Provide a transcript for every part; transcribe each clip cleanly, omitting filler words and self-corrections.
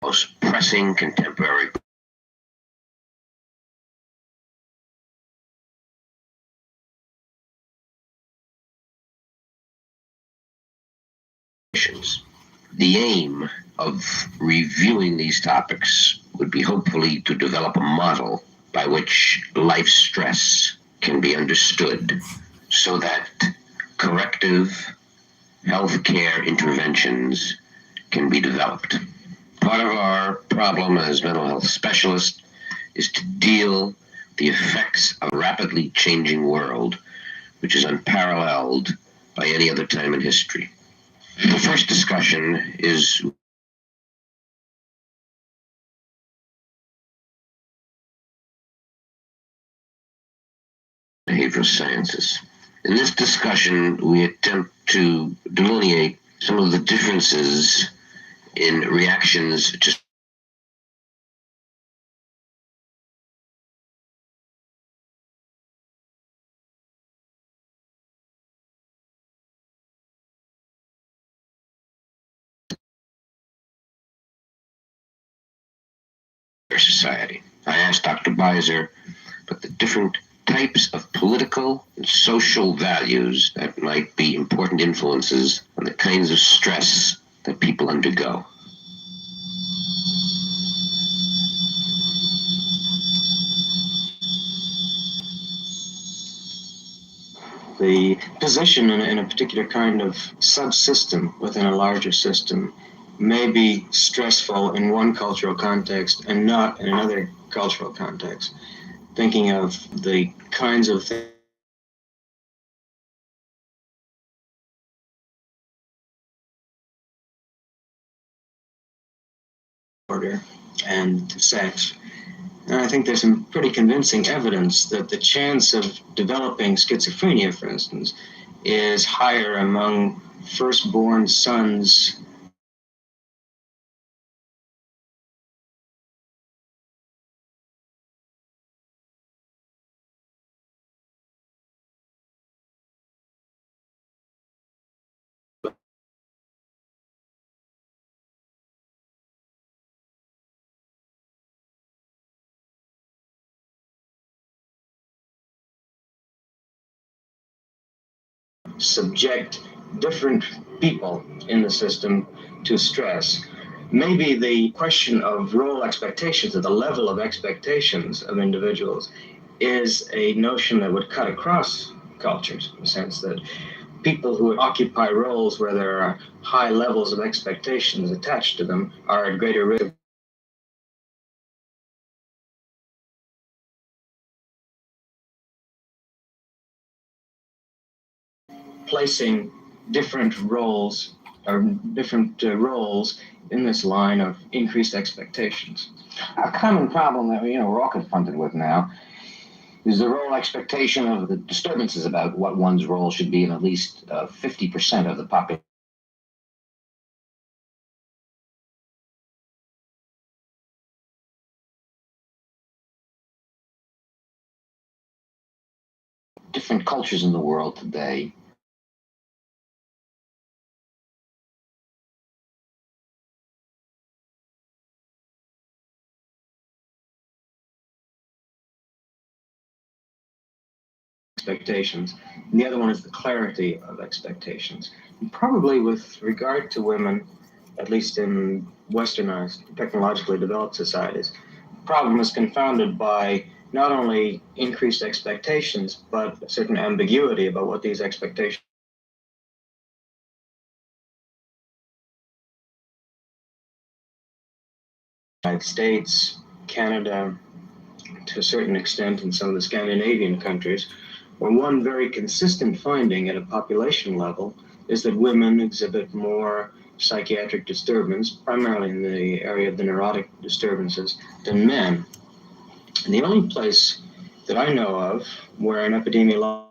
most pressing contemporary issues. The aim of reviewing these topics would be hopefully to develop a model by which life stress can be understood so that corrective healthcare interventions can be developed. Part of our problem as mental health specialists is to deal the effects of a rapidly changing world, which is unparalleled by any other time in history. The first discussion is behavioral sciences. In this discussion, we attempt to delineate some of the differences in reactions to society. I asked Dr. Beiser about the different types of political and social values that might be important influences on the kinds of stress that people undergo. The position in a particular kind of subsystem within a larger system may be stressful in one cultural context and not in another cultural context. Thinking of the kinds of things order and sex. And I think there's some pretty convincing evidence that the chance of developing schizophrenia, for instance, is higher among firstborn sons subject different people in the system to stress. Maybe the question of role expectations, or the level of expectations of individuals, is a notion that would cut across cultures, in the sense that people who occupy roles where there are high levels of expectations attached to them are at greater risk of placing different roles or different roles in this line of increased expectations. A common problem that we're all confronted with now is the role expectation of the disturbances about what one's role should be in at least 50% of the population. Different cultures in the world today expectations. And the other one is the clarity of expectations. And probably with regard to women, at least in westernized, technologically developed societies, the problem is confounded by not only increased expectations, but a certain ambiguity about what these expectations United States, Canada, to a certain extent in some of the Scandinavian countries, where one very consistent finding at a population level is that women exhibit more psychiatric disturbance, primarily in the area of the neurotic disturbances, than men. And the only place that I know of where an epidemiological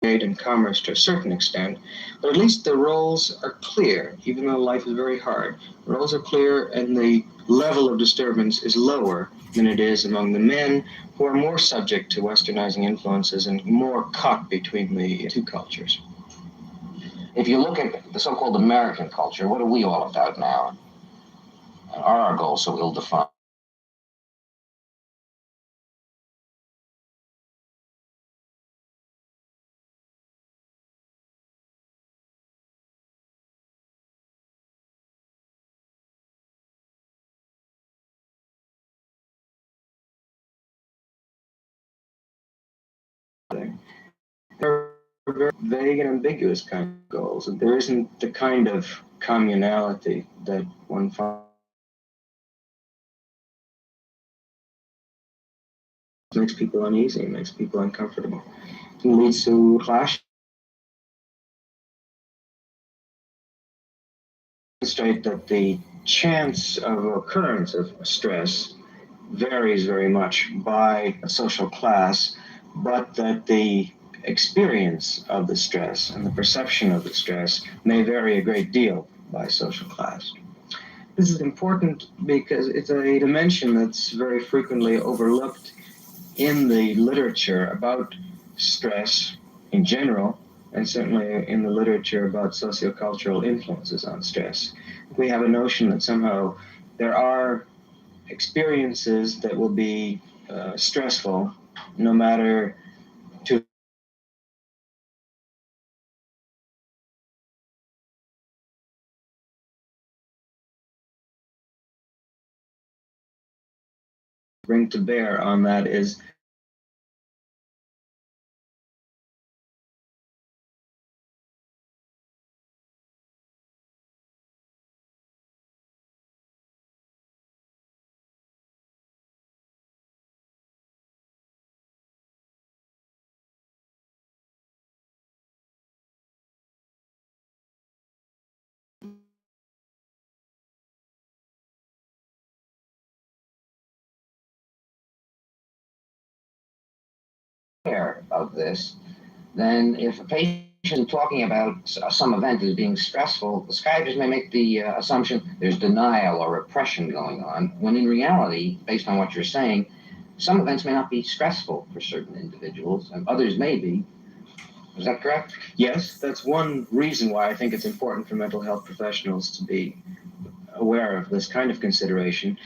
trade and commerce to a certain extent, but at least the roles are clear, even though life is very hard. The roles are clear and the level of disturbance is lower than it is among the men, who are more subject to westernizing influences and more caught between the two cultures. If you look at the so-called American culture, what are we all about now? Are our goals so ill-defined? They're very vague and ambiguous kind of goals. There isn't the kind of communality that one finds makes people uneasy, makes people uncomfortable. It leads to clash. Demonstrate that the chance of occurrence of stress varies very much by social class, but that the experience of the stress and the perception of the stress may vary a great deal by social class. This is important because it's a dimension that's very frequently overlooked in the literature about stress in general, and certainly in the literature about sociocultural influences on stress. We have a notion that somehow there are experiences that will be stressful no matter to bring to bear on that is Of this, then if a patient is talking about some event as being stressful, the psychiatrist may make the assumption there's denial or repression going on, when in reality, based on what you're saying, some events may not be stressful for certain individuals and others may be. Is that correct? Yes, that's one reason why I think it's important for mental health professionals to be aware of this kind of consideration.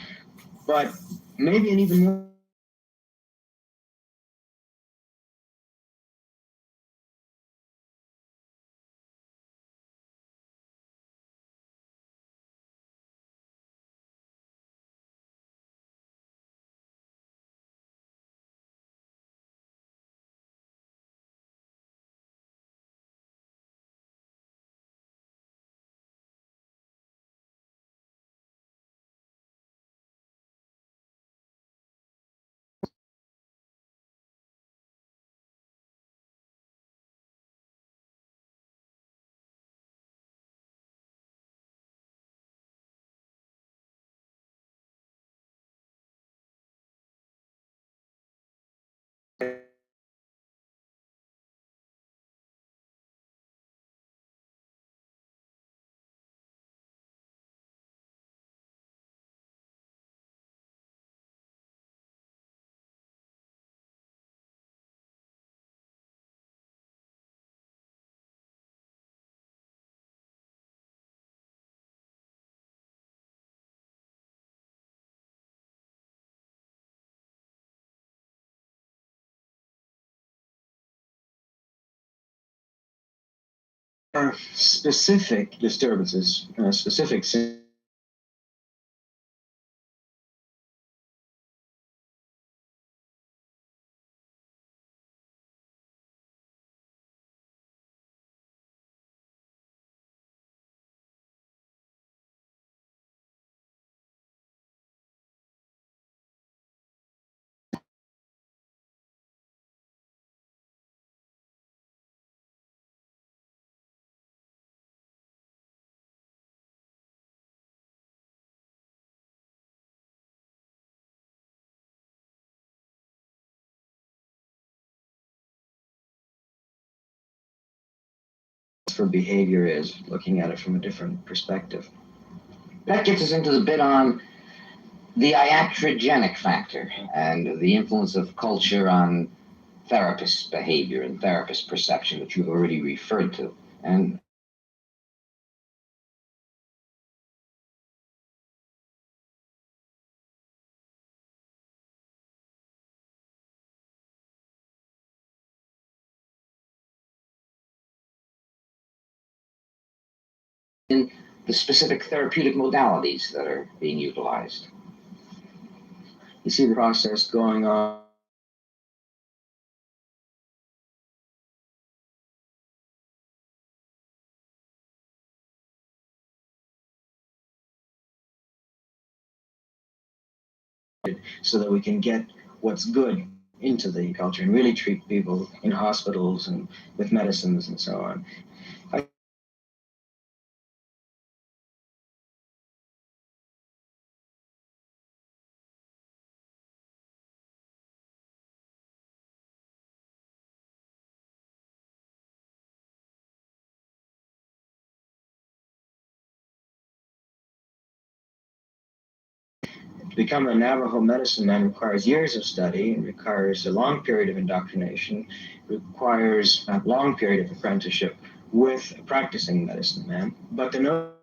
But maybe an even more specific disturbances, specific for behavior is, looking at it from a different perspective. That gets us into the bit on the iatrogenic factor and the influence of culture on therapist behavior and therapist perception that you've already referred to. And in the specific therapeutic modalities that are being utilized. You see the process going on so that we can get what's good into the culture and really treat people in hospitals and with medicines and so on. To become a Navajo medicine man requires years of study, and requires a long period of indoctrination, requires a long period of apprenticeship with a practicing medicine man. But the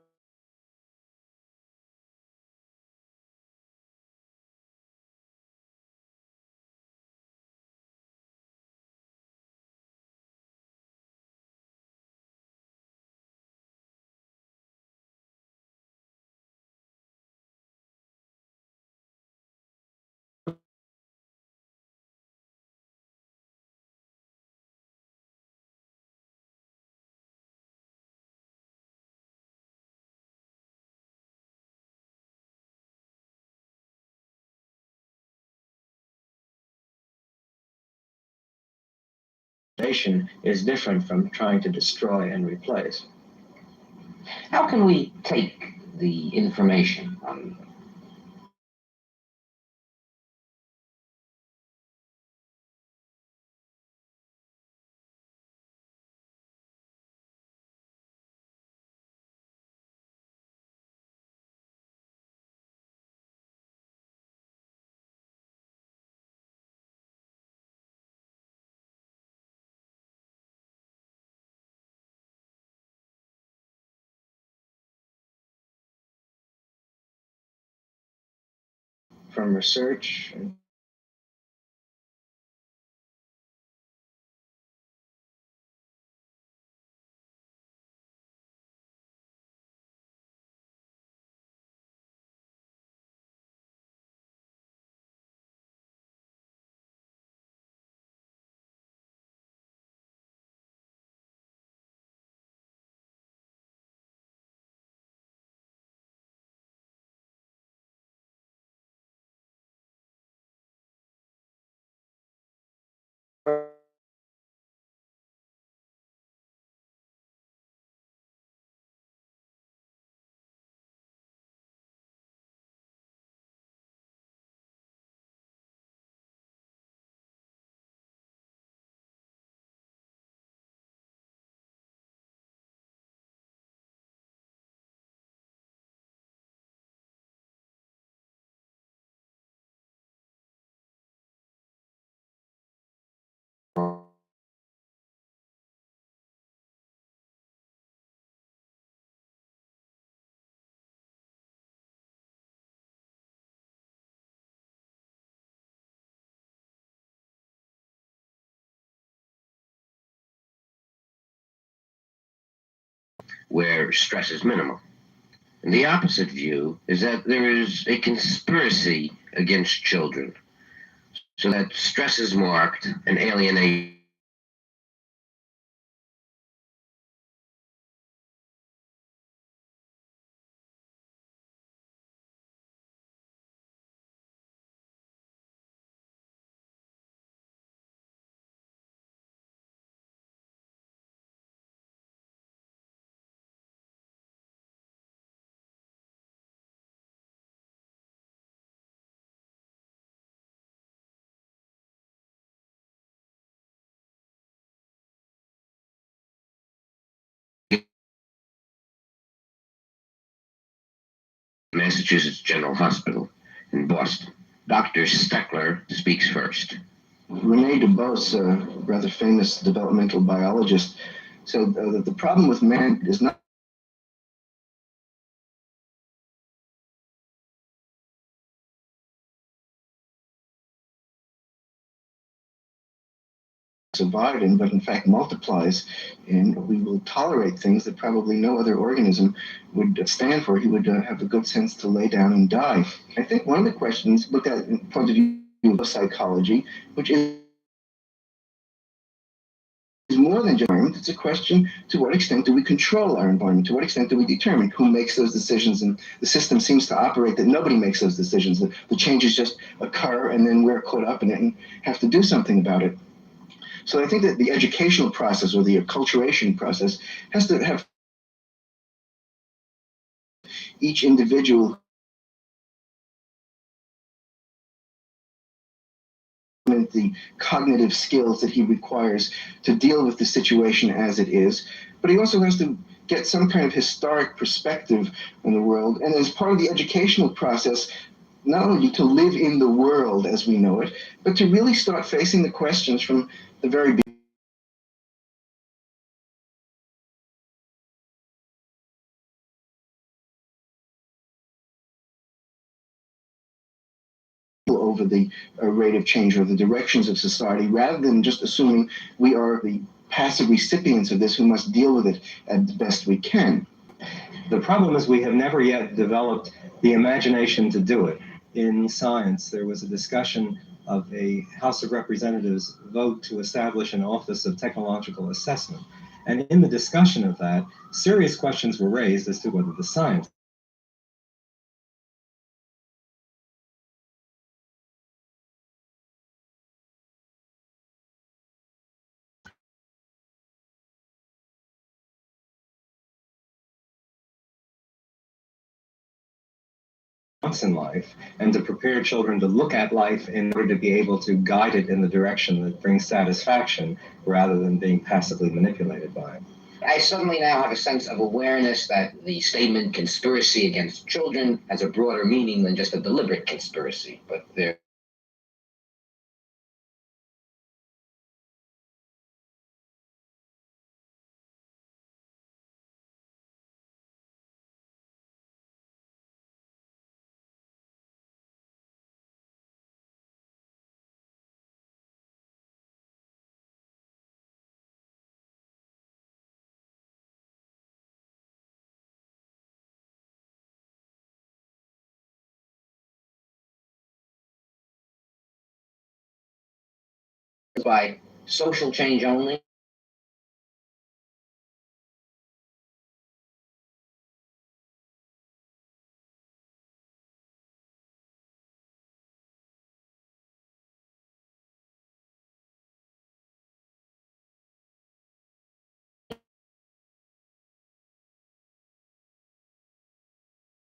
nation is different from trying to destroy and replace. How can we take the information on From research and where stress is minimal. And the opposite view is that there is a conspiracy against children, so that stress is marked and alienation Massachusetts General Hospital in Boston. Dr. Steckler speaks first. Rene Dubos, a rather famous developmental biologist, said that the problem with man is not surviving, but in fact multiplies, and we will tolerate things that probably no other organism would stand for. He would have the good sense to lay down and die. I think one of the questions looked at in point of view of psychology, which is more than just environment. It's a question: to what extent do we control our environment? To what extent do we determine who makes those decisions? And the system seems to operate that nobody makes those decisions. The changes just occur, and then we're caught up in it and have to do something about it. So I think that the educational process or the acculturation process has to have each individual the cognitive skills that he requires to deal with the situation as it is, but he also has to get some kind of historic perspective on the world, and as part of the educational process, not only to live in the world as we know it, but to really start facing the questions from the very beginning. Over the rate of change or the directions of society, rather than just assuming we are the passive recipients of this who must deal with it as best we can. The problem is we have never yet developed the imagination to do it. In science, there was a discussion of a House of Representatives vote to establish an Office of Technological Assessment. And in the discussion of that, serious questions were raised as to whether the science in life, and to prepare children to look at life in order to be able to guide it in the direction that brings satisfaction rather than being passively manipulated by it. I suddenly now have a sense of awareness that the statement conspiracy against children has a broader meaning than just a deliberate conspiracy, but there by social change only.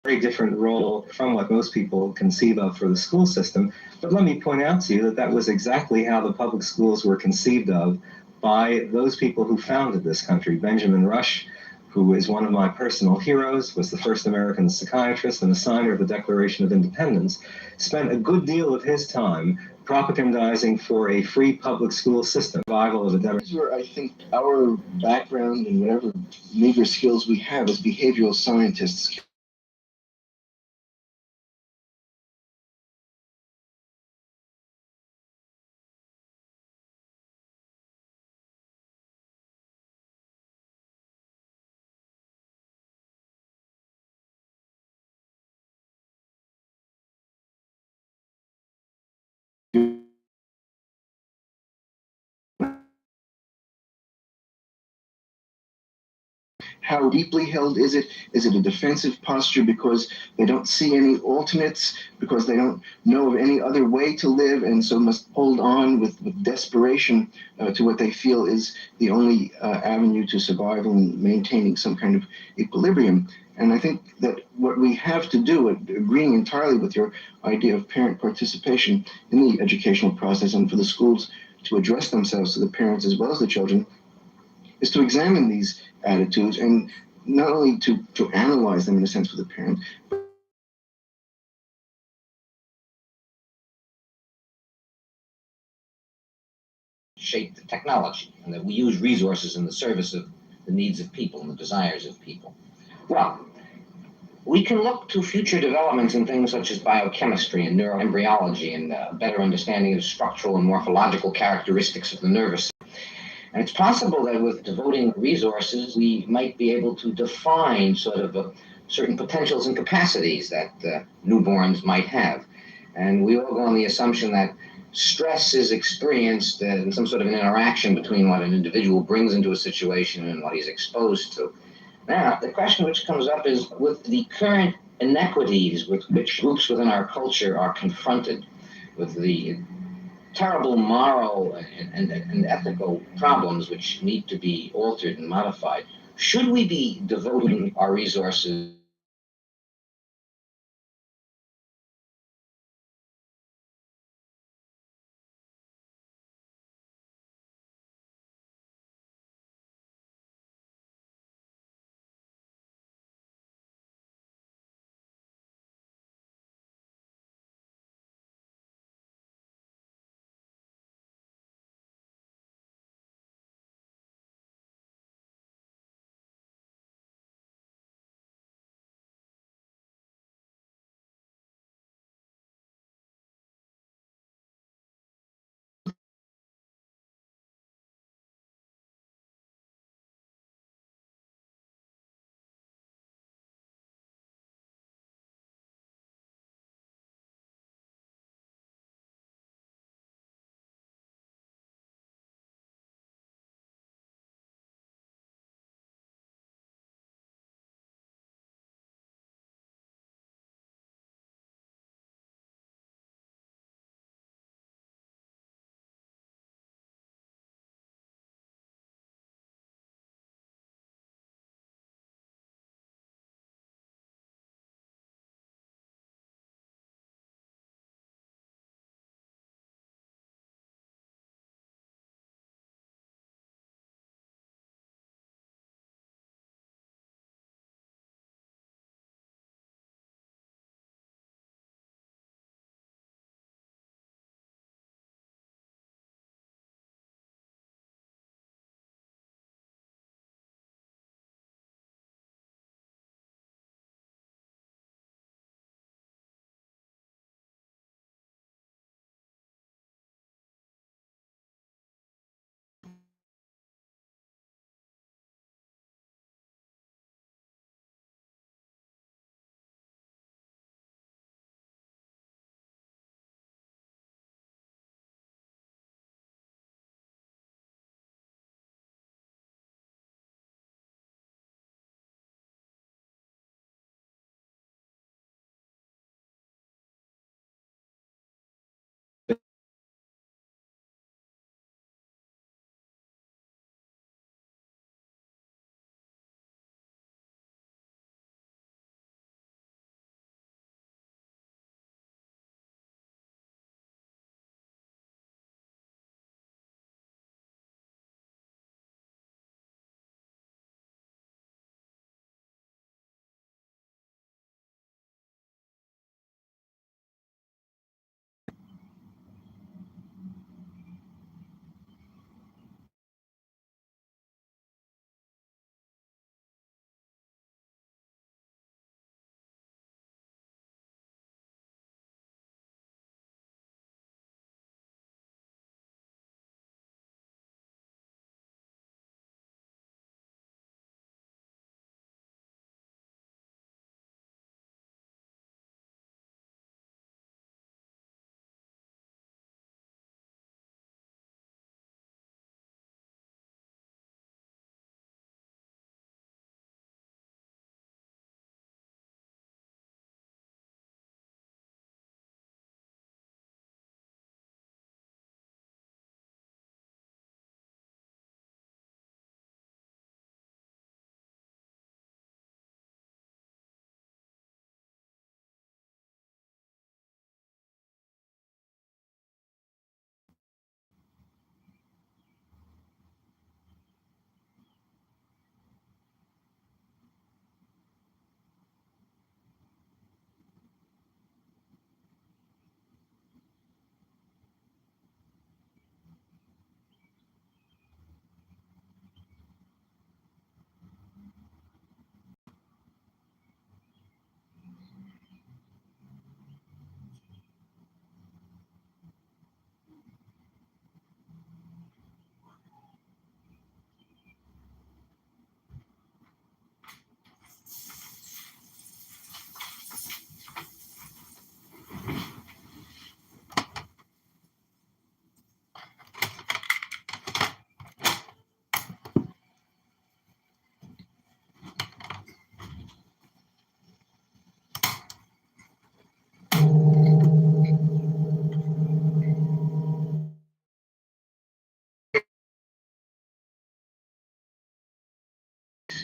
Very different role from what most people conceive of for the school system. But let me point out to you that that was exactly how the public schools were conceived of by those people who founded this country. Benjamin Rush, who is one of my personal heroes, was the first American psychiatrist and the signer of the Declaration of Independence, spent a good deal of his time propagandizing for a free public school system, survival of a democracy. Where I think our background and whatever meager skills we have as behavioral scientists how deeply held is it? Is it a defensive posture because they don't see any alternates, because they don't know of any other way to live, and so must hold on with desperation to what they feel is the only avenue to survival and maintaining some kind of equilibrium? And I think that what we have to do, agreeing entirely with your idea of parent participation in the educational process and for the schools to address themselves to the parents as well as the children, is to examine these attitudes and not only to analyze them in a sense for the parent, but shape the technology, and that we use resources in the service of the needs of people and the desires of people. Well, we can look to future developments in things such as biochemistry and neuroembryology and a better understanding of structural and morphological characteristics of the nervous system. And it's possible that with devoting resources, we might be able to define sort of certain potentials and capacities that newborns might have. And we all go on the assumption that stress is experienced in some sort of an interaction between what an individual brings into a situation and what he's exposed to. Now, the question which comes up is, with the current inequities with which groups within our culture are confronted, with the terrible moral and ethical problems which need to be altered and modified, should we be devoting our resources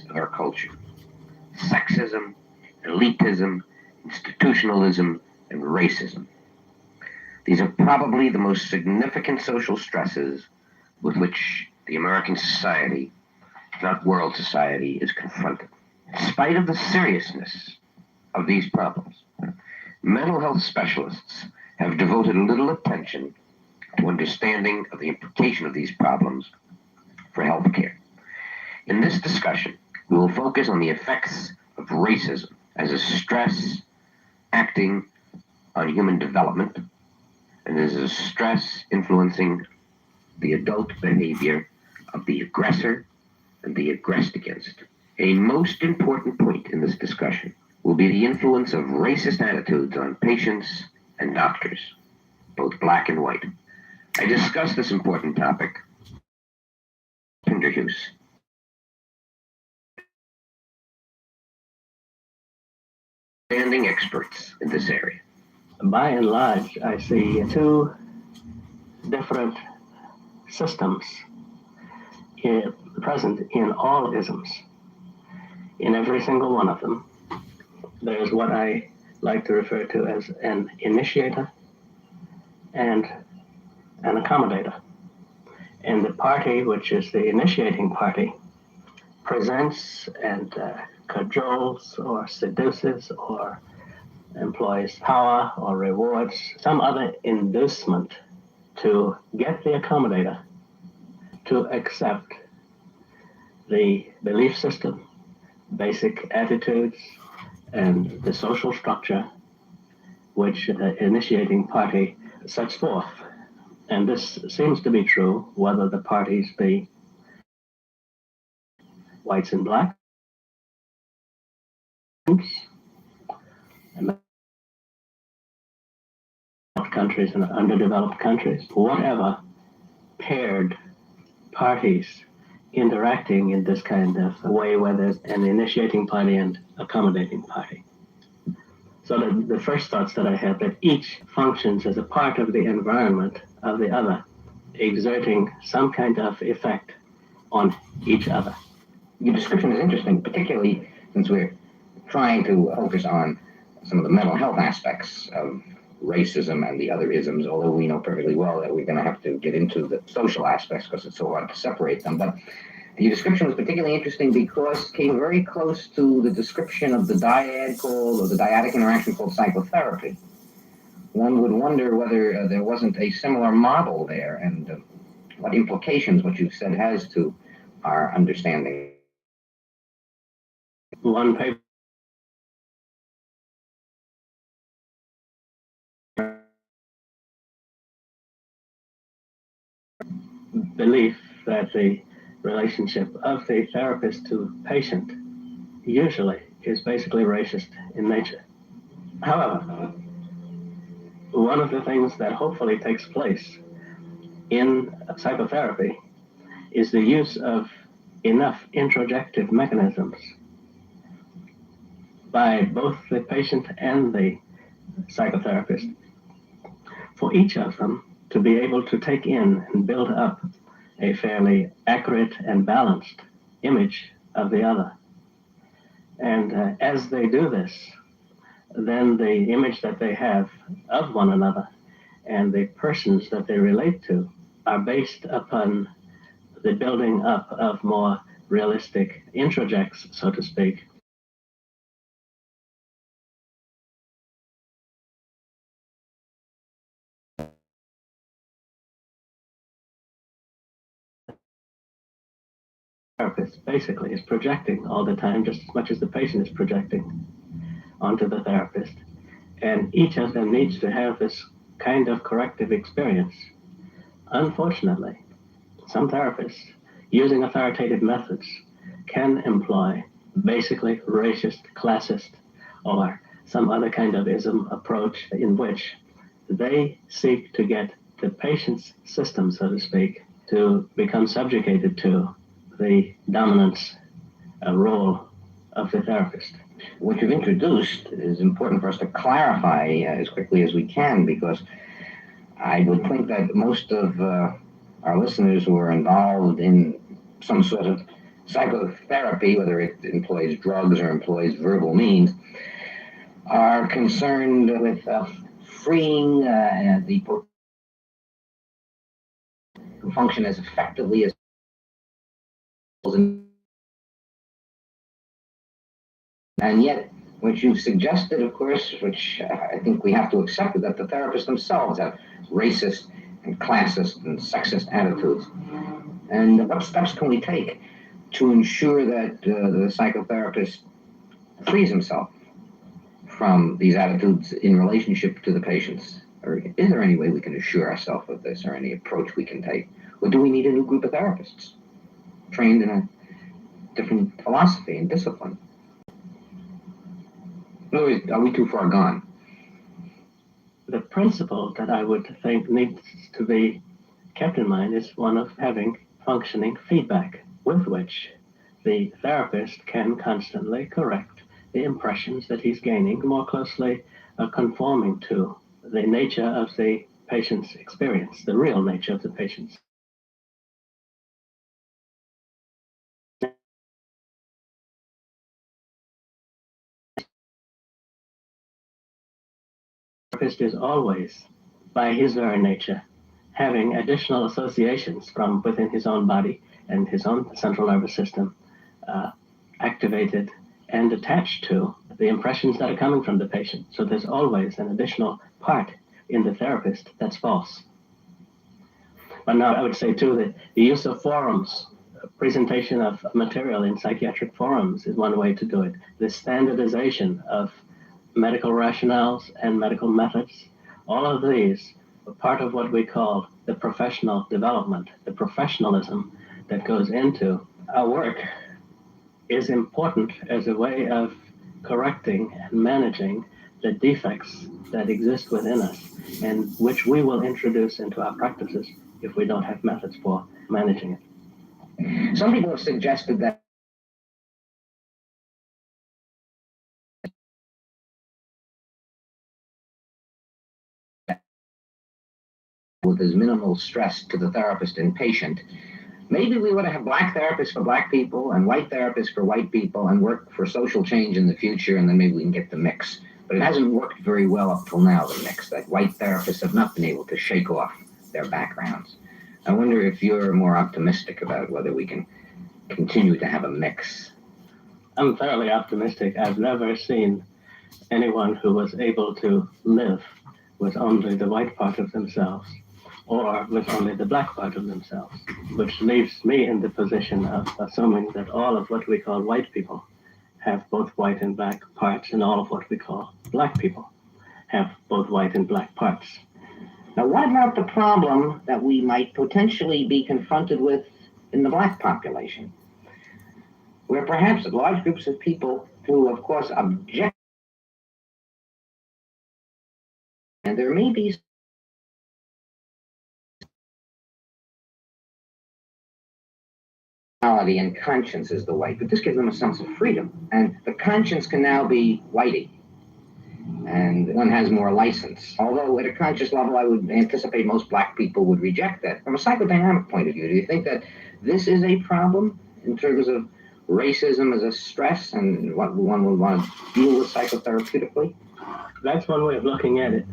of our culture: sexism, elitism, institutionalism, and racism. These are probably the most significant social stresses with which the American society, if not world society, is confronted. In spite of the seriousness of these problems, mental health specialists have devoted little attention to understanding of the implication of these problems for healthcare. In this discussion, we will focus on the effects of racism as a stress acting on human development and as a stress influencing the adult behavior of the aggressor and the aggressed against. A most important point in this discussion will be the influence of racist attitudes on patients and doctors, both black and white. I discussed this important topic Pinderhughes. Standing experts in this area. By and large, I see two different systems present in all isms. In every single one of them, there's what I like to refer to as an initiator and an accommodator. And the party, which is the initiating party, presents and cajoles or seduces or employs power or rewards some other inducement to get the accommodator to accept the belief system, basic attitudes, and the social structure which the initiating party sets forth. And this seems to be true whether the parties be whites and blacks, countries and underdeveloped countries, whatever paired parties interacting in this kind of way where there's an initiating party and accommodating party. So the first thoughts that I had, that each functions as a part of the environment of the other, exerting some kind of effect on each other. Your description is interesting, particularly since we're trying to focus on some of the mental health aspects of racism and the other isms, although we know perfectly well that we're going to have to get into the social aspects because it's so hard to separate them. But your description was particularly interesting because it came very close to the description of the dyad called, or the dyadic interaction called psychotherapy. One would wonder whether there wasn't a similar model there and what implications what you've said has to our understanding. One paper belief that the relationship of the therapist to patient usually is basically racist in nature. However, one of the things that hopefully takes place in psychotherapy is the use of enough introjective mechanisms by both the patient and the psychotherapist for each of them to be able to take in and build up a fairly accurate and balanced image of the other. And as they do this, then the image that they have of one another and the persons that they relate to are based upon the building up of more realistic introjects, so to speak. Therapist basically is projecting all the time, just as much as the patient is projecting onto the therapist. And each of them needs to have this kind of corrective experience. Unfortunately, some therapists, using authoritative methods, can employ basically racist, classist, or some other kind of ism approach in which they seek to get the patient's system, so to speak, to become subjugated to the dominance role of the therapist. What you've introduced is important for us to clarify as quickly as we can, because I would think that most of our listeners who are involved in some sort of psychotherapy, whether it employs drugs or employs verbal means, are concerned with freeing the to function as effectively as possible. And yet, what you've suggested, of course, which I think we have to accept, is that the therapists themselves have racist and classist and sexist attitudes. And what steps can we take to ensure that the psychotherapist frees himself from these attitudes in relationship to the patients? Or is there any way we can assure ourselves of this, or any approach we can take? Or do we need a new group of therapists trained in a different philosophy and discipline? In other words, are we too far gone? The principle that I would think needs to be kept in mind is one of having functioning feedback with which the therapist can constantly correct the impressions that he's gaining, more closely conforming to the nature of the patient's experience, the real nature of the patient's. The therapist is always, by his very nature, having additional associations from within his own body and his own central nervous system activated and attached to the impressions that are coming from the patient. So there's always an additional part in the therapist that's false. But now I would say too that the use of forums, presentation of material in psychiatric forums is one way to do it. The standardization of medical rationales and medical methods, all of these are part of what we call the professional development, the professionalism that goes into our work is important as a way of correcting and managing the defects that exist within us and which we will introduce into our practices if we don't have methods for managing it. Some people have suggested that with as minimal stress to the therapist and patient, maybe we would have black therapists for black people and white therapists for white people and work for social change in the future, and then maybe we can get the mix. But it hasn't worked very well up till now, the mix. That white therapists have not been able to shake off their backgrounds. I wonder if you're more optimistic about whether we can continue to have a mix. I'm fairly optimistic. I've never seen anyone who was able to live with only the white part of themselves or with only the black part of themselves, which leaves me in the position of assuming that all of what we call white people have both white and black parts, and all of what we call black people have both white and black parts. Now, what about the problem that we might potentially be confronted with in the black population, where perhaps large groups of people who, of course, object, and there may be and conscience is the white, but this gives them a sense of freedom, and the conscience can now be whitey, and one has more license. Although at a conscious level, I would anticipate most black people would reject that. From a psychodynamic point of view, do you think that this is a problem in terms of racism as a stress and what one would want to deal with psychotherapeutically? That's one way of looking at it.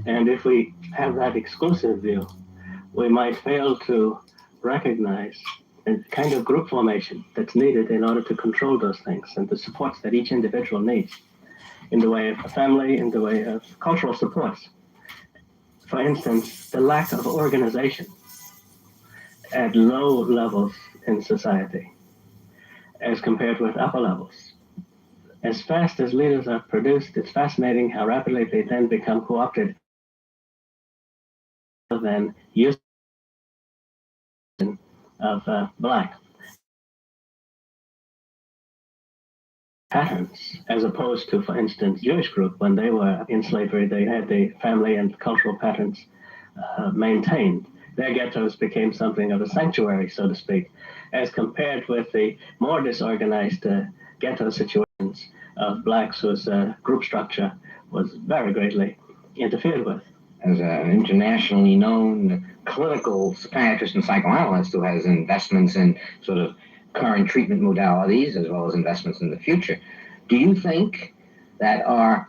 And if we have that exclusive view, we might fail to recognize the kind of group formation that's needed in order to control those things and the supports that each individual needs in the way of a family, in the way of cultural supports. For instance, the lack of organization at low levels in society as compared with upper levels. As fast as leaders are produced, it's fascinating how rapidly they then become co-opted than use of black patterns, as opposed to, for instance, Jewish group, when they were in slavery, they had the family and cultural patterns maintained. Their ghettos became something of a sanctuary, so to speak, as compared with the more disorganized ghetto situations of blacks whose group structure was very greatly interfered with. As an internationally known clinical psychiatrist and psychoanalyst who has investments in sort of current treatment modalities as well as investments in the future. Do you think that our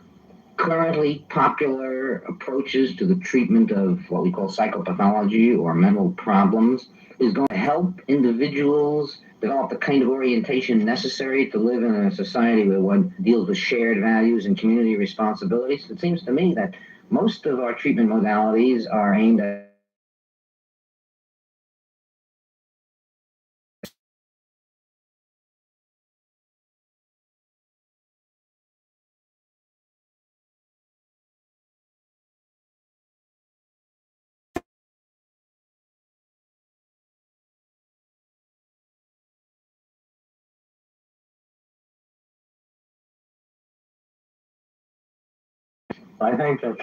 currently popular approaches to the treatment of what we call psychopathology or mental problems is going to help individuals develop the kind of orientation necessary to live in a society where one deals with shared values and community responsibilities? It seems to me that most of our treatment modalities are aimed at I think that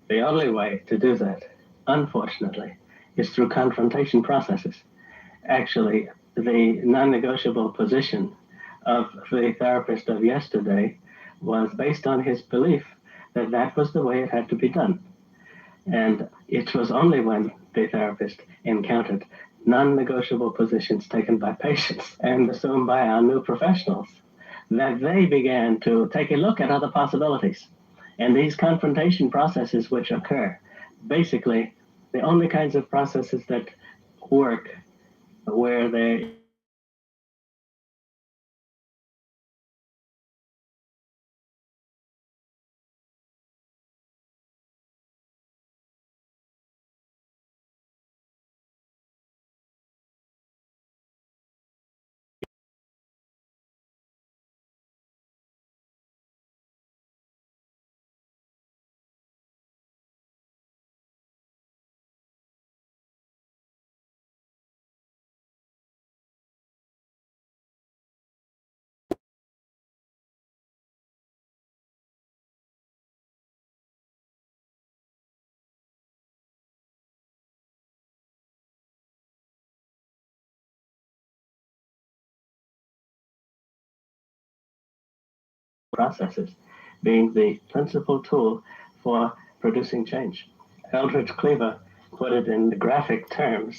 the only way to do that, unfortunately, is through confrontation processes. Actually, the non-negotiable position of the therapist of yesterday was based on his belief that that was the way it had to be done. And it was only when the therapist encountered non-negotiable positions taken by patients and assumed by our new professionals that they began to take a look at other possibilities. And these confrontation processes which occur, basically, the only kinds of processes that work where they processes being the principal tool for producing change. Eldridge Cleaver put it in the graphic terms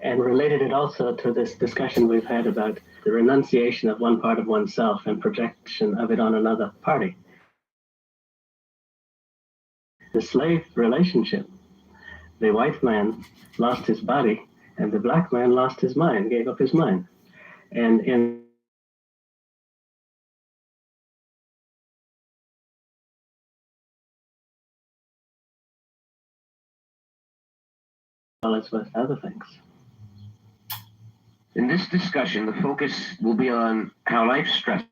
and related it also to this discussion we've had about the renunciation of one part of oneself and projection of it on another party. The slave relationship, the white man lost his body and the black man lost his mind, gave up his mind. And in well as with other things. In this discussion, the focus will be on how life stress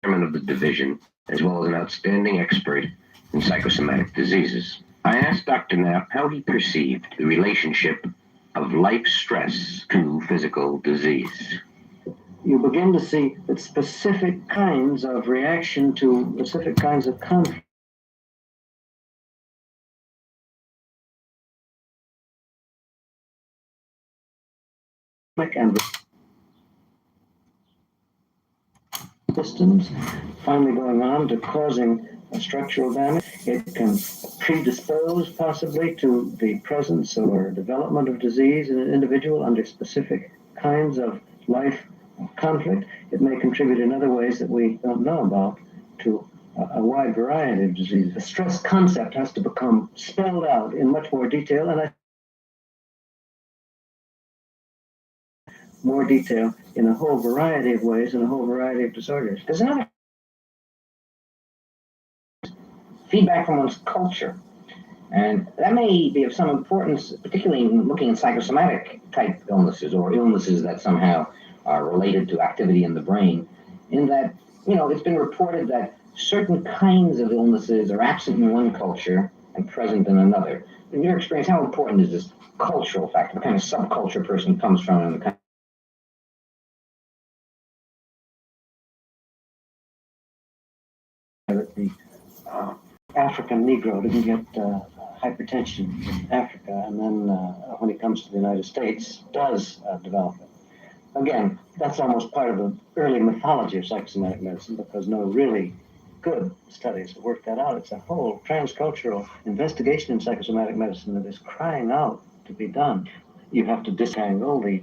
of the division, as well as an outstanding expert in psychosomatic diseases. I asked Dr. Knapp how he perceived the relationship of life stress to physical disease. You begin to see that specific kinds of reaction to specific kinds of conflict and systems finally going on to causing structural damage. It can predispose possibly to the presence or development of disease in an individual under specific kinds of life conflict. It may contribute in other ways that we don't know about to a wide variety of diseases. The stress concept has to become spelled out in much more detail, and more detail in a whole variety of ways and a whole variety of disorders. There's another feedback from one's culture. And that may be of some importance, particularly in looking at psychosomatic type illnesses or illnesses that somehow are related to activity in the brain, in that, it's been reported that certain kinds of illnesses are absent in one culture and present in another. In your experience, how important is this cultural factor? What kind of subculture a person comes from, and the kind that the African Negro didn't get hypertension in Africa, and then when he comes to the United States, does develop it. Again, that's almost part of the early mythology of psychosomatic medicine, because no really good studies have worked that out. It's a whole transcultural investigation in psychosomatic medicine that is crying out to be done. You have to disentangle the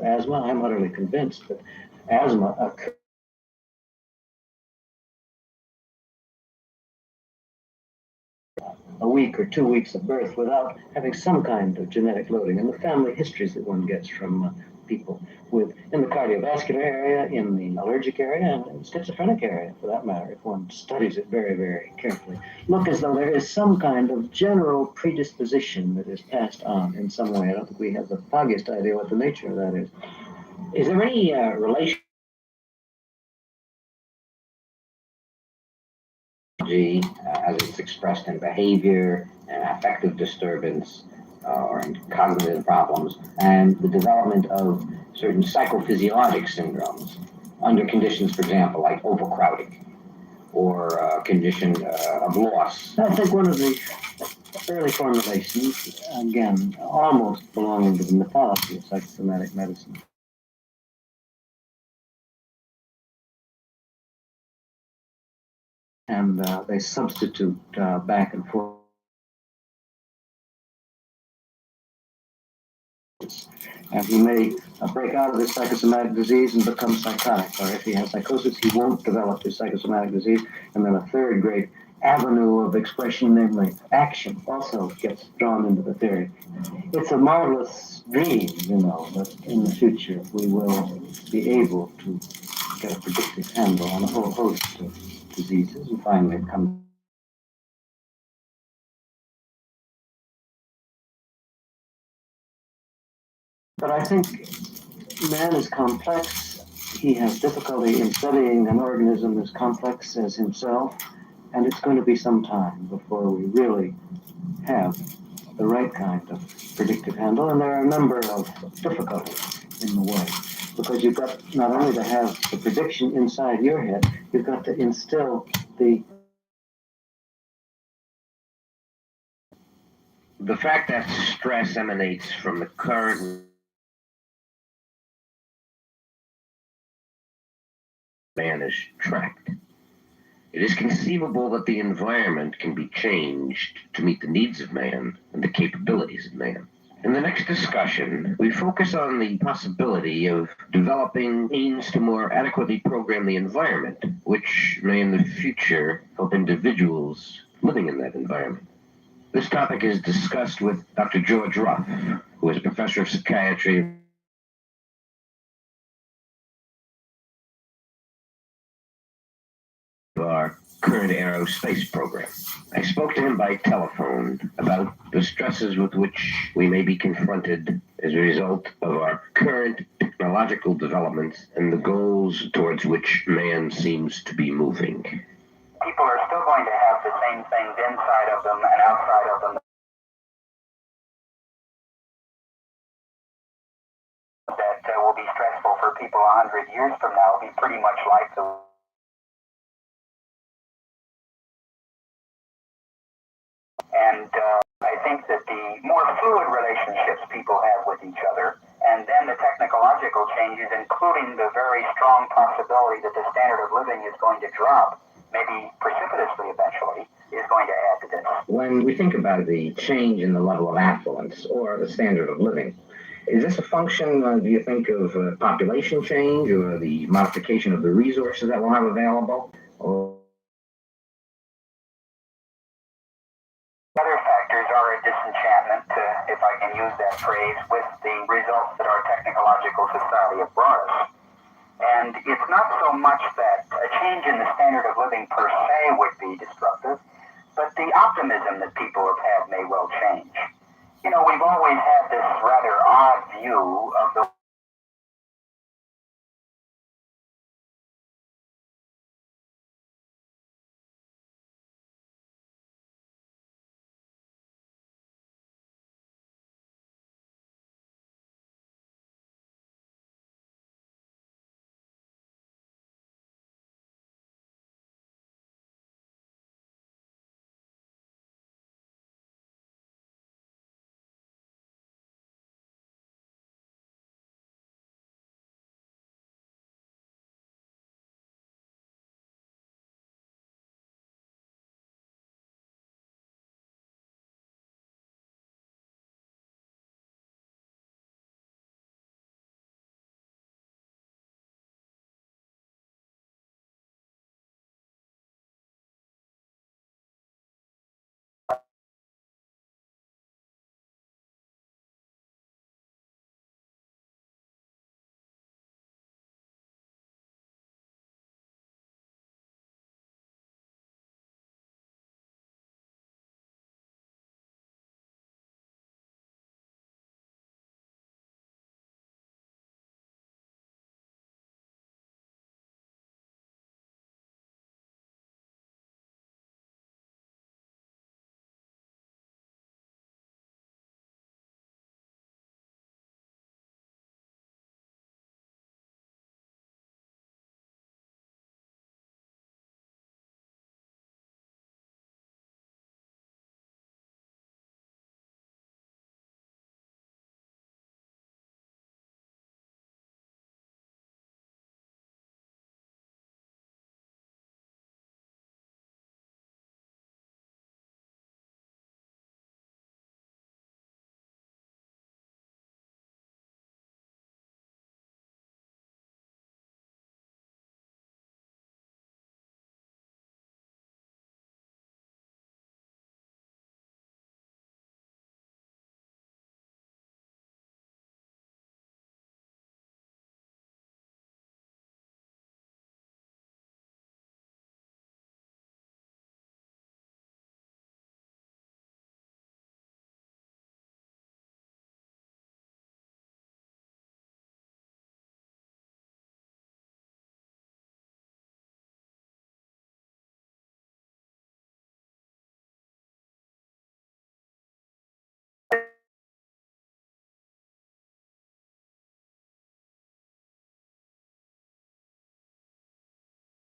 asthma. I'm utterly convinced that asthma occurs a week or 2 weeks of birth without having some kind of genetic loading, and the family histories that one gets from people with in the cardiovascular area, in the allergic area, and in the schizophrenic area, for that matter, if one studies it very, very carefully, look as though there is some kind of general predisposition that is passed on in some way. I don't think we have the foggiest idea what the nature of that is. is there any relation as it's expressed in behavior and affective disturbance or in cognitive problems, and the development of certain psychophysiologic syndromes under conditions, for example, like overcrowding or a condition of loss? I think one of the early formulations, again, almost belonging to the mythology of psychosomatic medicine, and they substitute back and forth. And he may break out of his psychosomatic disease and become psychotic, or if he has psychosis, he won't develop his psychosomatic disease. And then a third great avenue of expression, namely action, also gets drawn into the theory. It's a marvelous dream, that in the future we will be able to get a predictive handle on a whole host of diseases and finally come. But I think man is complex. He has difficulty in studying an organism as complex as himself, and it's going to be some time before we really have the right kind of predictive handle. And there are a number of difficulties in the way, because you've got not only to have the prediction inside your head, you've got to instill the fact that stress emanates from the current man is tracked. It is conceivable that the environment can be changed to meet the needs of man and the capabilities of man. In the next discussion, we focus on the possibility of developing means to more adequately program the environment, which may in the future help individuals living in that environment. This topic is discussed with Dr. George Ruff, who is a professor of psychiatry of our current aerospace program. I spoke to him by telephone about the stresses with which we may be confronted as a result of our current technological developments and the goals towards which man seems to be moving. People are still going to have the same things inside of them and outside of them that will be stressful for people 100 years from now. Will be pretty much like the And I think that the more fluid relationships people have with each other, and then the technological changes, including the very strong possibility that the standard of living is going to drop, maybe precipitously eventually, is going to add to this. When we think about the change in the level of affluence or the standard of living, is this a function, do you think, of population change or the modification of the resources that we'll have available? Or other factors are a disenchantment, if I can use that phrase, with the results that our technological society have brought us. And it's not so much that a change in the standard of living per se would be destructive, but the optimism that people have had may well change. We've always had this rather odd view of the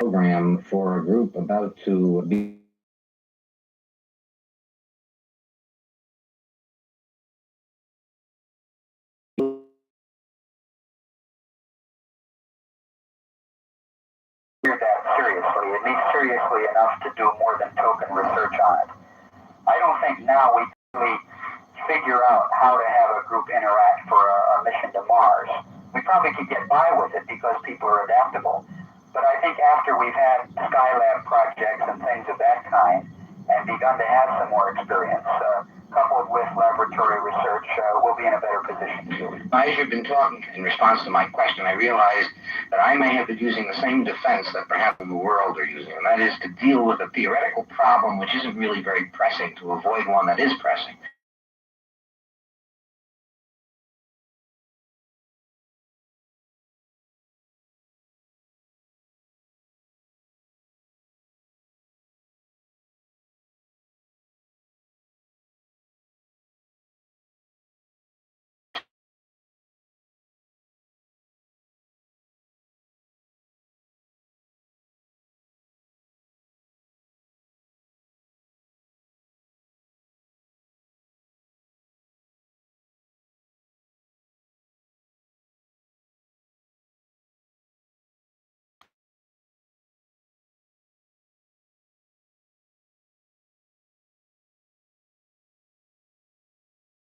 program for a group about to be that seriously, at least seriously enough to do more than token research on it. I don't think now we really figure out how to have a group interact for a mission to Mars. We probably could get by with it because people are adaptable. But I think after we've had Skylab projects and things of that kind and begun to have some more experience, coupled with laboratory research, we'll be in a better position to do it. As you've been talking in response to my question, I realized that I may have been using the same defense that perhaps the world are using, and that is to deal with a theoretical problem which isn't really very pressing to avoid one that is pressing.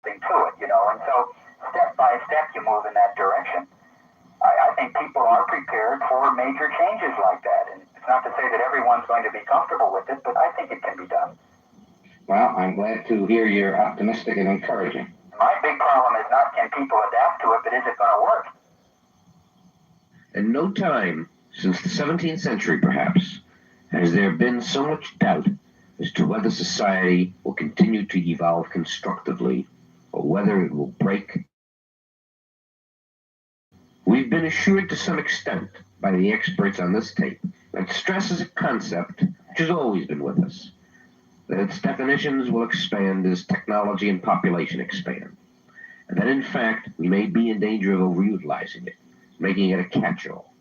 To it, and so step by step you move in that direction. I think people are prepared for major changes like that, and it's not to say that everyone's going to be comfortable with it, but I think it can be done. Well, I'm glad to hear you're optimistic and encouraging. My big problem is not can people adapt to it, but is it going to work? In no time, since the 17th century perhaps, has there been so much doubt as to whether society will continue to evolve constructively or whether it will break. We've been assured to some extent by the experts on this tape that stress is a concept which has always been with us, that its definitions will expand as technology and population expand, and that in fact we may be in danger of overutilizing it, making it a catch-all.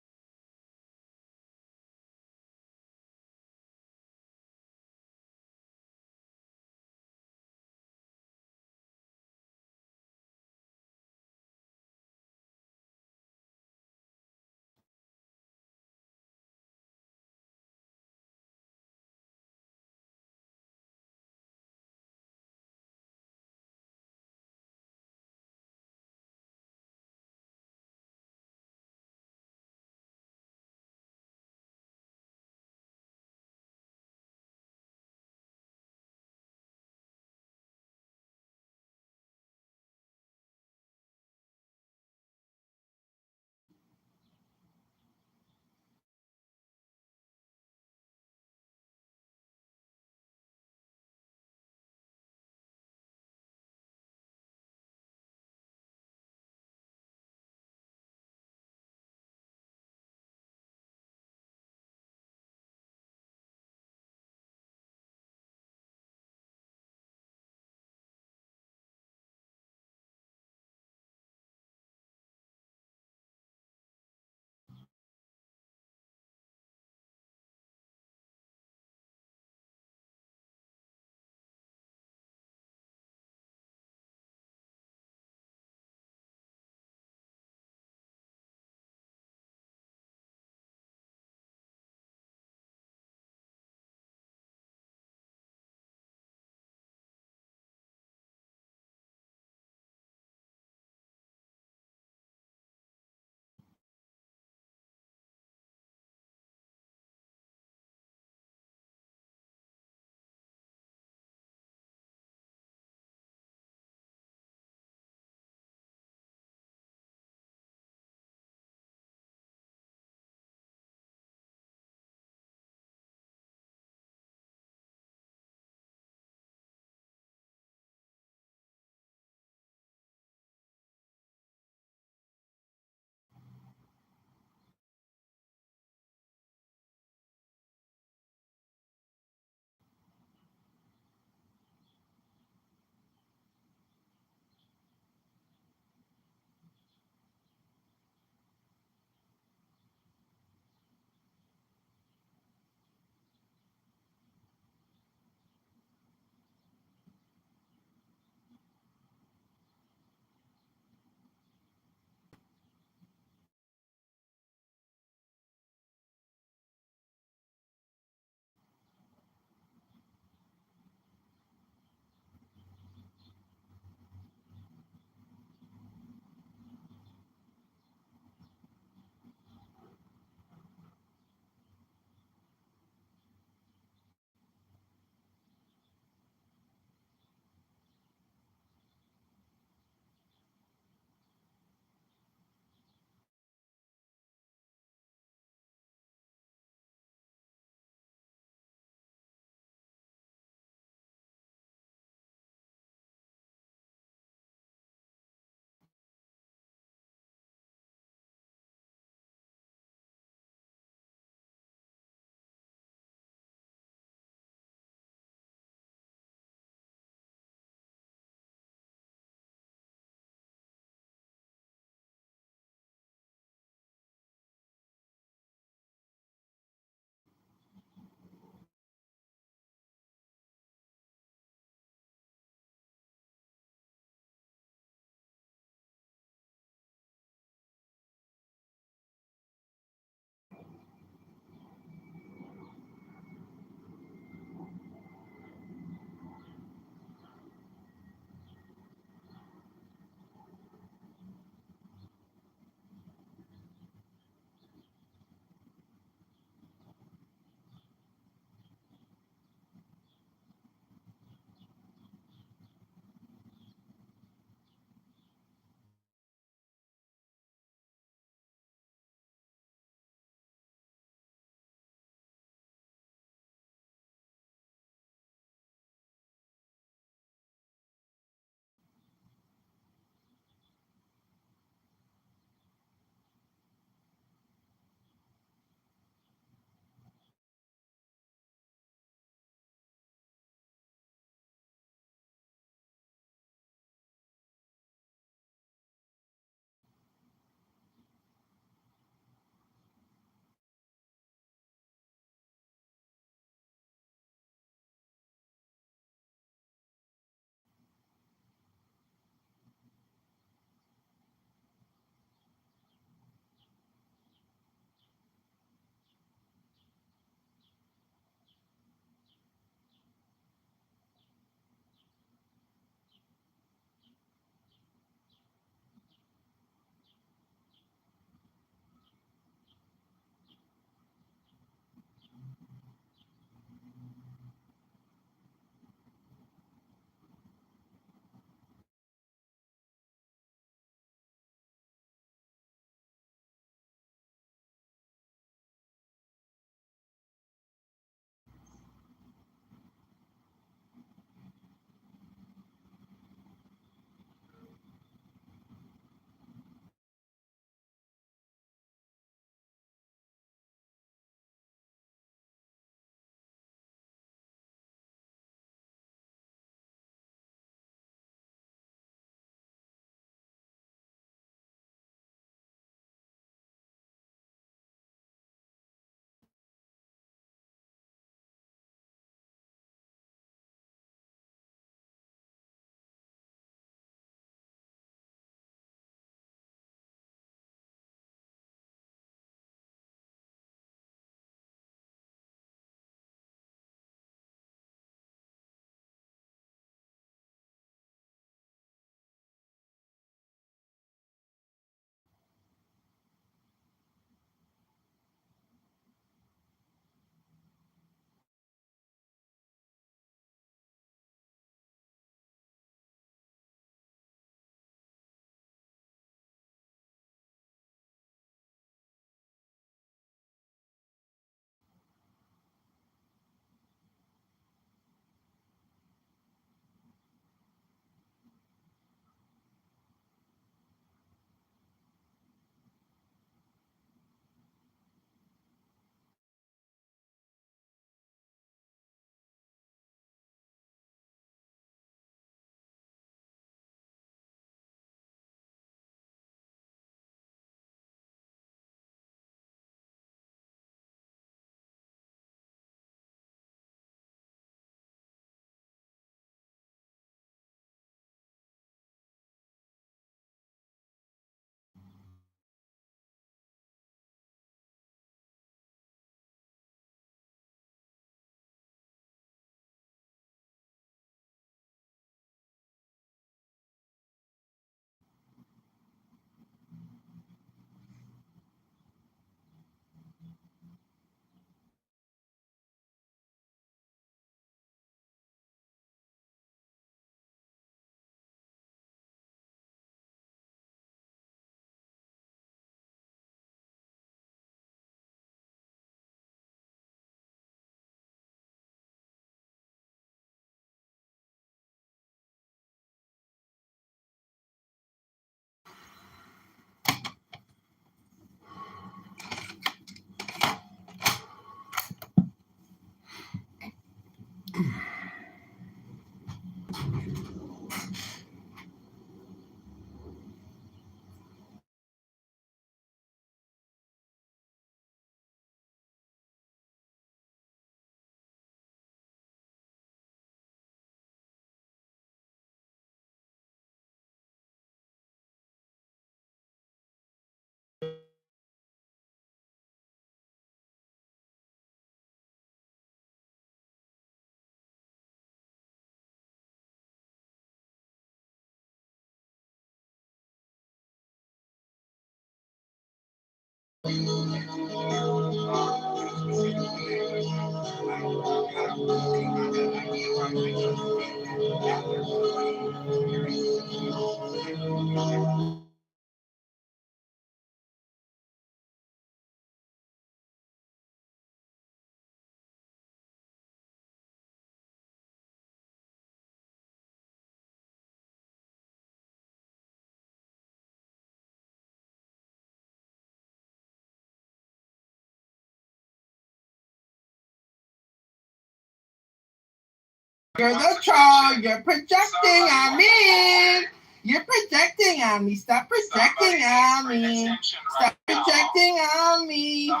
You're the troll. You're projecting on me. You're projecting on me. Stop projecting on me. Stop projecting on me. Okay,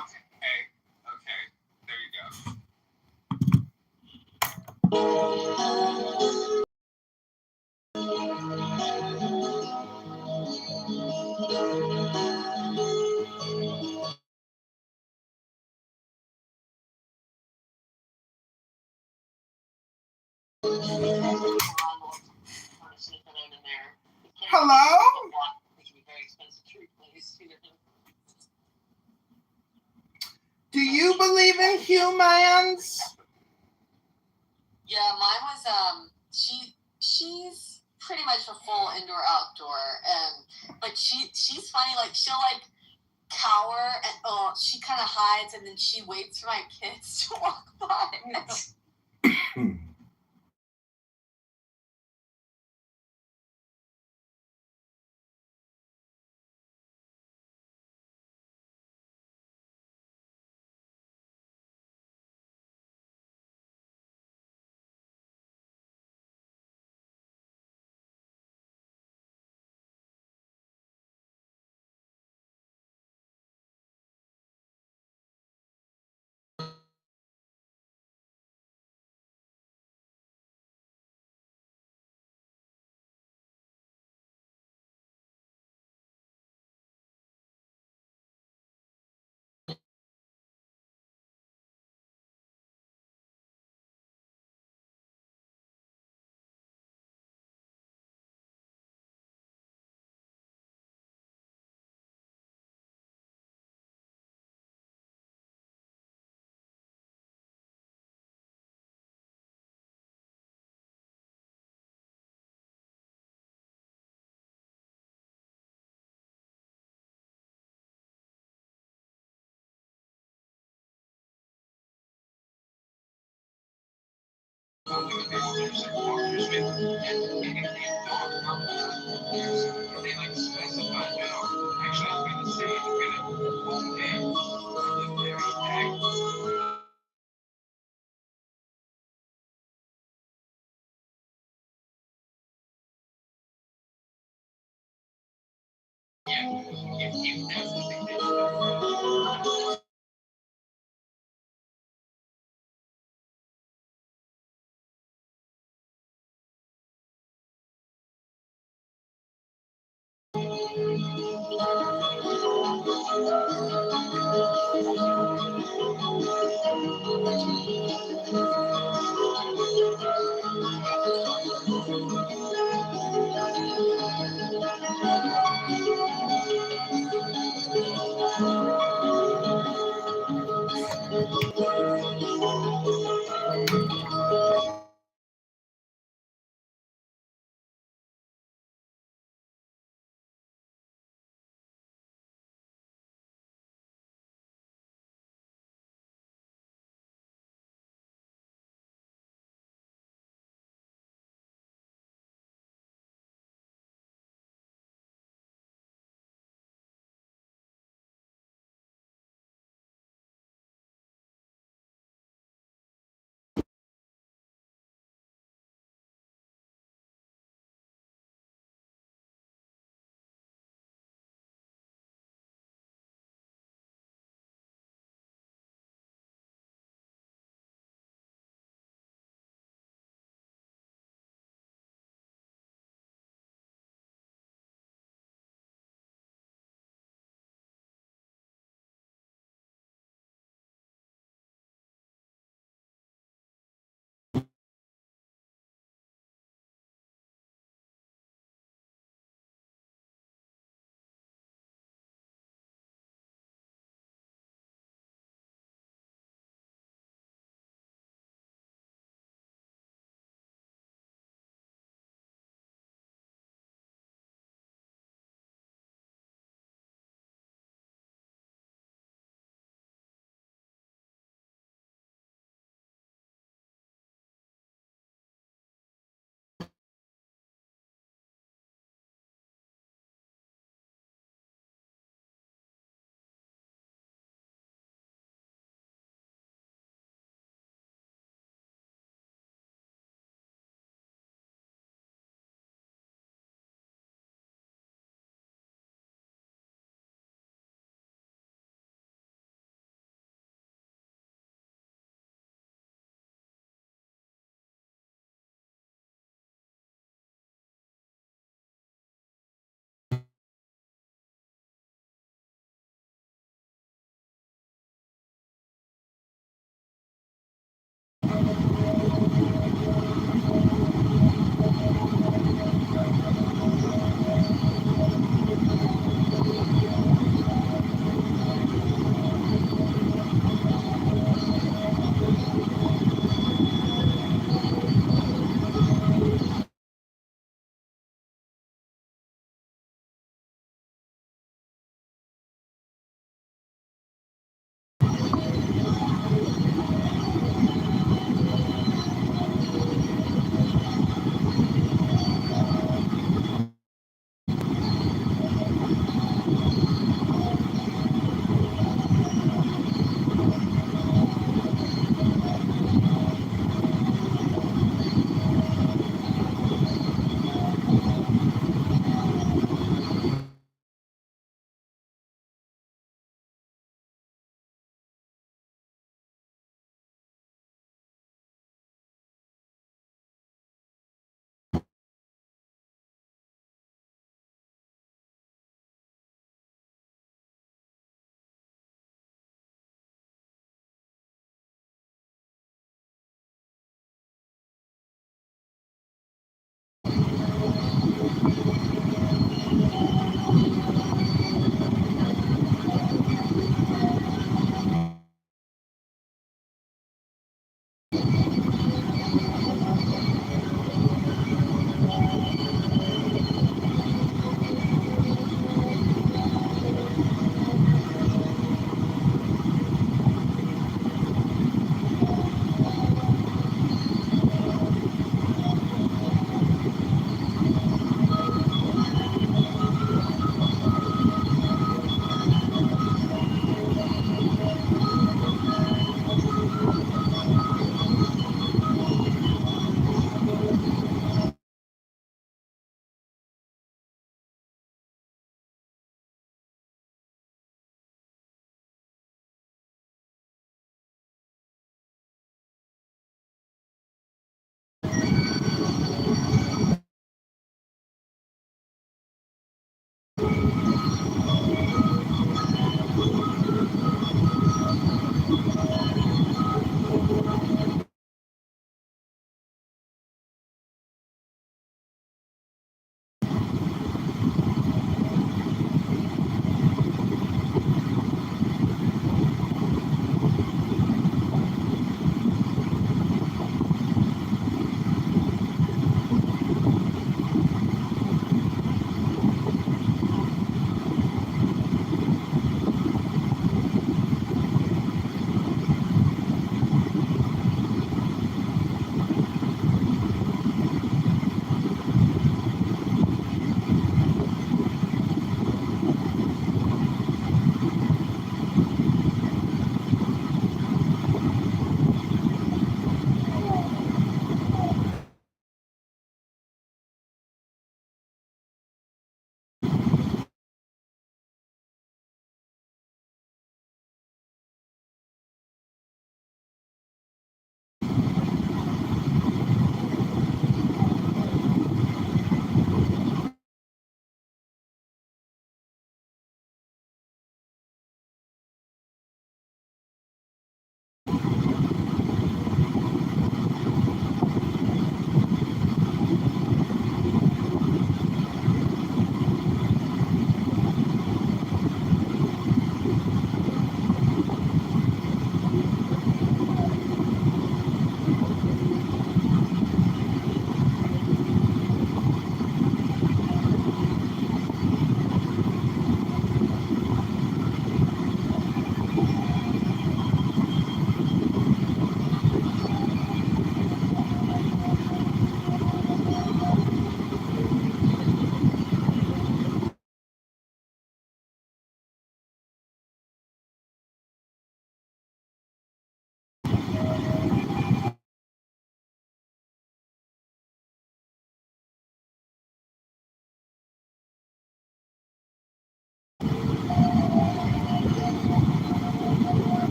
there you go. Hello? Do you believe in humans? Yeah, mine was she's pretty much a full indoor outdoor, and but she's funny. Like she'll like cower and she kind of hides and then she waits for my kids to walk by.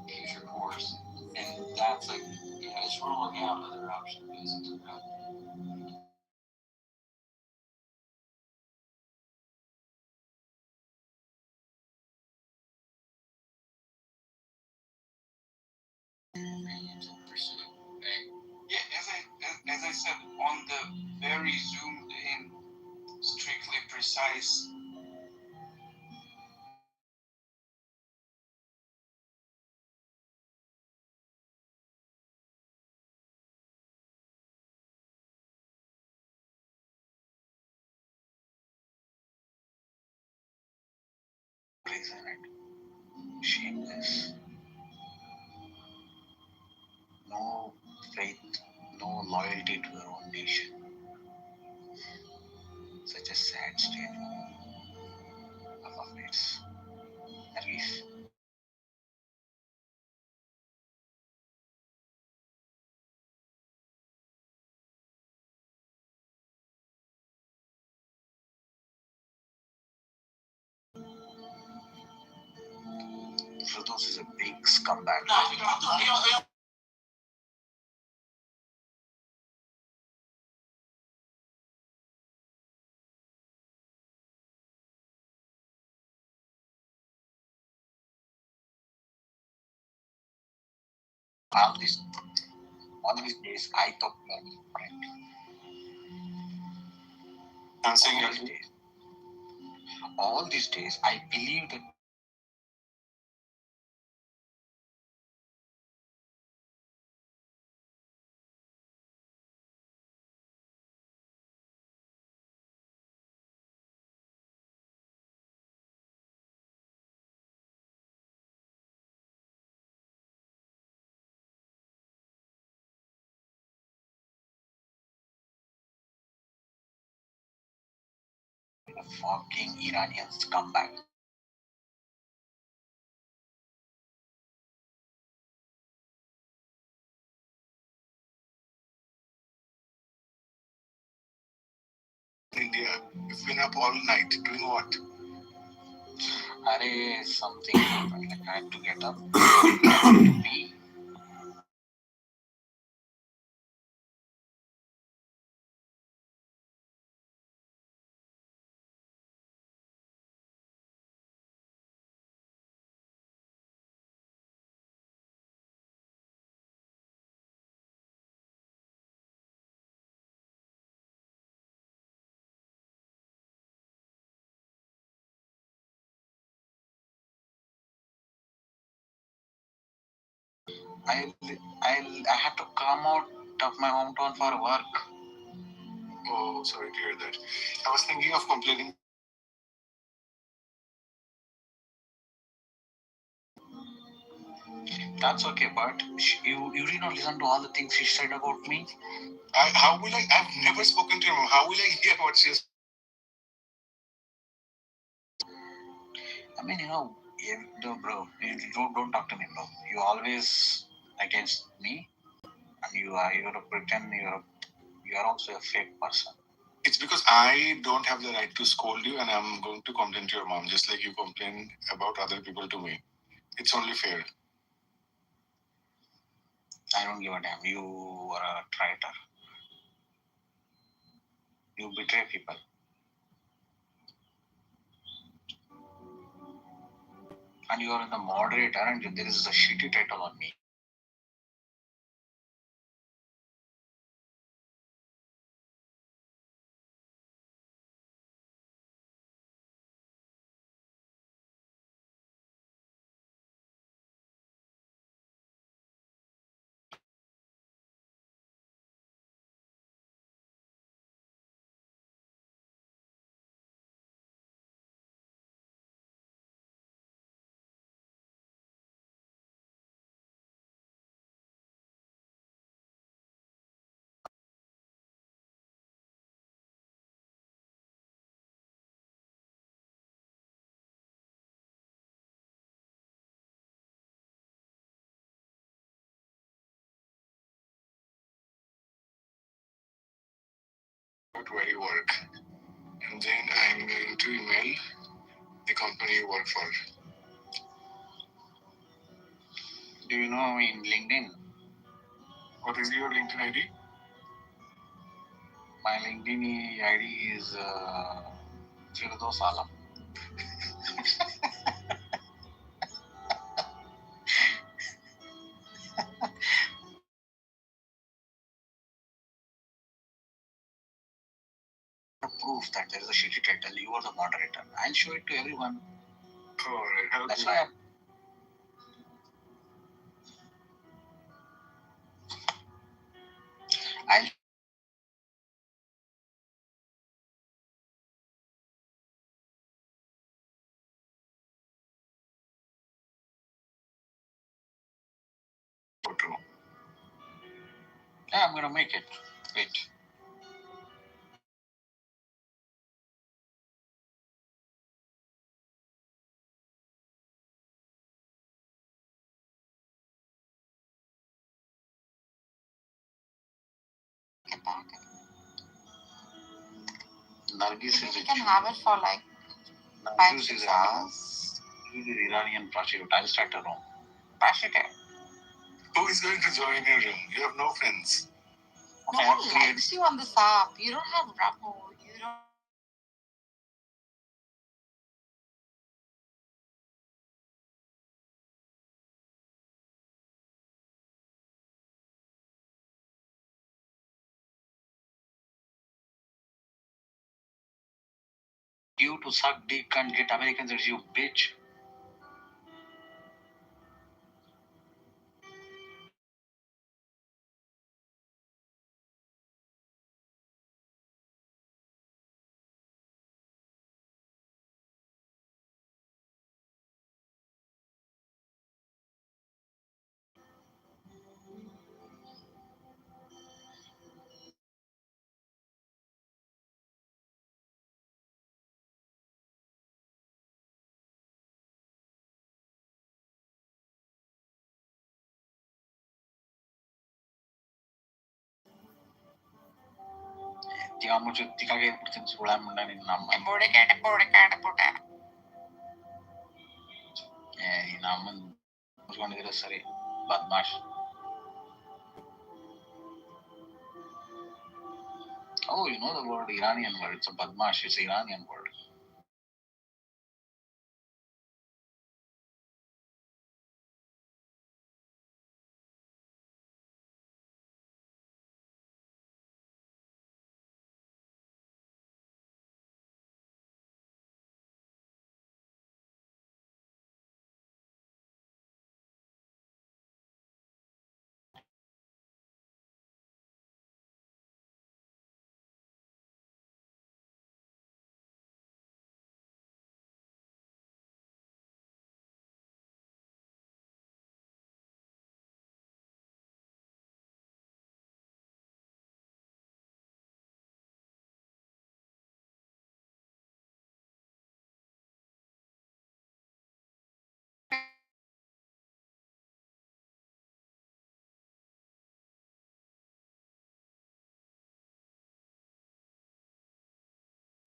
Future course. And that's like, yeah, it's ruling out other options, basically. Yeah, as I said, on the very zoomed in, strictly precise. Isn't it? Shameless. No faith, no loyalty to their own nation. Such a sad state of affairs. At least. Firdaus is a big scumbag. All these, all these days, I thought I'm saying all these days, I believe that the fucking Iranians come back. India, you've been up all night doing what? Something happened. Like I had to get up. To pee. I had to come out of my hometown for work. Oh, sorry to hear that. I was thinking of complaining. That's okay, but you did not listen to all the things she said about me. How will I? I've never spoken to her. How will I hear what she's? I mean, bro, you don't talk to me, bro. You always against me, and you're a pretend you're also a fake person. It's because I don't have the right to scold you, and I'm going to complain to your mom, just like you complain about other people to me. It's only fair. I don't give a damn. You are a traitor. You betray people. And you are in the moderator, and there is a shitty title on me. Not where you work. And then I'm going to email the company you work for. Do you know in LinkedIn? What is your LinkedIn ID? My LinkedIn ID is Firdos Alam. Proof that there is a shitty title. You are the moderator. I'll show it to everyone. Alright. That's why I'll photo. Yeah, I'm gonna make it. Wait. Nargis is You can have it for like 5-6 hours. He's an Iranian prostitute. I'll start a room. Prostitute. Who is going to join your room? You have no friends. No one likes you on this app. You don't have rapport. You don't. You to suck dick and get Americans as you bitch. Dia mo jutti kage purtin sula munda ni namma. Boricata. Ni namman musgonidira sari. Badmash. Oh, you know the word Iranian word. It's a badmash. It's an Iranian word.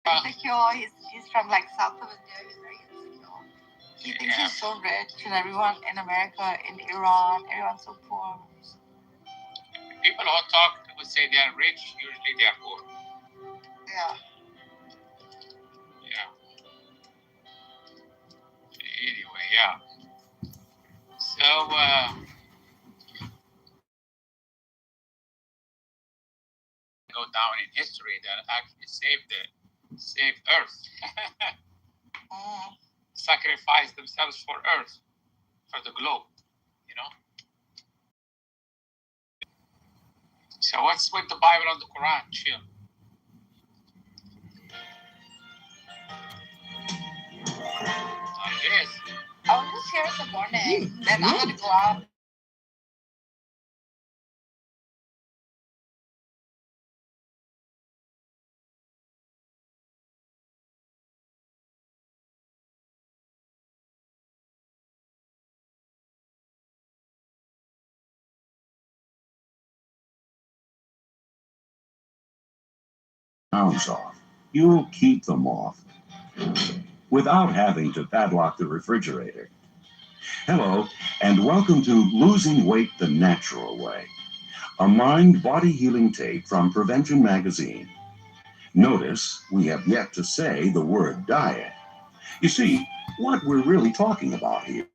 Insecure. He's from like south of India. He's very insecure. He thinks he's so rich, and everyone in America, in Iran, everyone's so poor. People who talk would say they are rich, usually they are poor. Yeah. Yeah. Anyway, yeah. So, go down in history that actually saved Earth. Sacrificed themselves for Earth, for the globe, you know? So what's with the Bible and the Quran? Chill. Yes. I was just here in the morning, and I had to go out. Pounds off. You'll keep them off without having to padlock the refrigerator. Hello, and welcome to Losing Weight the Natural Way, a mind-body healing tape from Prevention Magazine. Notice we have yet to say the word diet. You see, what we're really talking about here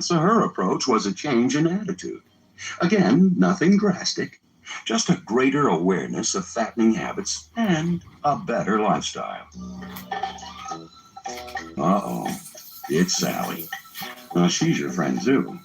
so her approach was a change in attitude. Again, nothing drastic, just a greater awareness of fattening habits and a better lifestyle. Uh-oh, it's Sally. She's your friend too.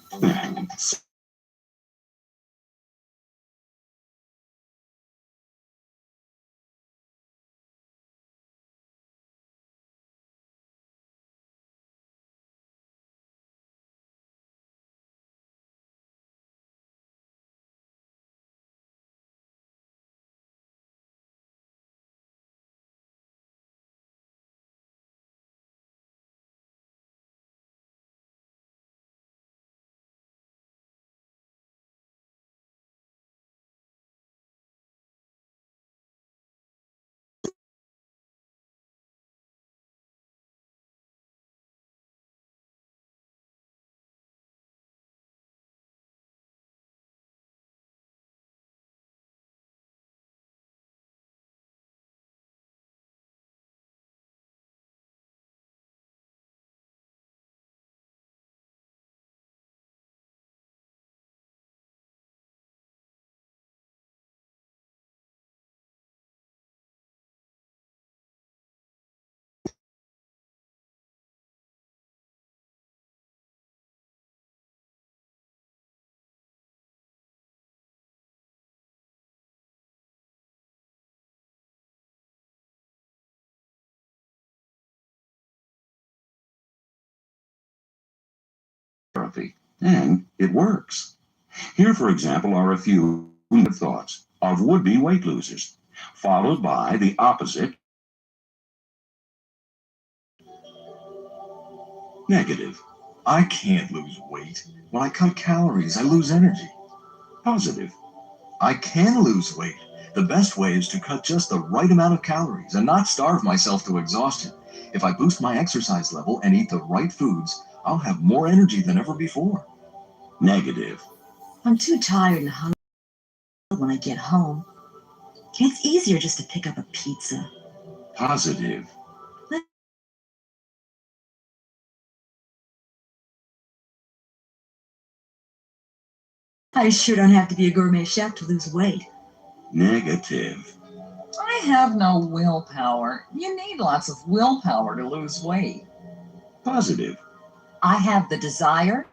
Therapy, and it works. Here, for example, are a few thoughts of would-be weight losers, followed by the opposite Negative. I can't lose weight. When I cut calories, I lose energy. Positive. I can lose weight. The best way is to cut just the right amount of calories and not starve myself to exhaustion. If I boost my exercise level and eat the right foods, I'll have more energy than ever before. Negative. I'm too tired and hungry when I get home. It's easier just to pick up a pizza. Positive. I sure don't have to be a gourmet chef to lose weight. Negative. I have no willpower. You need lots of willpower to lose weight. Positive. I have the desire.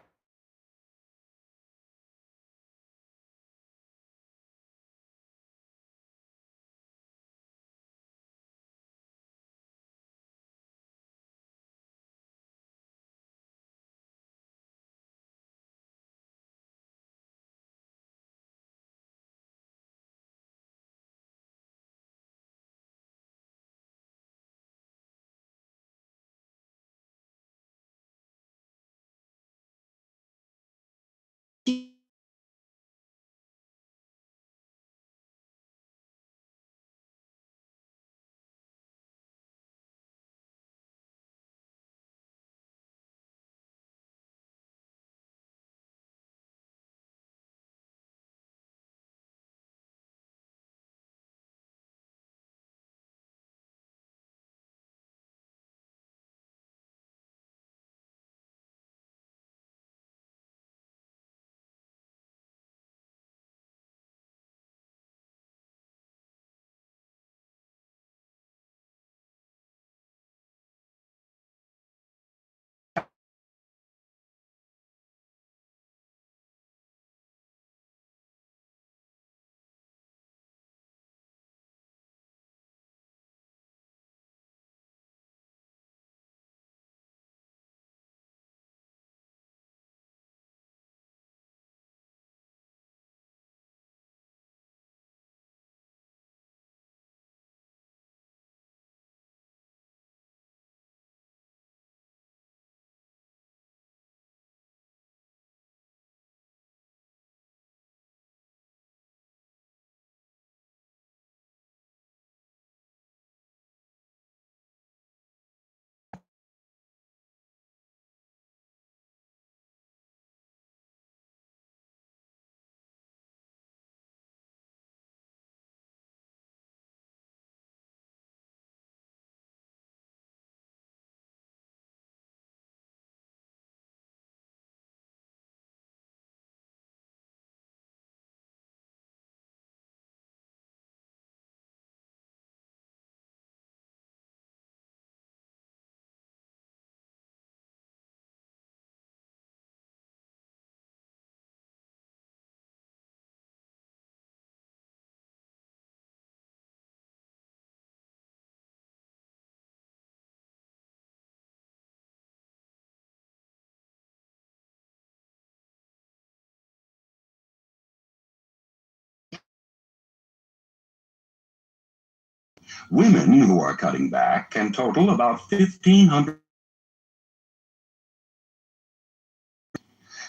Women who are cutting back can total about 1,500.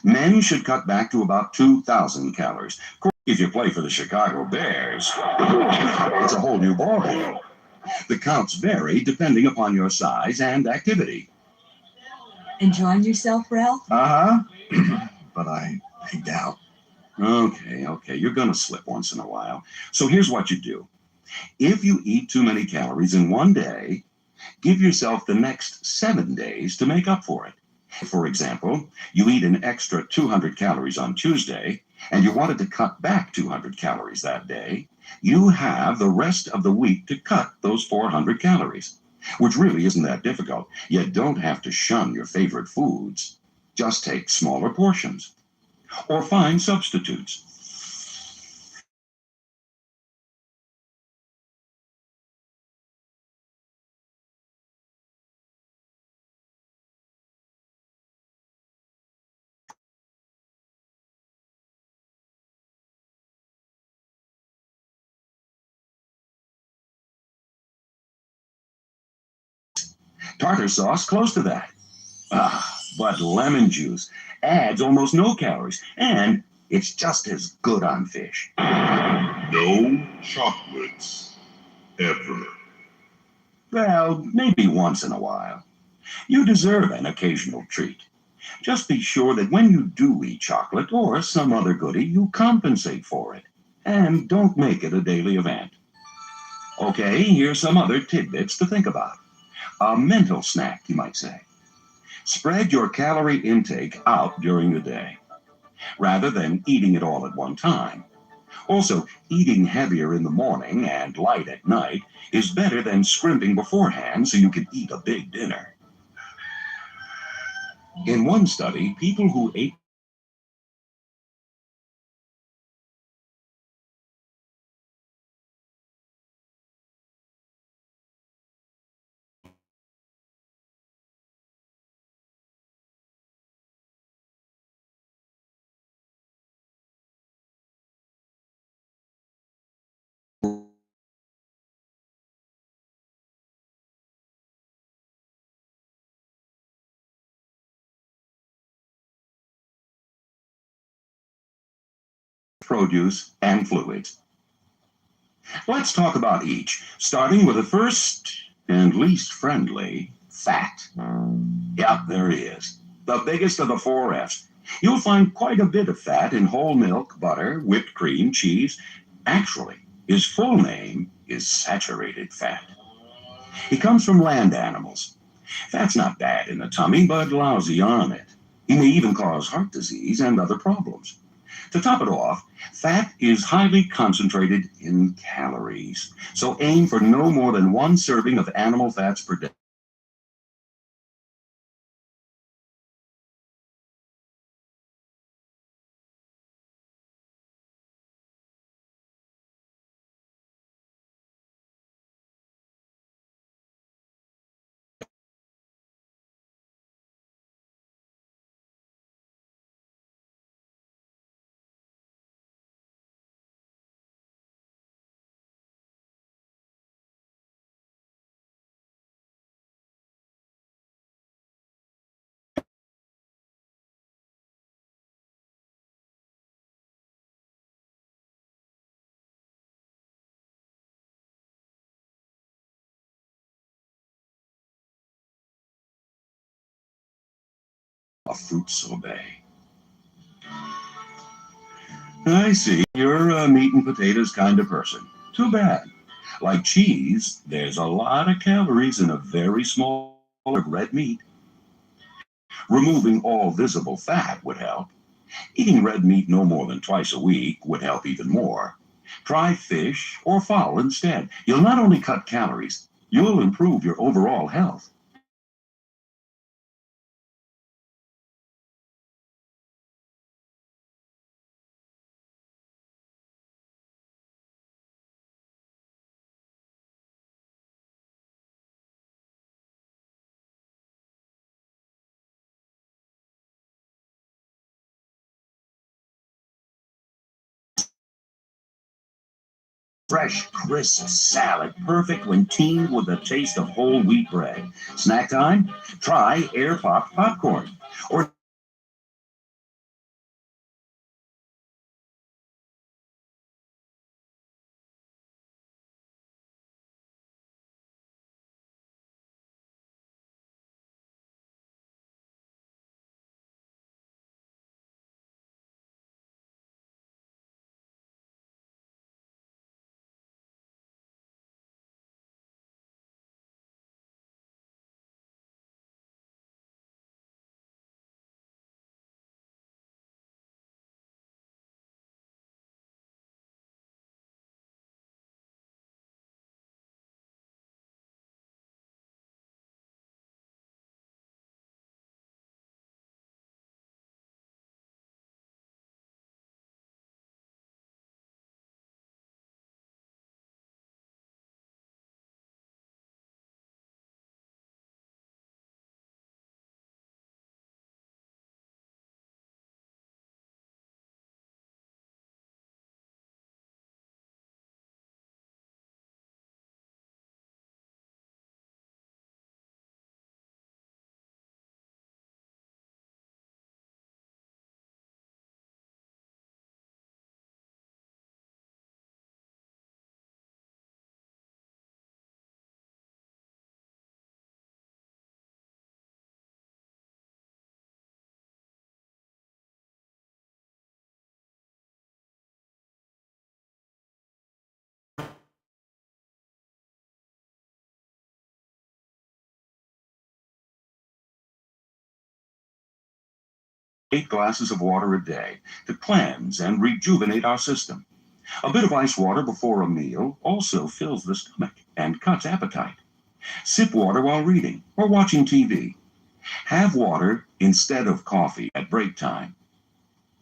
Men should cut back to about 2,000 calories. Of course, if you play for the Chicago Bears, it's a whole new ballgame. The counts vary depending upon your size and activity. Enjoying yourself, Ralph? Uh-huh. But I doubt. Okay, you're gonna slip once in a while. So here's what you do. If you eat too many calories in one day, give yourself the next 7 days to make up for it. For example, you eat an extra 200 calories on Tuesday, and you wanted to cut back 200 calories that day, you have the rest of the week to cut those 400 calories, which really isn't that difficult. You don't have to shun your favorite foods. Just take smaller portions or find substitutes. Tartar sauce close to that. But lemon juice adds almost no calories, and it's just as good on fish. No chocolates. Ever. Well, maybe once in a while. You deserve an occasional treat. Just be sure that when you do eat chocolate or some other goodie, you compensate for it. And don't make it a daily event. Okay, here's some other tidbits to think about. A mental snack, you might say. Spread your calorie intake out during the day, rather than eating it all at one time. Also, eating heavier in the morning and light at night is better than scrimping beforehand so you can eat a big dinner. In one study, people who ate produce and fluids. Let's talk about each, starting with the first and least friendly, fat. Yep, there he is. The biggest of the four F's. You'll find quite a bit of fat in whole milk, butter, whipped cream, cheese. Actually, his full name is saturated fat. He comes from land animals. Fat's not bad in the tummy, but lousy on it. He may even cause heart disease and other problems. To top it off, fat is highly concentrated in calories, so aim for no more than one serving of animal fats per day. A fruit sorbet. I see. You're a meat and potatoes kind of person. Too bad. Like cheese, there's a lot of calories in a very small of red meat. Removing all visible fat would help. Eating red meat no more than twice a week would help even more. Try fish or fowl instead. You'll not only cut calories, you'll improve your overall health. Fresh, crisp salad, perfect when teamed with a taste of whole wheat bread. Snack time? Try air-popped popcorn. Or 8 glasses of water a day to cleanse and rejuvenate our system. A bit of ice water before a meal also fills the stomach and cuts appetite. Sip water while reading or watching TV. Have water instead of coffee at break time.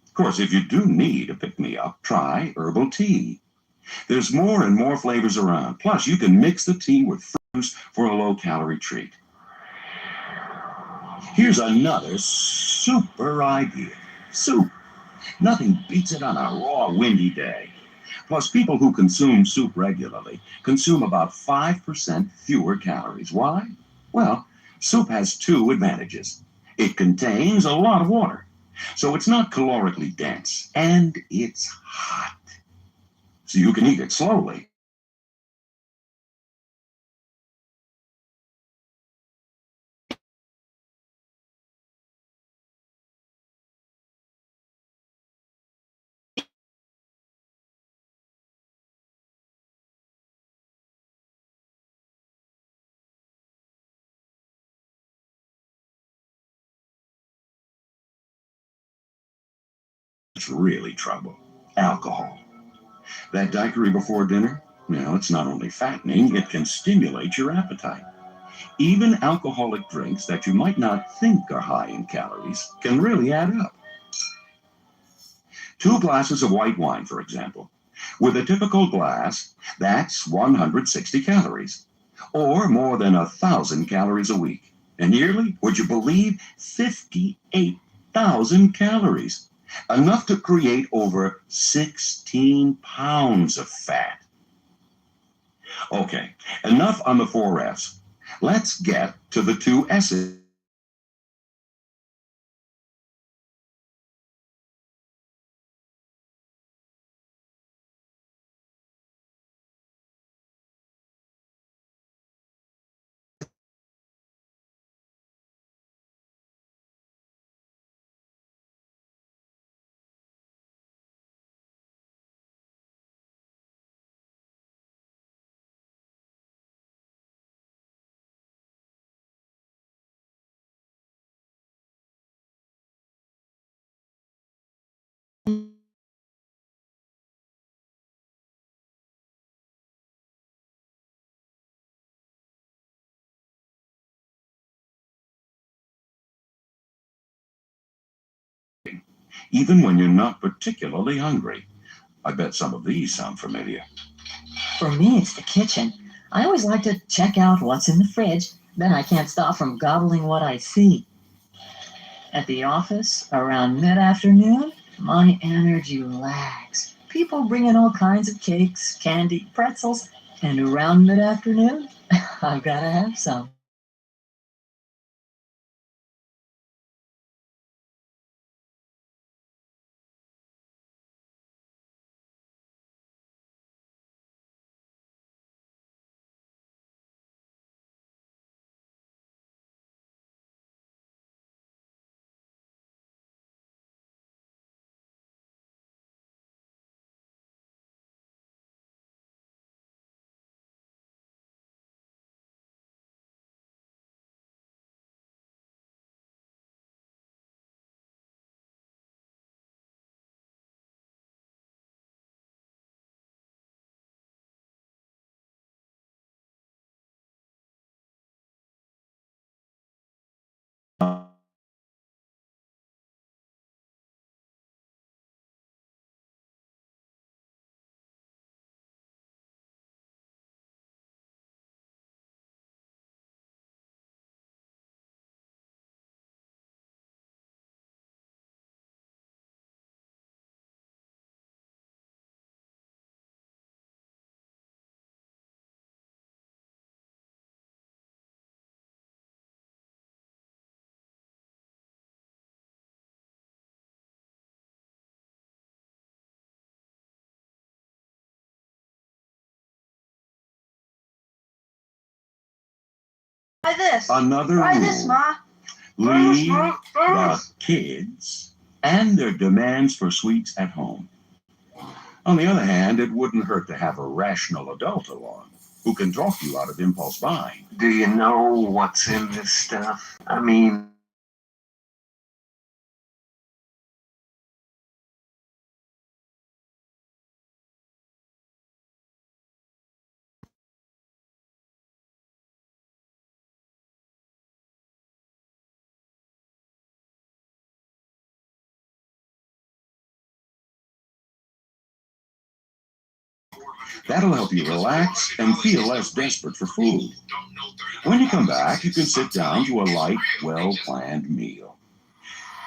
Of course, if you do need a pick-me-up, try herbal tea. There's more and more flavors around. Plus, you can mix the tea with fruits for a low-calorie treat. Here's another super idea. Soup. Nothing beats it on a raw, windy day. Plus, people who consume soup regularly consume about 5% fewer calories. Why? Well, soup has 2 advantages. It contains a lot of water, so it's not calorically dense, and it's hot, so you can eat it slowly. It's really trouble. Alcohol. That daiquiri before dinner, it's not only fattening, it can stimulate your appetite. Even alcoholic drinks that you might not think are high in calories can really add up. 2 glasses of white wine, for example. With a typical glass, that's 160 calories, or more than 1,000 calories a week. And yearly, would you believe, 58,000 calories. Enough to create over 16 pounds of fat. Okay, enough on the 4 F's. Let's get to the 2 S's. Even when you're not particularly hungry. I bet some of these sound familiar. For me, it's the kitchen. I always like to check out what's in the fridge. Then I can't stop from gobbling what I see. At the office, around mid-afternoon, my energy lags. People bring in all kinds of cakes, candy, pretzels, and around mid-afternoon, I've got to have some. Try this. Another Try rule. this, Ma. Leave the kids and their demands for sweets at home. On the other hand, it wouldn't hurt to have a rational adult along who can talk you out of impulse buying. Do you know what's in this stuff? I mean, That'll help you relax and feel less desperate for food. When you come back, you can sit down to a light, well-planned meal.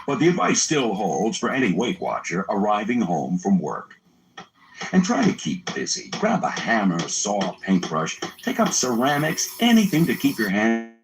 But the advice still holds for any Weight Watcher arriving home from work. And try to keep busy. Grab a hammer, saw, paintbrush, take up ceramics, anything to keep your hands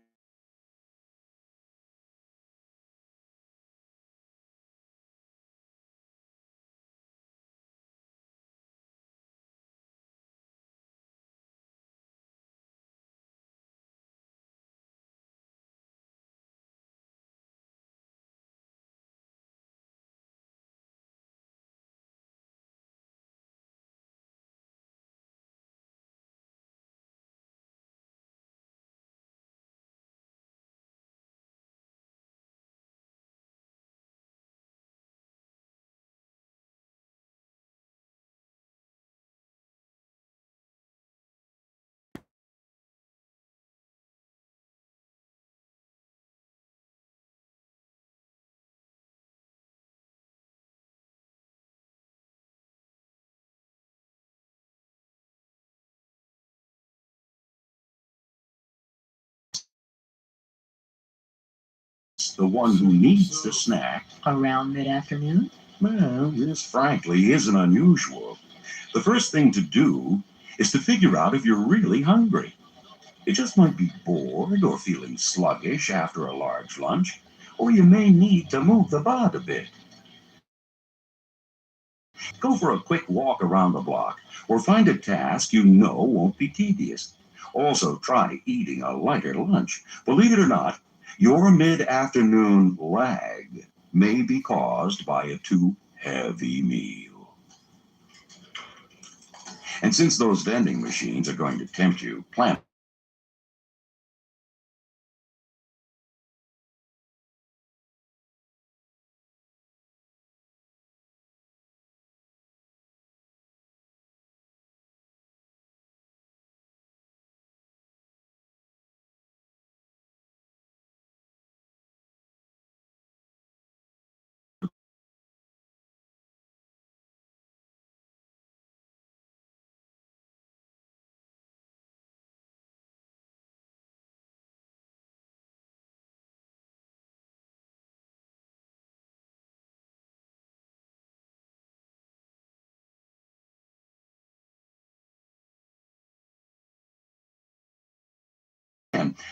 the one who needs the snack. Around mid-afternoon? Well, this frankly isn't unusual. The first thing to do is to figure out if you're really hungry. You just might be bored or feeling sluggish after a large lunch, or you may need to move the bod a bit. Go for a quick walk around the block, or find a task you know won't be tedious. Also, try eating a lighter lunch. Believe it or not, your mid-afternoon lag may be caused by a too heavy meal. And since those vending machines are going to tempt you, plan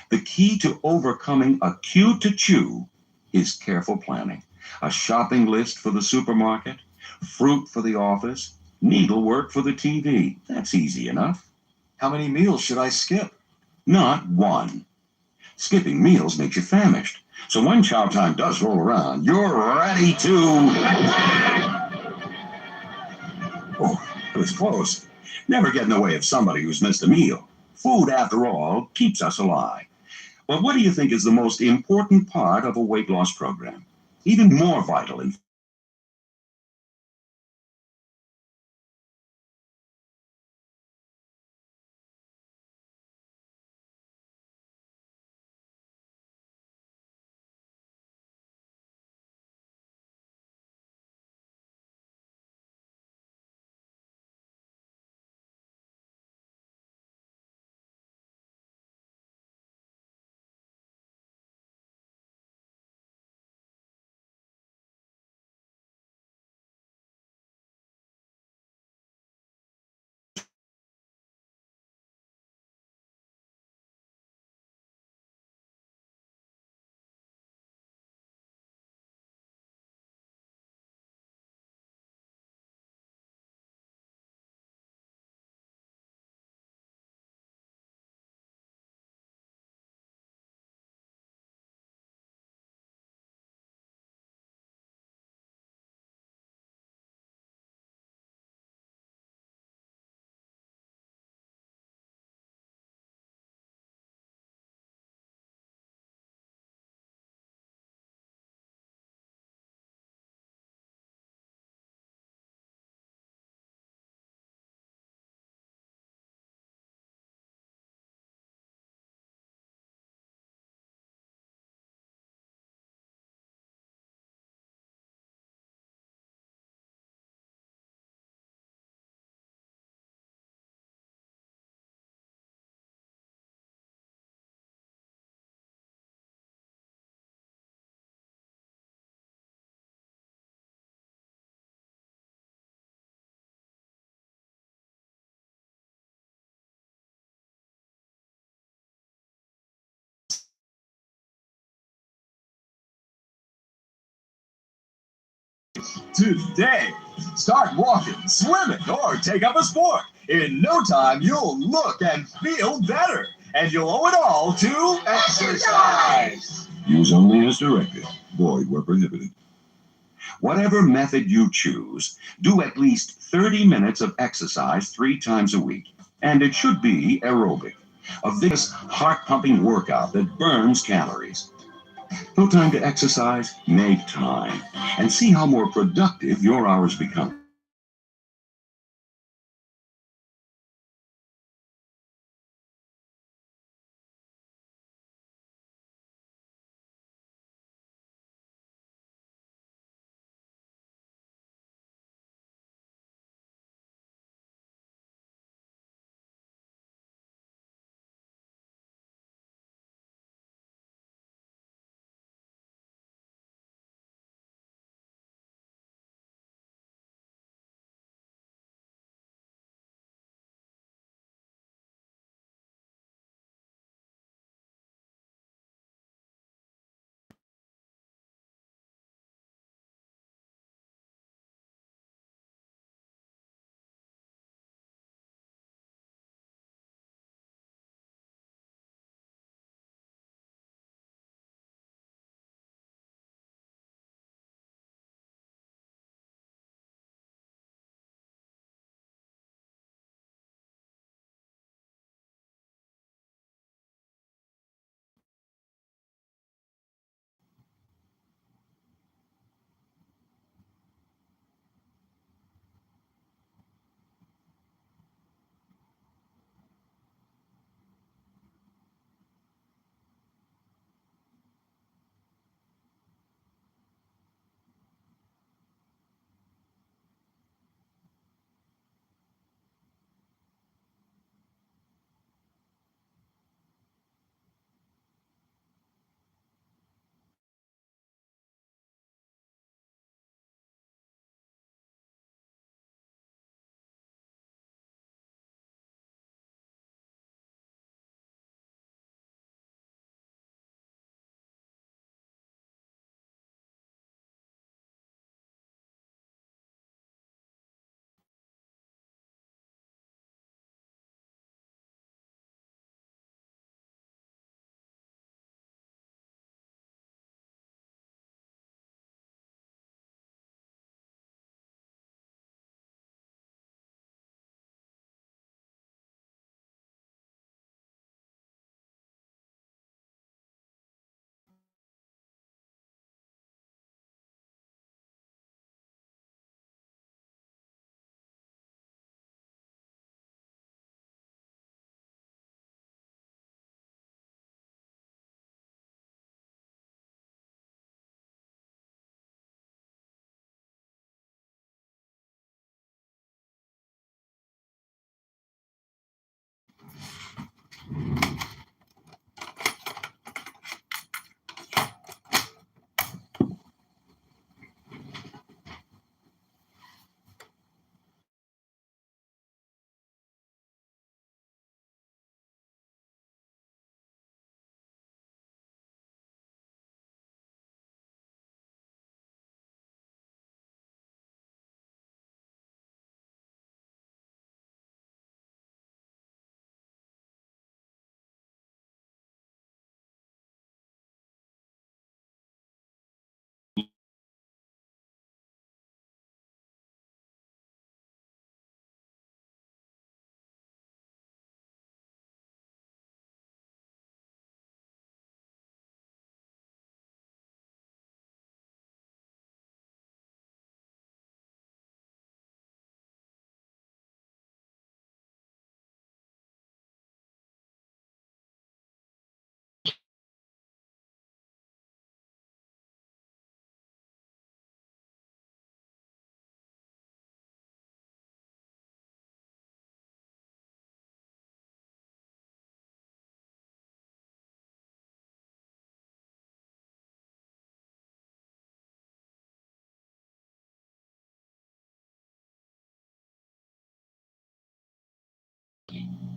the key to overcoming acute to chew is careful planning. A shopping list for the supermarket, fruit for the office, needlework for the TV. That's easy enough. How many meals should I skip? Not one. Skipping meals makes you famished. So when chow time does roll around, you're ready to... Oh, it was close. Never get in the way of somebody who's missed a meal. Food, after all, keeps us alive. But what do you think is the most important part of a weight loss program? Even more vital in Today, start walking, swimming, or take up a sport. In no time, you'll look and feel better. And you'll owe it all to exercise. Use only as directed. Void where prohibited. Whatever method you choose, do at least 30 minutes of exercise 3 times a week. And it should be aerobic, a vigorous, heart-pumping workout that burns calories. No time to exercise? Make time. And see how more productive your hours become.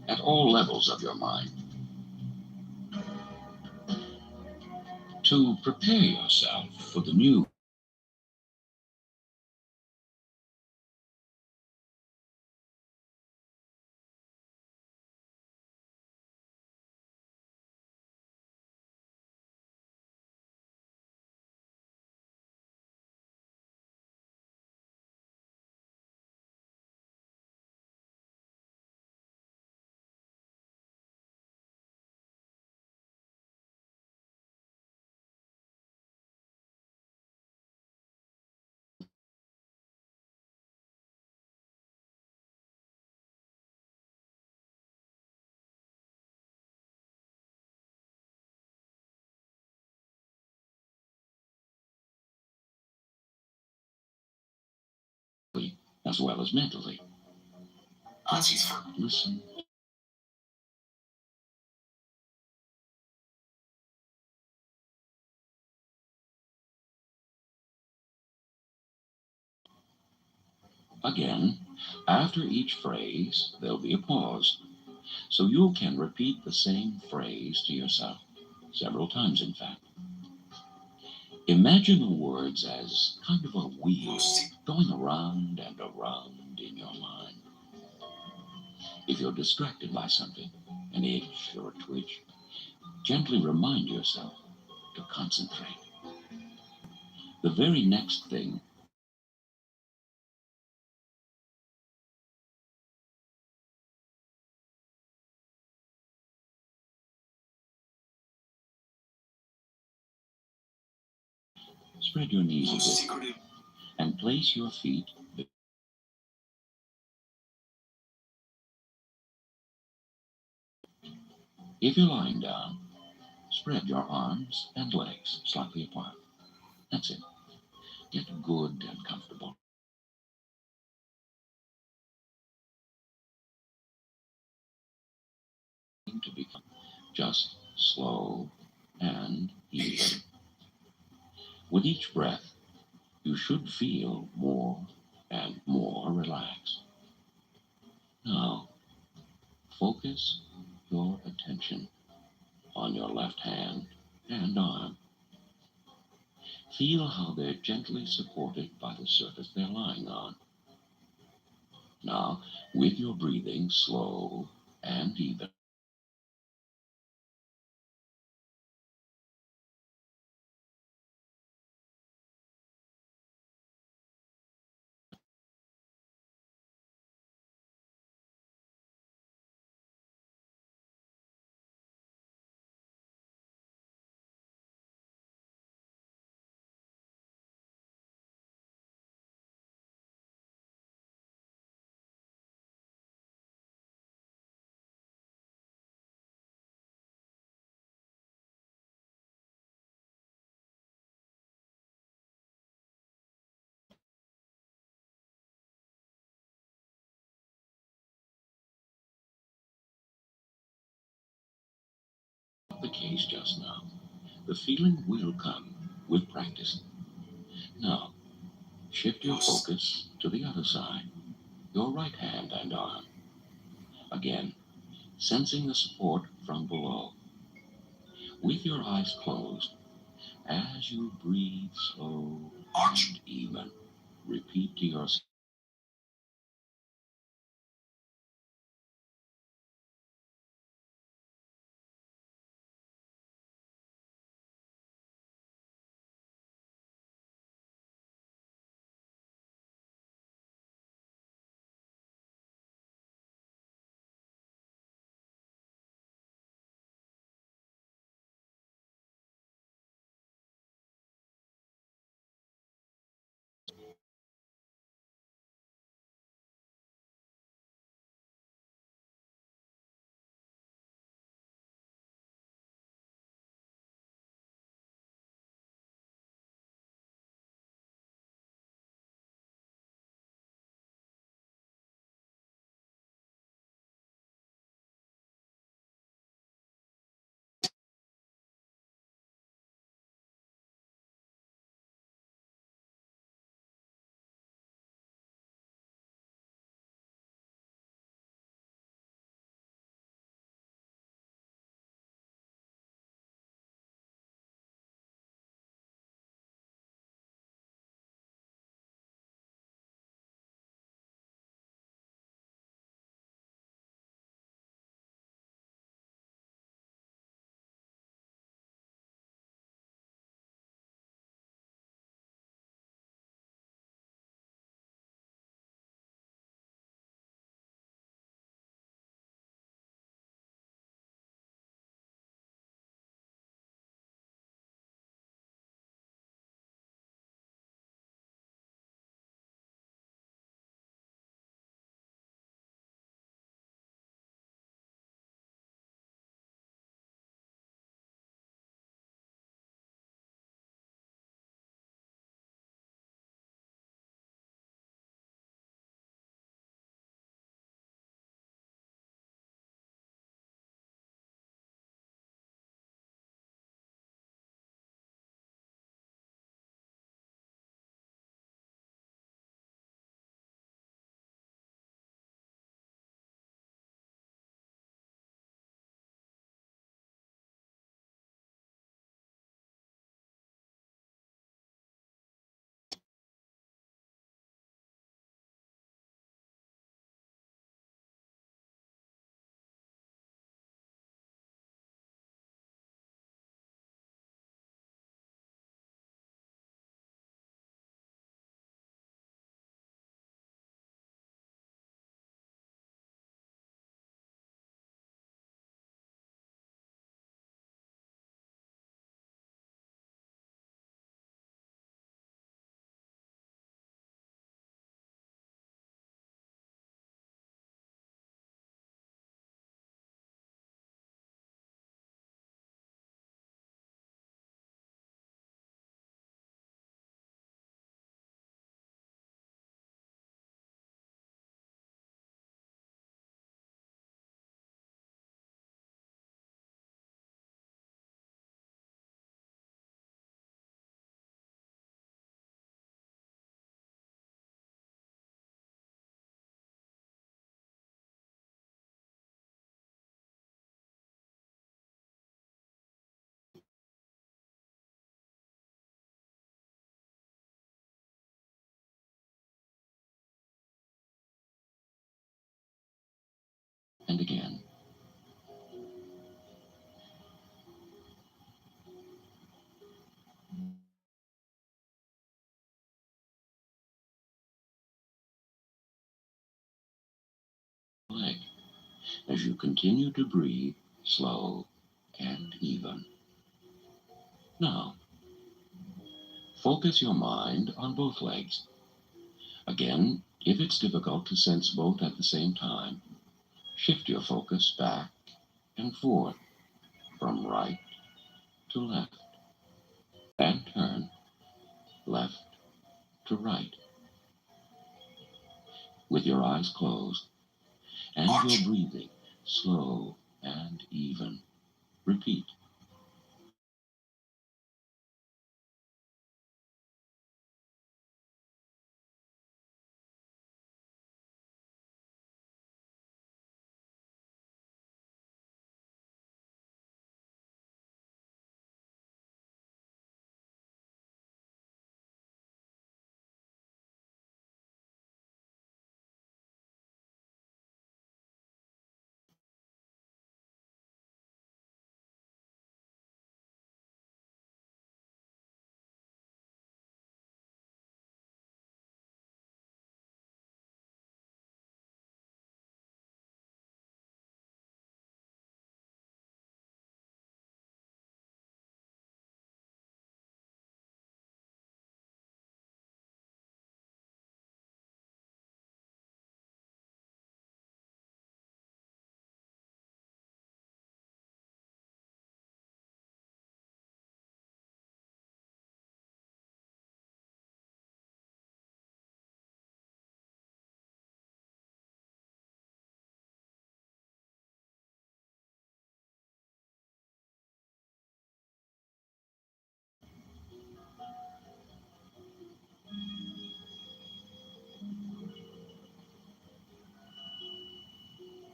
At all levels of your mind. To prepare yourself for the new as well as mentally. Listen. Again, after each phrase, there'll be a pause, so you can repeat the same phrase to yourself, several times in fact. Imagine the words as kind of a wheel going around and around in your mind. If you're distracted by something, an itch or a twitch, gently remind yourself to concentrate. The very next thing, spread your knees a bit and place your feet. If you're lying down, spread your arms and legs slightly apart. That's it. Get good and comfortable. To become just slow and even. With each breath, you should feel more and more relaxed. Now, focus your attention on your left hand and arm. Feel how they're gently supported by the surface they're lying on. Now, with your breathing slow and even, the case just now. The feeling will come with practice. Now, shift your focus to the other side, your right hand and arm. Again, sensing the support from below. With your eyes closed, as you breathe slow and even, repeat to yourself. and again. Leg as you continue to breathe slow and even. Now, focus your mind on both legs. Again, if it's difficult to sense both at the same time, shift your focus back and forth from right to left, and turn left to right with your eyes closed and your breathing slow and even. Repeat.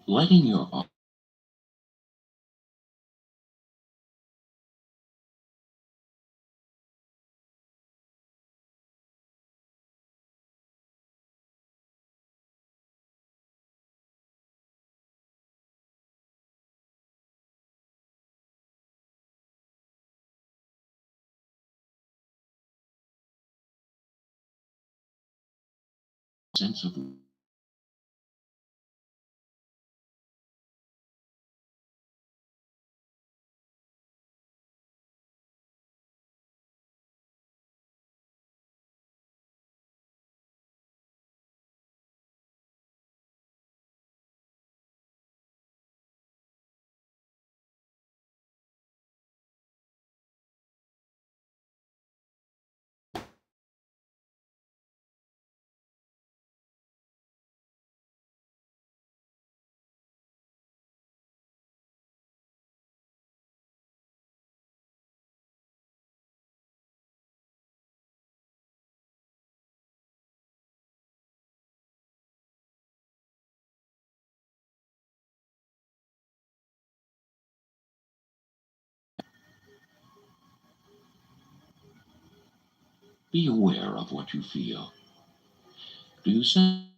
Letting your sense of be aware of what you feel. Do you sense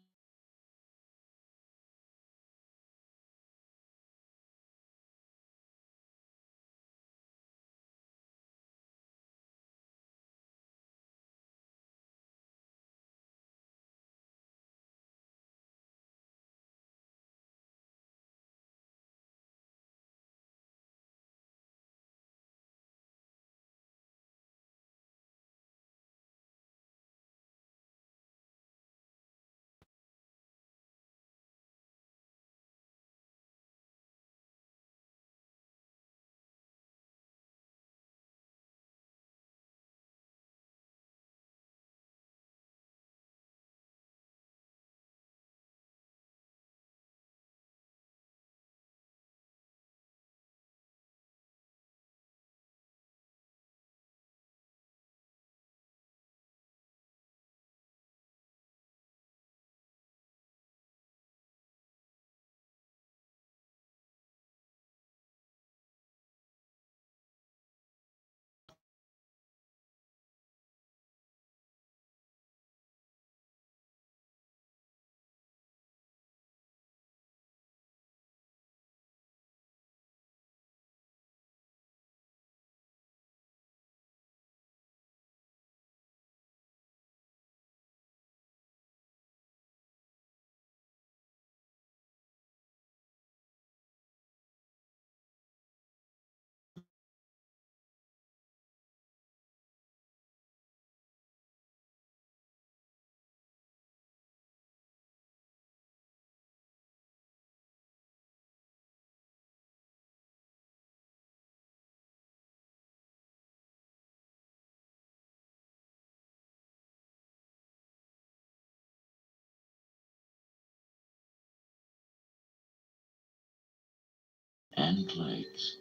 and legs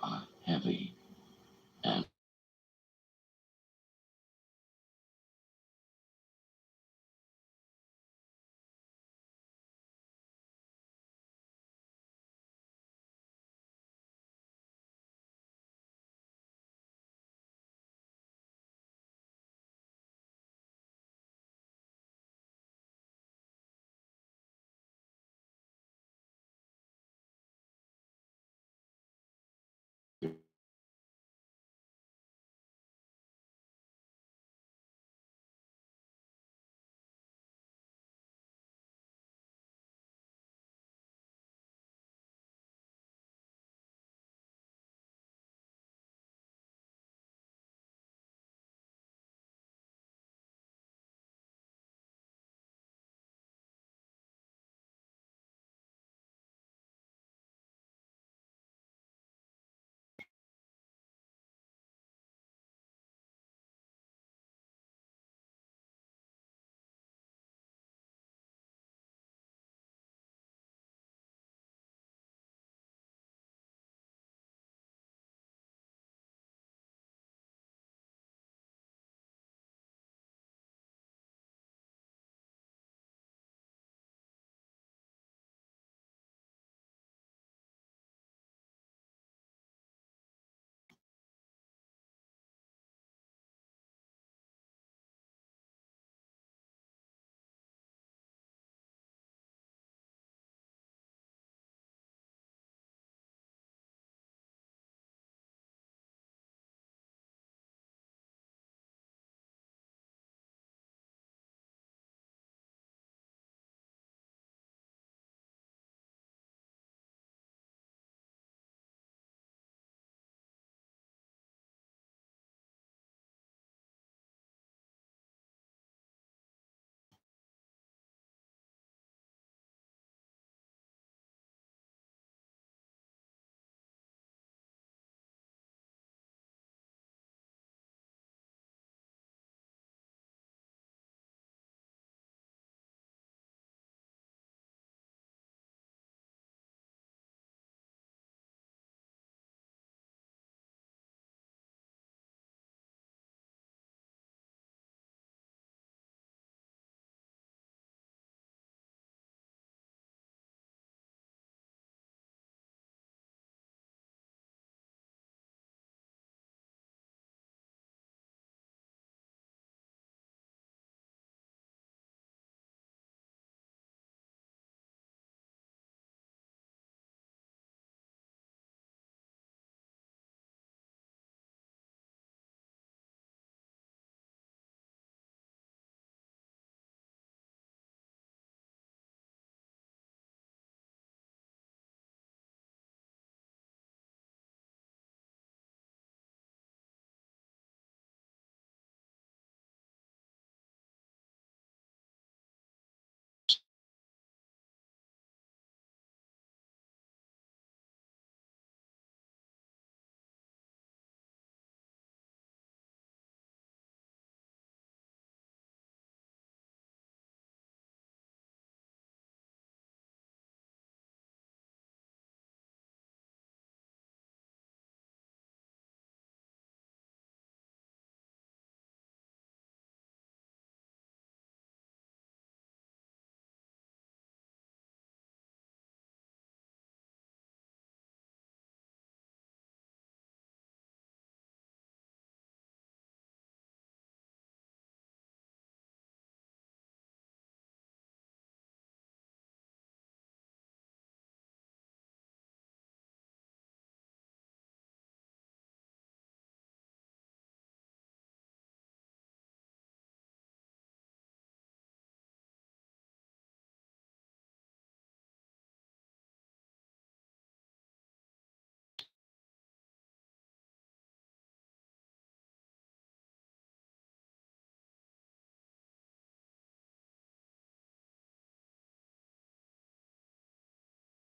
are heavy and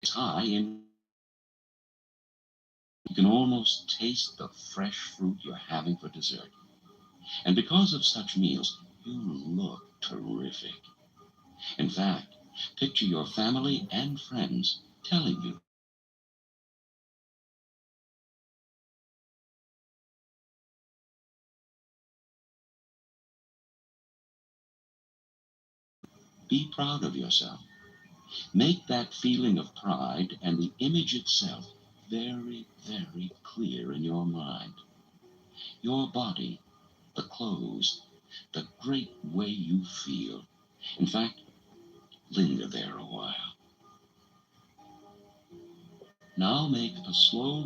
high, and you can almost taste the fresh fruit you're having for dessert. And because of such meals, you look terrific. In fact, picture your family and friends telling you Be proud of yourself. Make that feeling of pride and the image itself very, very clear in your mind. Your body, the clothes, the great way you feel. In fact, linger there a while. Now make a slow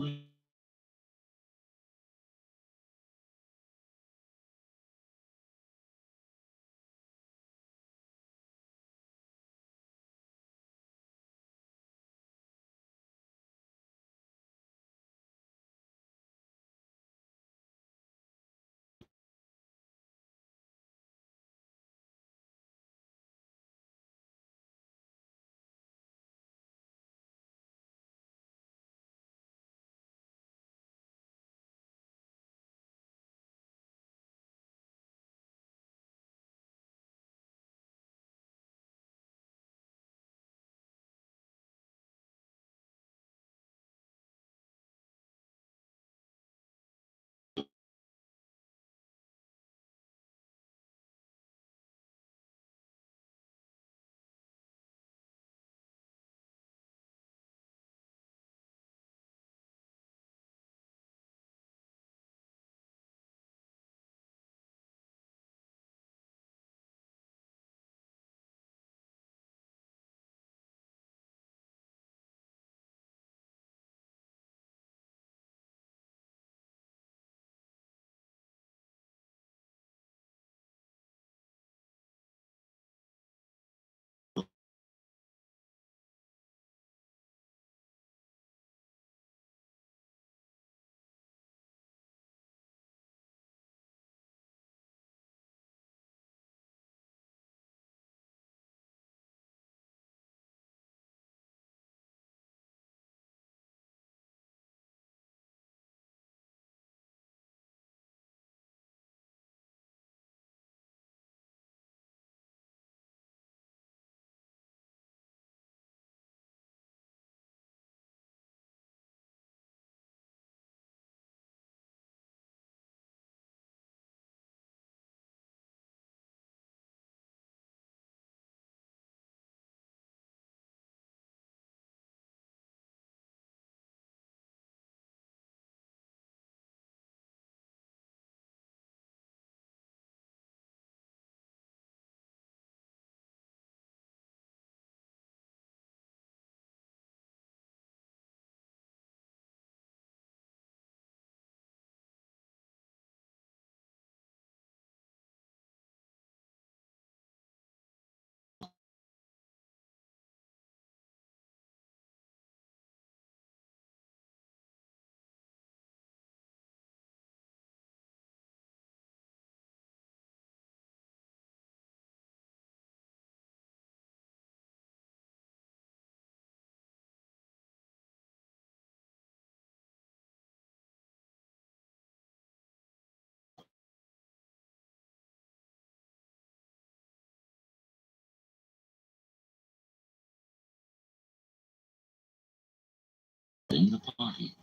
in the party.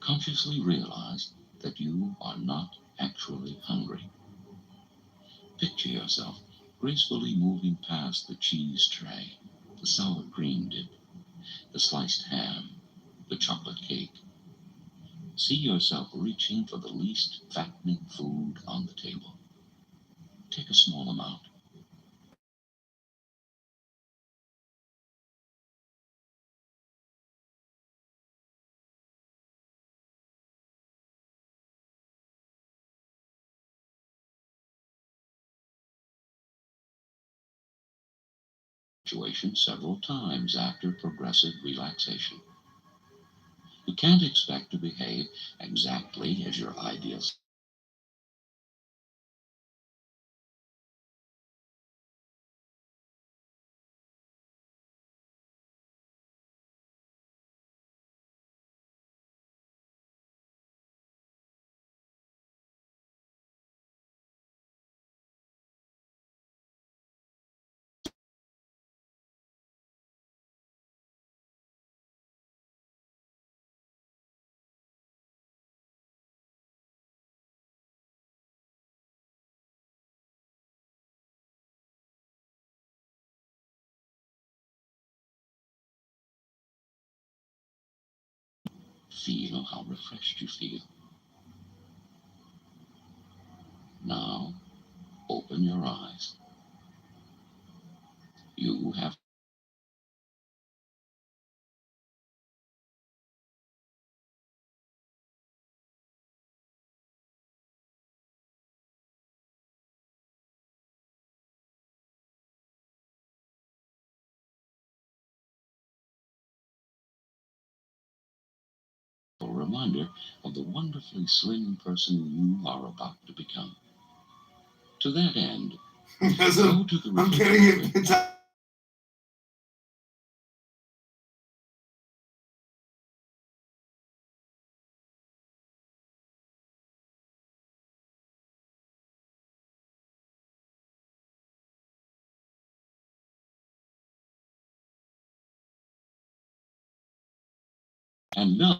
Consciously realize that you are not actually hungry. Picture yourself gracefully moving past the cheese tray, the sour cream dip, the sliced ham, the chocolate cake. See yourself reaching for the least fattening food on the table. Take a small amount. Situation several times after progressive relaxation. You can't expect to behave exactly as your ideal Feel how refreshed you feel. Now, open your eyes. You have a reminder of the wonderfully slim person you are about to become. To that end, go to the I'm getting it. and know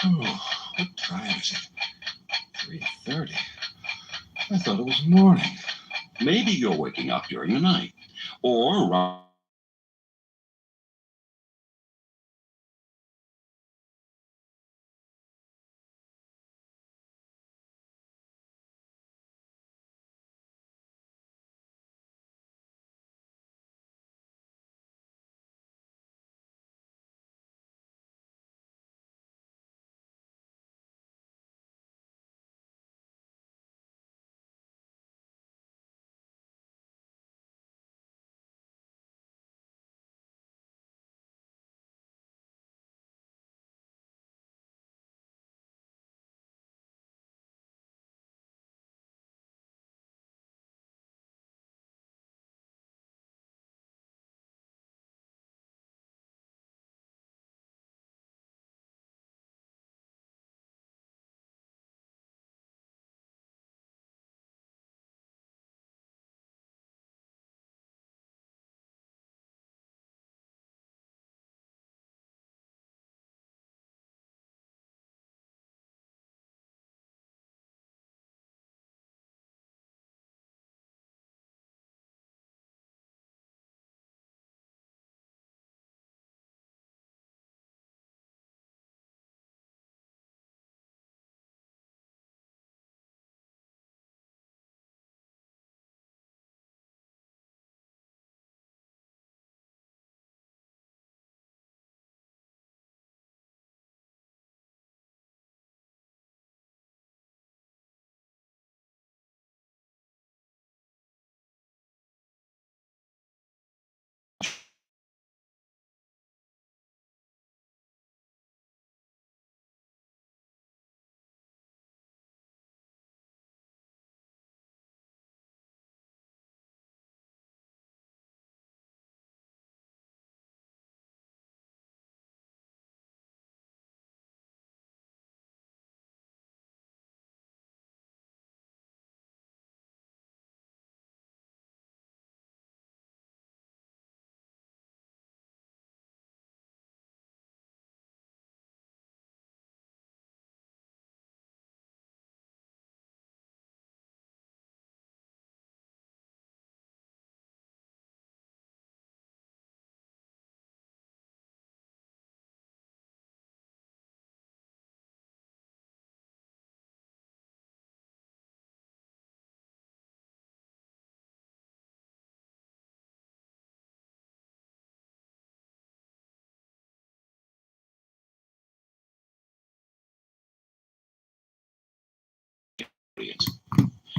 Oh, what time is it? 3:30. I thought it was morning. Maybe you're waking up during the night. Or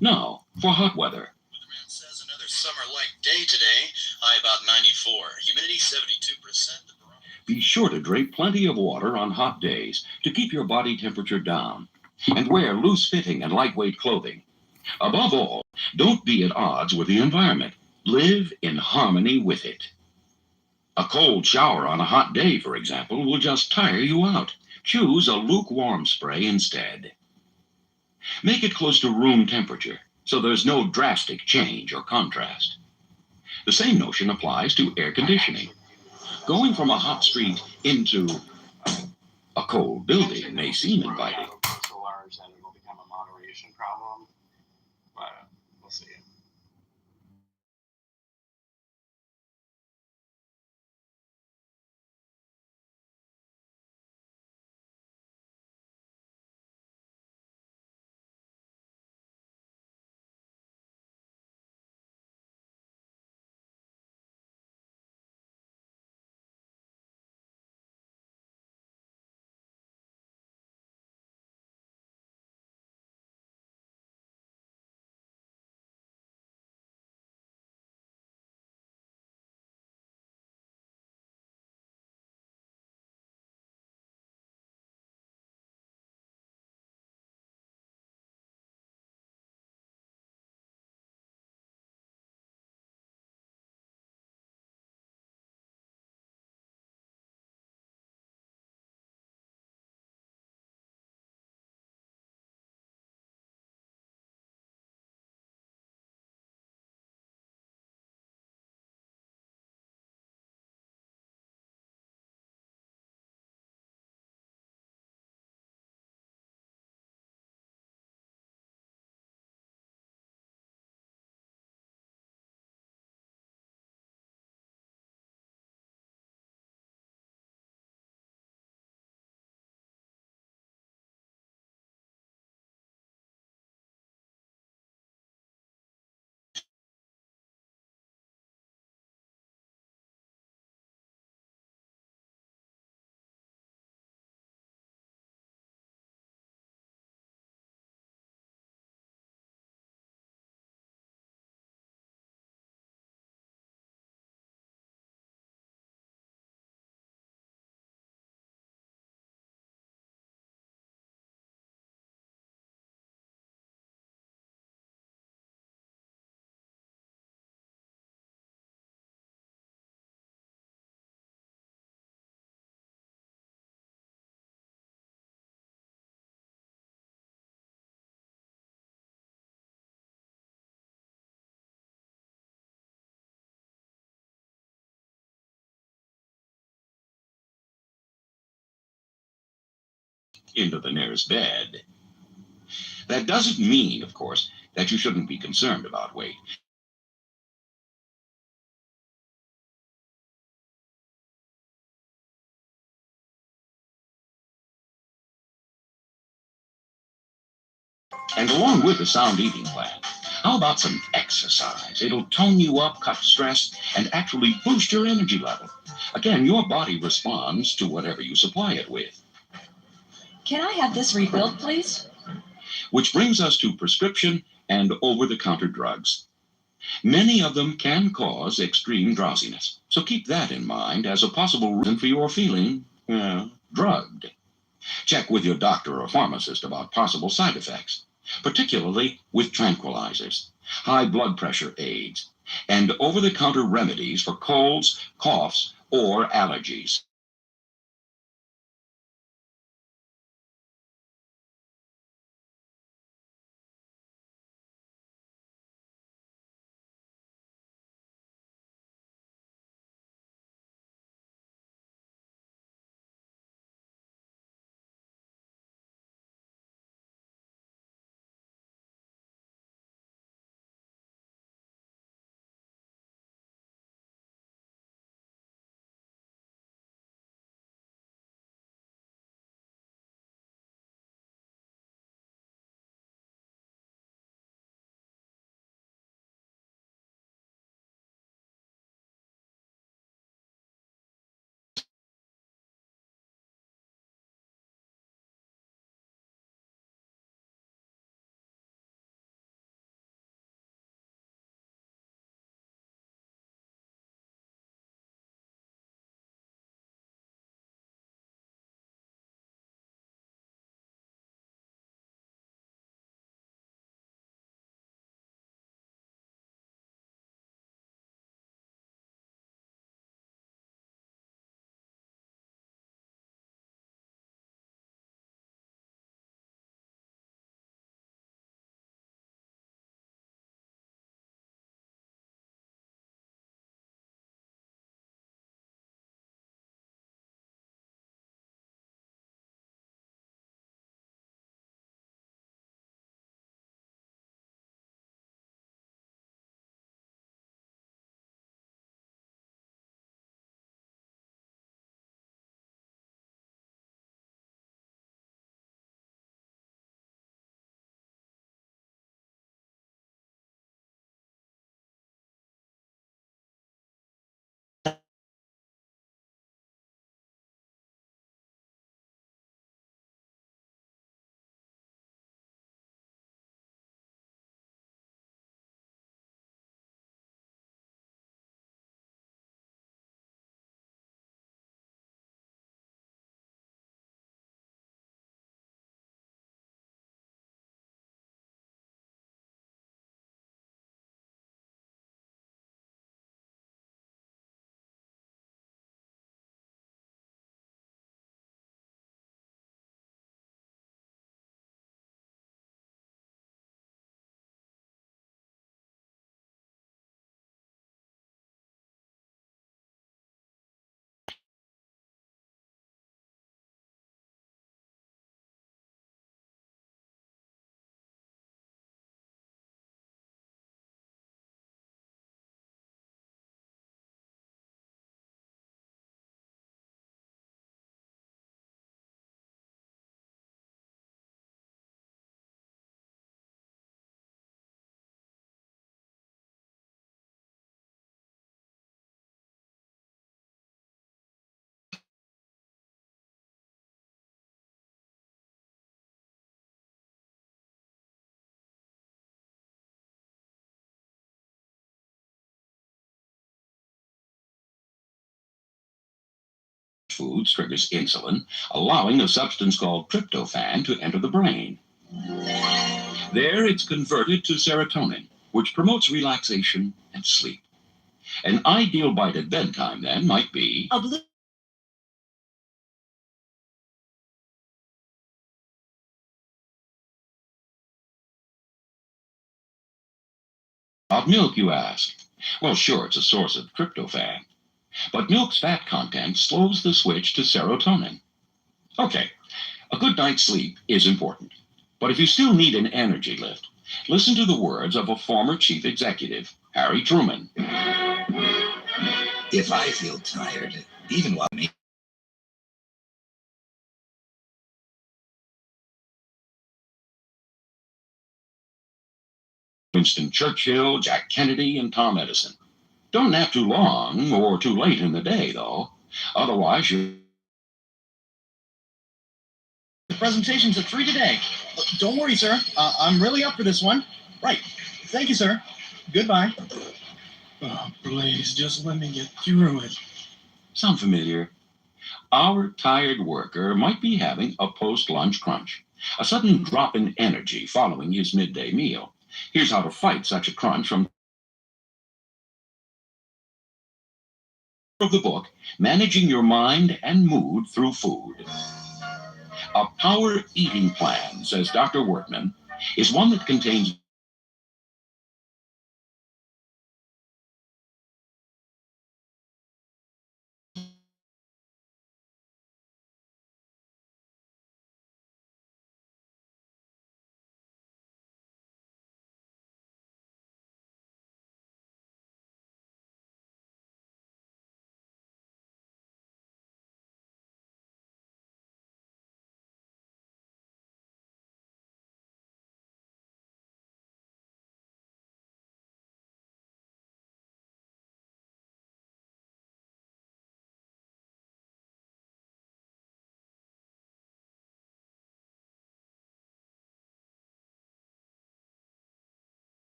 now, for hot weather. Weatherman says another summer-like day today. High about 94. Humidity 72%. Be sure to drink plenty of water on hot days to keep your body temperature down. And wear loose-fitting and lightweight clothing. Above all, don't be at odds with the environment. Live in harmony with it. A cold shower on a hot day, for example, will just tire you out. Choose a lukewarm spray instead. Make it close to room temperature, so there's no drastic change or contrast. The same notion applies to air conditioning. Going from a hot street into a cold building may seem inviting. So large that it'll become a moderation problem, but we'll see. into the nearest bed. That doesn't mean, of course, that you shouldn't be concerned about weight. And along with a sound eating plan, how about some exercise? It'll tone you up, cut stress, and actually boost your energy level. Again, your body responds to whatever you supply it with. Can I have this refilled, please? Which brings us to prescription and over-the-counter drugs. Many of them can cause extreme drowsiness, so keep that in mind as a possible reason for your feeling, drugged. Check with your doctor or pharmacist about possible side effects, particularly with tranquilizers, high blood pressure aids, and over-the-counter remedies for colds, coughs, or allergies. Foods triggers insulin, allowing a substance called tryptophan to enter the brain. There it's converted to serotonin, which promotes relaxation and sleep. An ideal bite at bedtime, then, might be A blue about milk, you ask. Well, sure, it's a source of tryptophan, but milk's fat content slows the switch to serotonin. Okay, A good night's sleep is important. But if you still need an energy lift, listen to the words of a former chief executive, Harry Truman. If I feel tired, even while me. Winston Churchill, Jack Kennedy, and Tom Edison. Don't nap too long or too late in the day, though. Otherwise, you. The presentation's at 3 today. Don't worry, sir. I'm really up for this one. Right. Thank you, sir. Goodbye. Oh, please, just let me get through it. Sound familiar? Our tired worker might be having a post-lunch crunch, a sudden drop in energy following his midday meal. Here's how to fight such a crunch from the book, Managing Your Mind and Mood Through Food. A power eating plan, says Dr. Wortman, is one that contains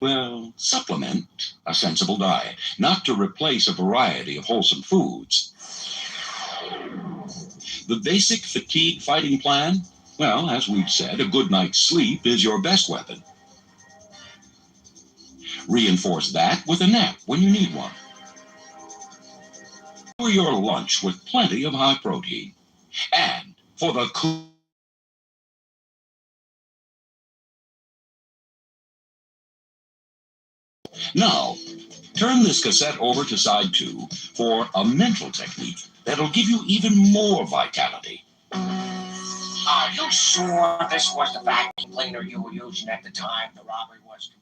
well, supplement a sensible diet, not to replace a variety of wholesome foods. The basic fatigue fighting plan? Well, as we've said, a good night's sleep is your best weapon. Reinforce that with a nap when you need one. Or your lunch with plenty of high protein. And for the Now, turn this cassette over to side 2 for a mental technique that'll give you even more vitality. Are you sure this was the vacuum cleaner you were using at the time the robbery was committed?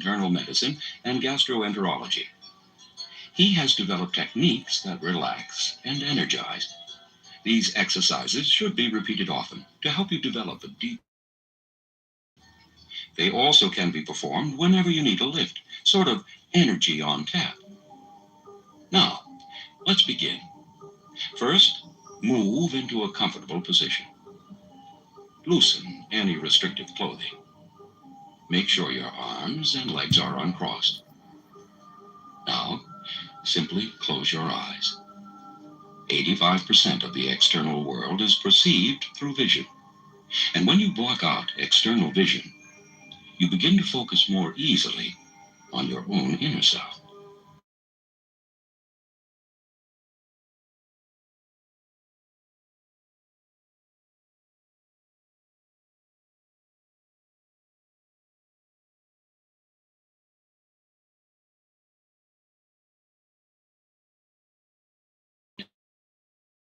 internal medicine and gastroenterology. He has developed techniques that relax and energize. These exercises should be repeated often to help you develop a deep. They also can be performed whenever you need a lift, sort of energy on tap. Now, let's begin. First, move into a comfortable position. Loosen any restrictive clothing. Make sure your arms and legs are uncrossed. Now, simply close your eyes. 85% of the external world is perceived through vision. And when you block out external vision, you begin to focus more easily on your own inner self.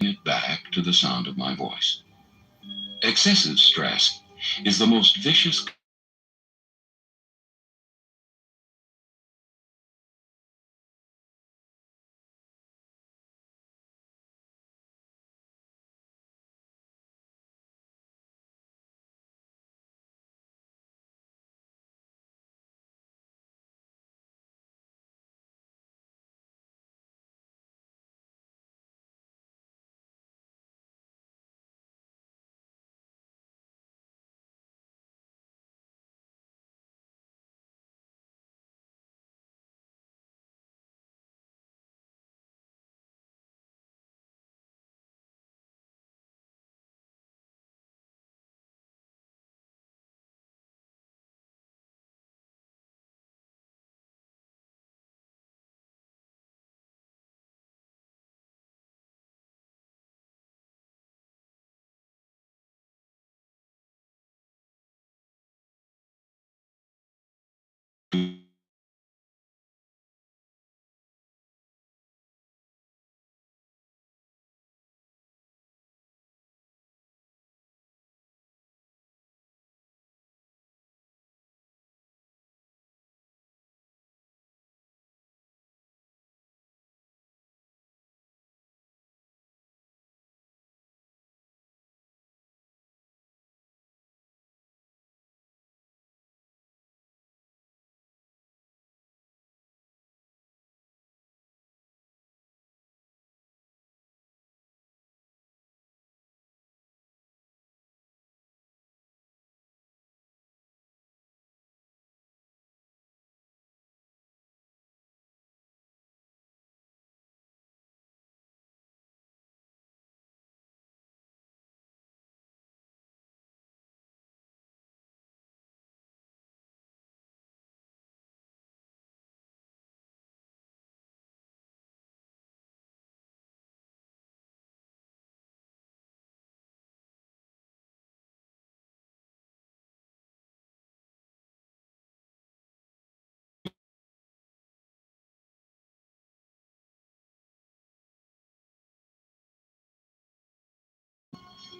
It back to the sound of my voice. Excessive stress is the most vicious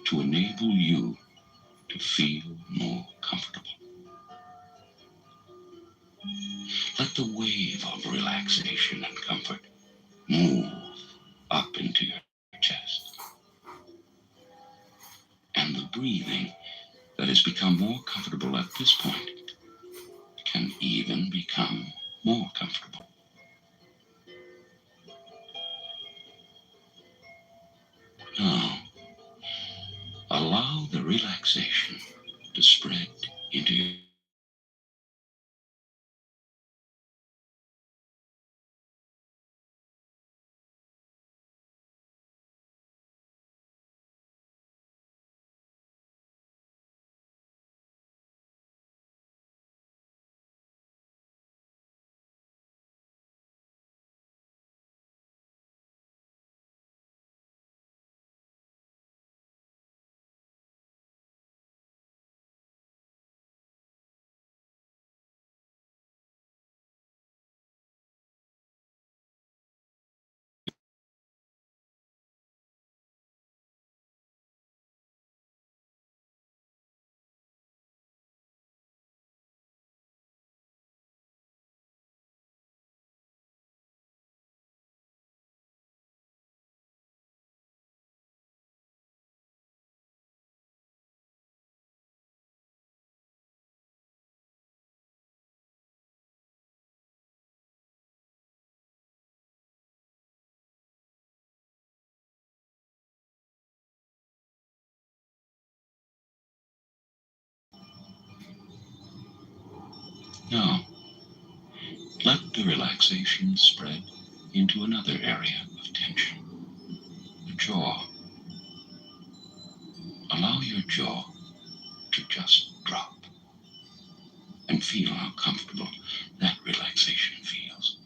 to enable you to feel more comfortable. Let the wave of relaxation and comfort move up into your chest. And the breathing that has become more comfortable at this point can even become more comfortable. Now, allow the relaxation to spread into your Now, let the relaxation spread into another area of tension, the jaw. Allow your jaw to just drop and feel how comfortable that relaxation feels.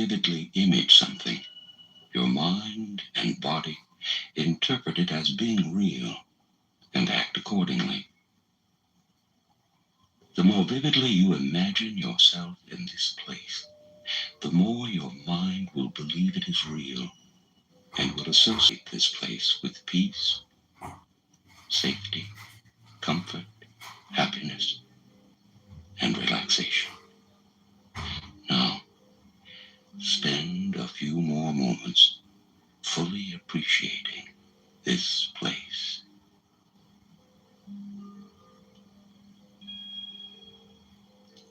vividly image something, your mind and body interpret it as being real and act accordingly. The more vividly you imagine yourself in this place, the more your mind will believe it is real and will associate this place with peace, safety, comfort, happiness, and relaxation. Now, spend a few more moments fully appreciating this place.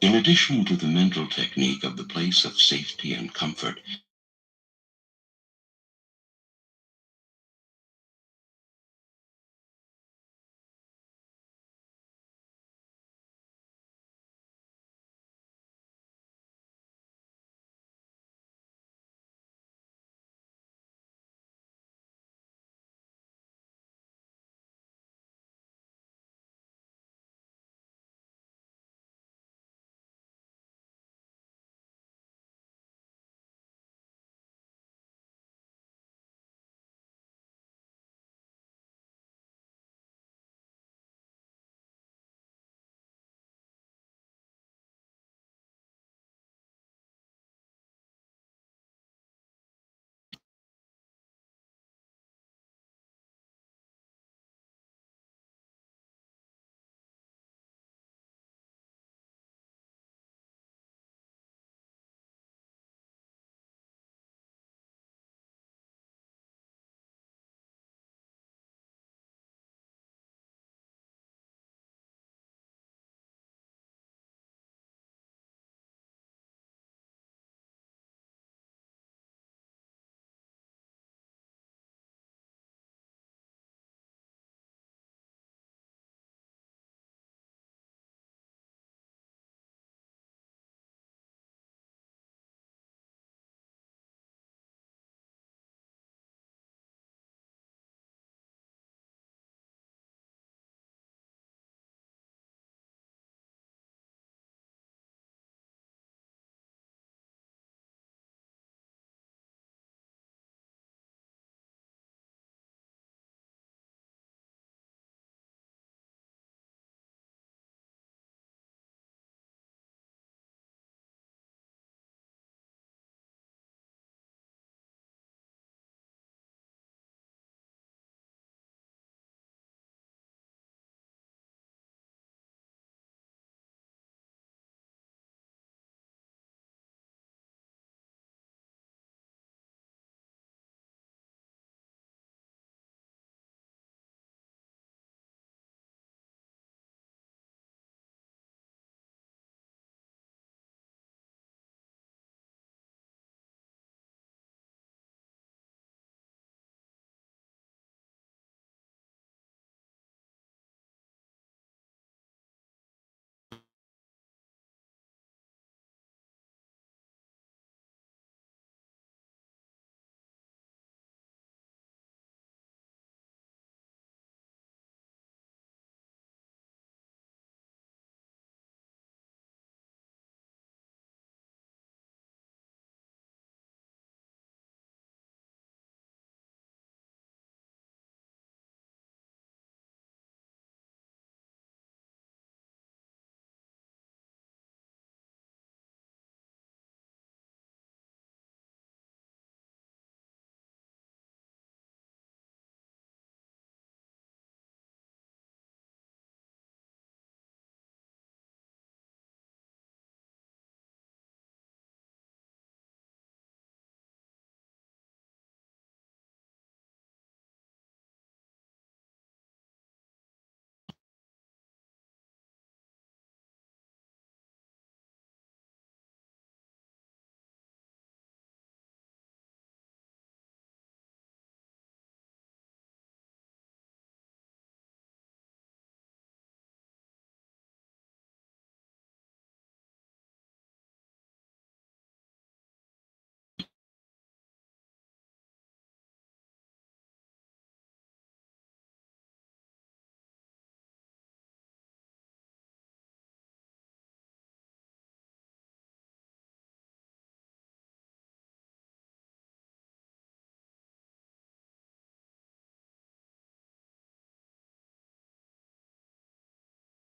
In addition to the mental technique of the place of safety and comfort,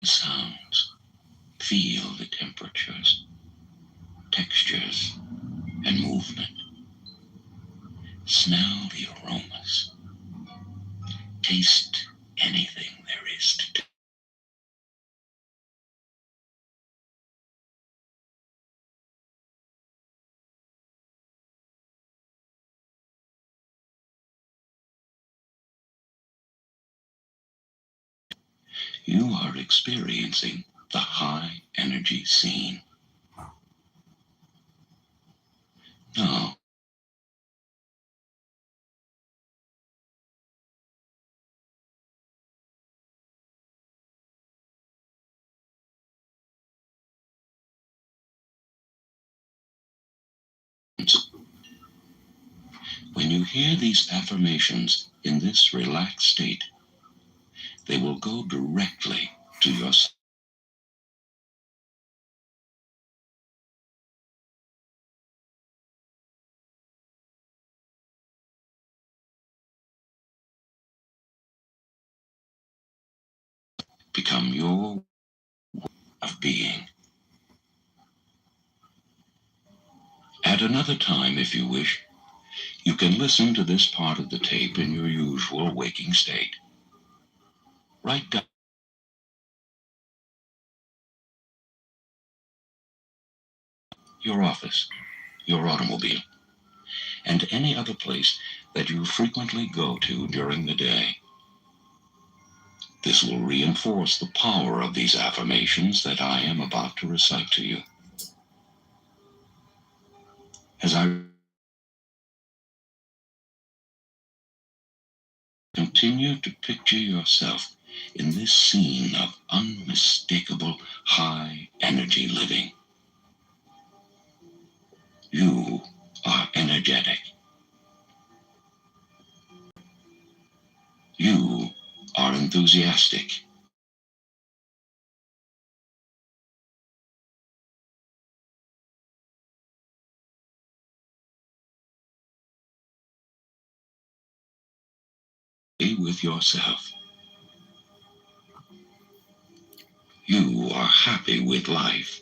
sounds. Feel the temperatures, textures, and movement. Smell the aromas. Taste anything there is to taste. You are experiencing the high energy scene. Now, when you hear these affirmations in this relaxed state, they will go directly to your soul. Become your way of being. At another time, if you wish, you can listen to this part of the tape in your usual waking state. Write down your office, your automobile, and any other place that you frequently go to during the day. This will reinforce the power of these affirmations that I am about to recite to you. As I continue to picture yourself in this scene of unmistakable high energy living, you are energetic. You are enthusiastic. Be with yourself. You are happy with life.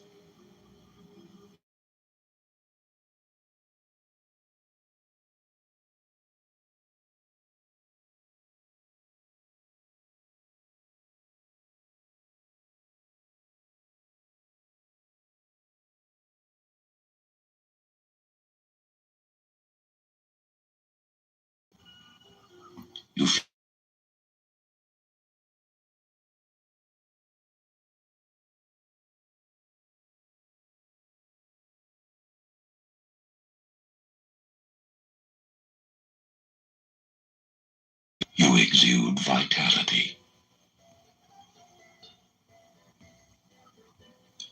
You You exude vitality.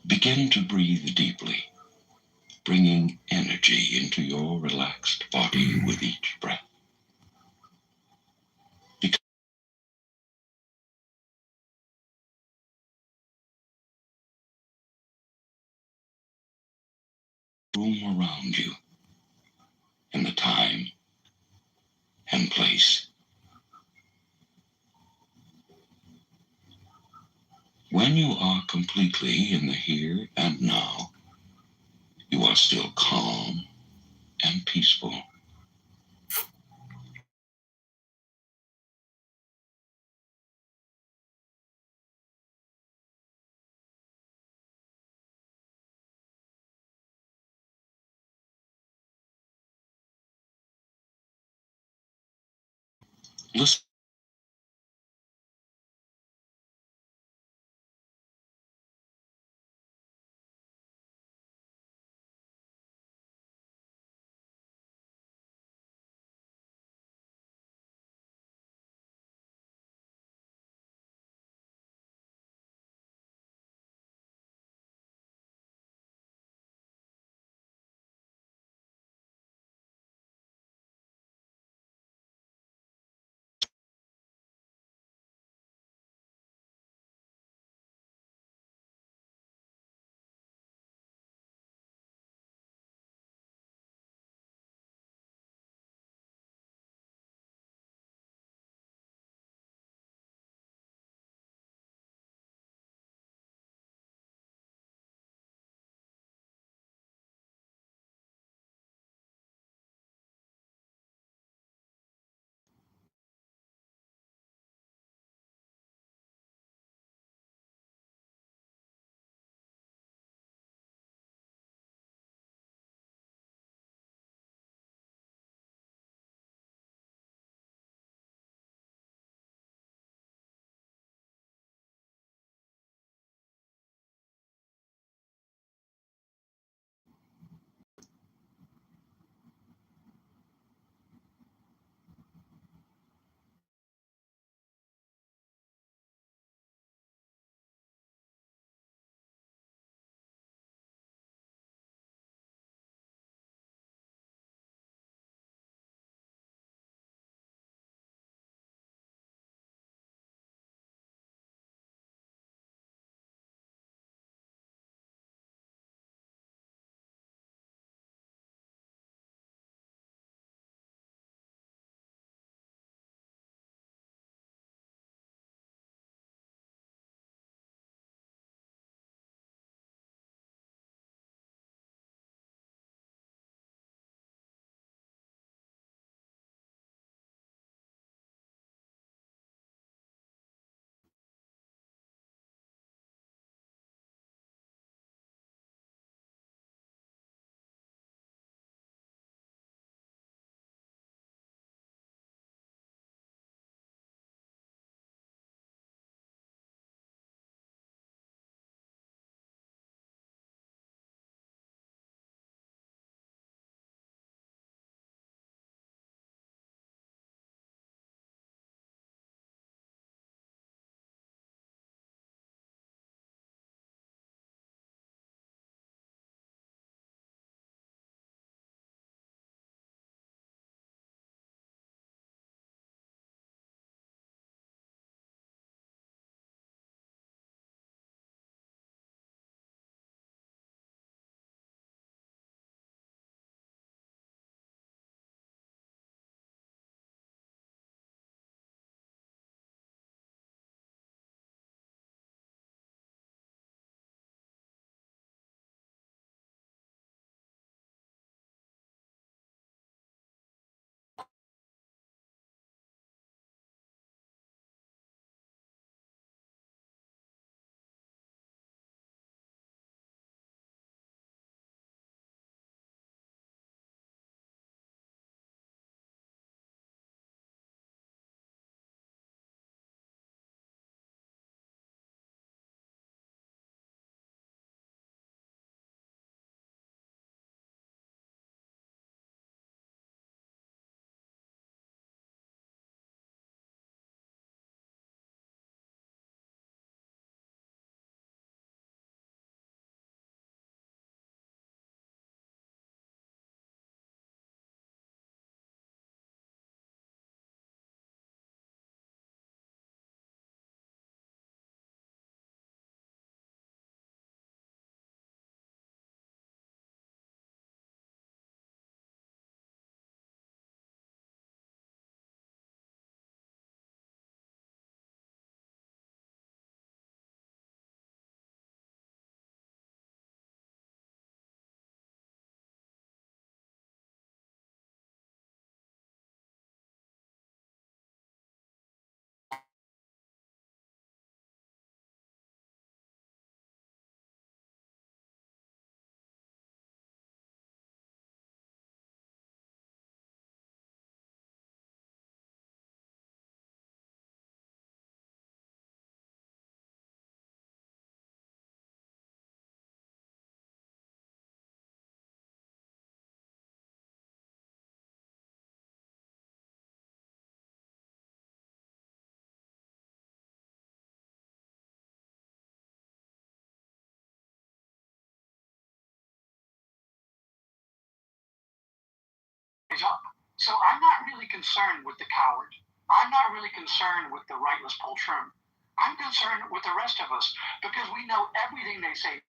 Begin to breathe deeply, bringing energy into your relaxed body with each breath. Become the room around you, and the time and place. When you are completely in the here and now, you are still calm and peaceful. Listen. rise up. So I'm not really concerned with the coward. I'm not really concerned with the rightless poltroon. I'm concerned with the rest of us because we know everything they say.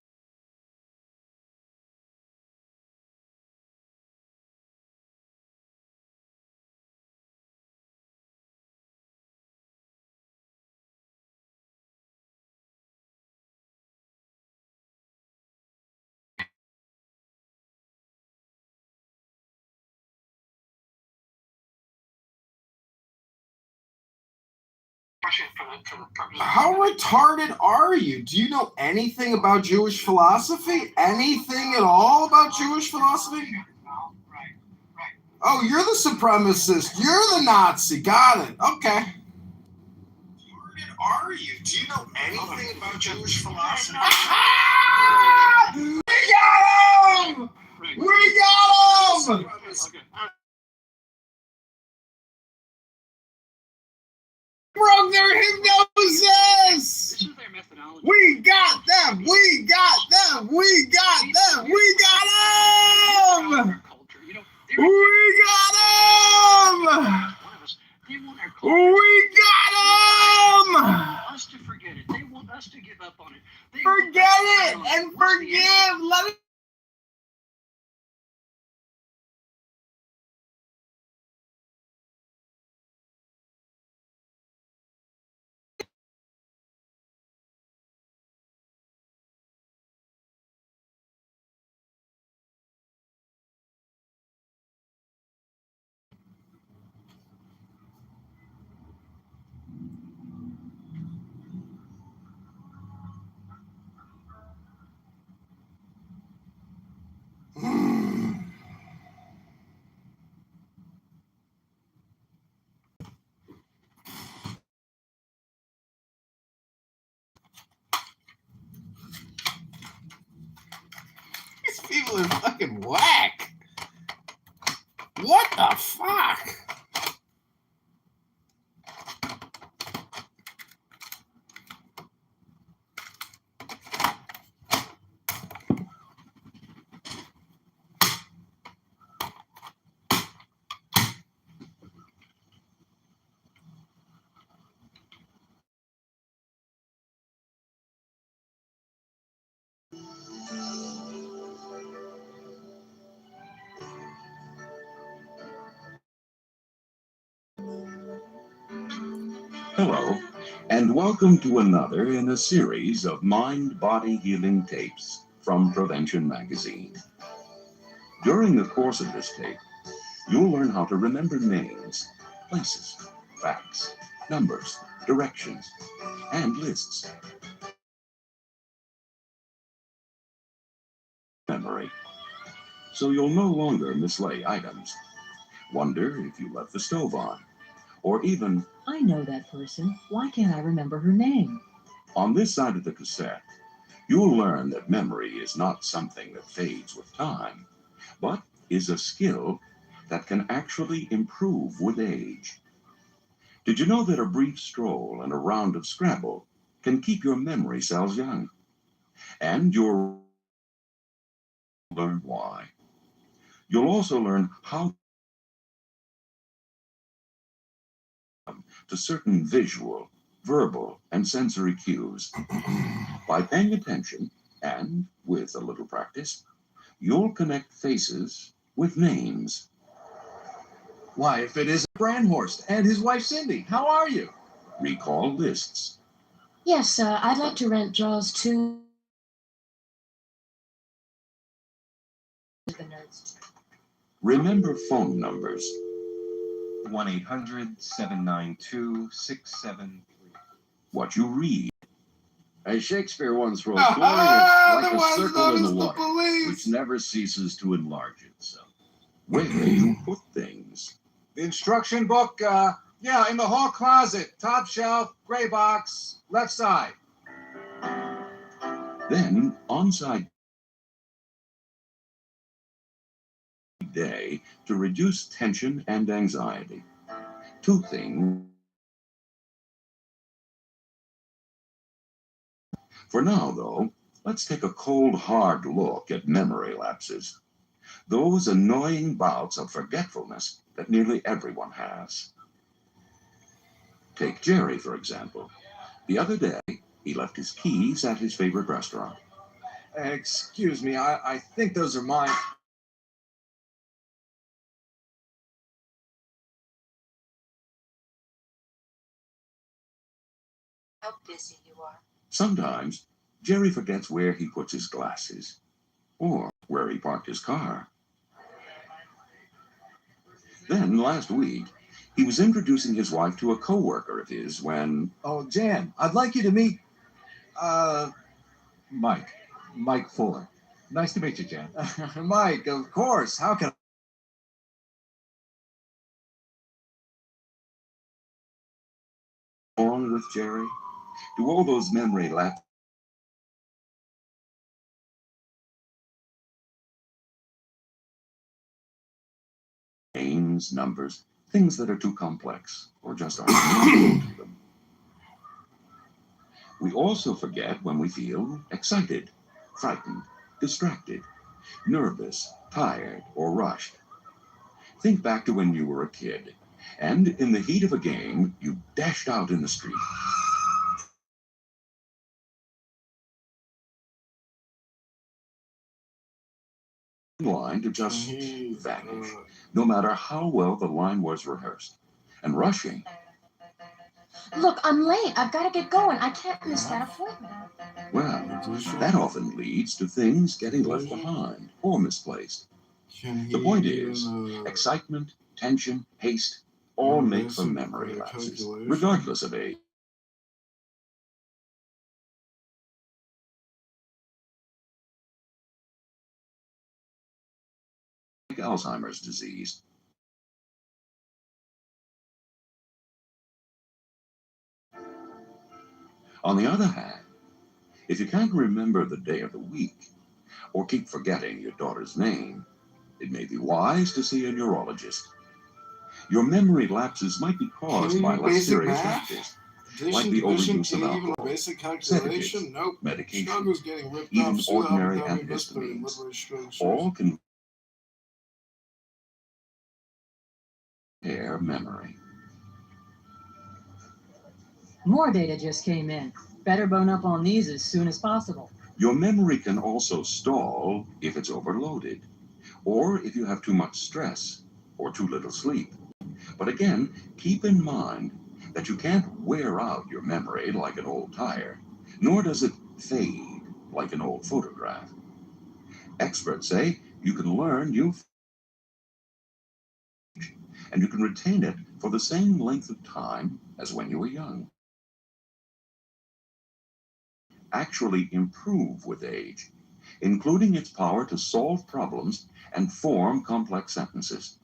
How retarded are you? Do you know anything about Jewish philosophy? Anything at all about Jewish philosophy? Oh, you're the supremacist. You're the Nazi. Got it. Okay. How retarded are you? Do you know anything about Jewish philosophy? We got him! We got him! Broke their hypnosis! We got them! We got them! We got them! We got them! We got them! We got them! Us to forget it. They want us to give up on it. Forget it and forgive. Let it. These people are fucking whack. What the fuck? Hello, and welcome to another in a series of mind-body healing tapes from Prevention Magazine. During the course of this tape, you'll learn how to remember names, places, facts, numbers, directions, and lists. Memory. So you'll no longer mislay items, wonder if you left the stove on, or even, I know that person. Why can't I remember her name? on this side of the cassette, you'll learn that memory is not something that fades with time, but is a skill that can actually improve with age. Did you know that a brief stroll and a round of Scrabble can keep your memory cells young? And you'll learn why. You'll also learn how to certain visual, verbal, and sensory cues. By paying attention, and with a little practice, you'll connect faces with names. Why, if it is Brandhorst and his wife Cindy, how are you? Recall lists. Yes, I'd like to rent Jaws 2. Remember phone numbers. 1-800-792-673. What you read. As Shakespeare once wrote, glory is like a circle in the water, which never ceases to enlarge itself. Where you put things. The instruction book, in the hall closet, top shelf, gray box, left side. Then, on-side day to reduce tension and anxiety. 2 things. For now, though, let's take a cold, hard look at memory lapses. those annoying bouts of forgetfulness that nearly everyone has. Take Jerry, for example. The other day, he left his keys at his favorite restaurant. Excuse me, I think those are mine. How busy you are. Sometimes, Jerry forgets where he puts his glasses, or where he parked his car. Then, last week, he was introducing his wife to a coworker of his when... Oh, Jan, I'd like you to meet, Mike Fuller. Nice to meet you, Jan. Mike, of course. How can wrong with Jerry? Do all those memory lapses names, numbers, things that are too complex or just aren't useful to them? We also forget when we feel excited, frightened, distracted, nervous, tired, or rushed. Think back to when you were a kid, and in the heat of a game, you dashed out in the street. Line to just vanish, no matter how well the line was rehearsed. And rushing. Look, I'm late. I've got to get going. I can't miss that appointment. Well, that often leads to things getting left behind or misplaced. The point is, excitement, tension, haste, all make for memory lapses, regardless of age. Like Alzheimer's disease. On the other hand, if you can't remember the day of the week, or keep forgetting your daughter's name, it may be wise to see a neurologist. Your memory lapses might be caused by less serious factors, like the overuse of alcohol, sedatives, medication, even ordinary antihistamines. All can impair memory. More data just came in. Better bone up on these as soon as possible. Your memory can also stall if it's overloaded, or if you have too much stress or too little sleep. But again, keep in mind that you can't wear out your memory like an old tire, nor does it fade like an old photograph. Experts say you can learn new and you can retain it for the same length of time as when you were young. Actually improve with age, including its power to solve problems and form complex sentences.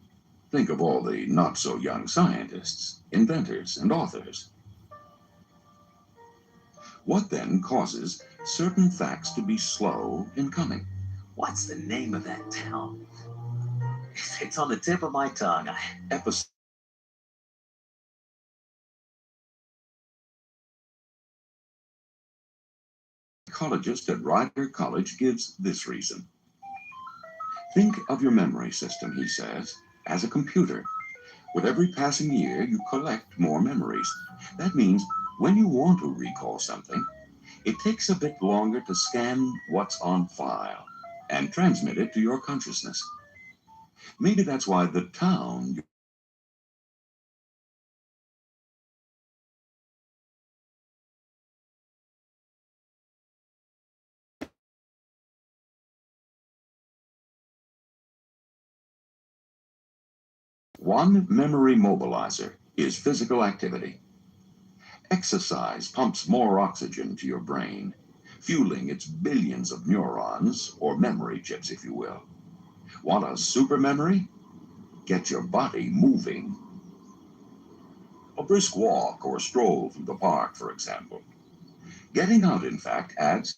Think of all the not-so-young scientists, inventors, and authors. What then causes certain facts to be slow in coming? What's the name of that town? It's on the tip of my tongue. Psychologist at Rider College gives this reason. Think of your memory system, he says, as a computer. With every passing year, you collect more memories. That means when you want to recall something, it takes a bit longer to scan what's on file and transmit it to your consciousness. Maybe that's why the town One memory mobilizer is physical activity. Exercise pumps more oxygen to your brain, fueling its billions of neurons, or memory chips, if you will. Want a super memory? Get your body moving. A brisk walk or stroll through the park, for example. Getting out, in fact, adds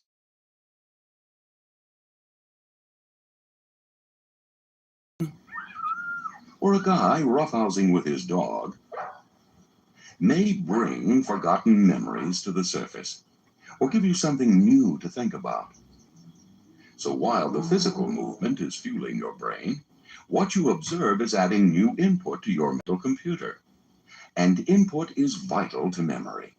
or a guy roughhousing with his dog may bring forgotten memories to the surface or give you something new to think about. So while the physical movement is fueling your brain, what you observe is adding new input to your mental computer. And input is vital to memory.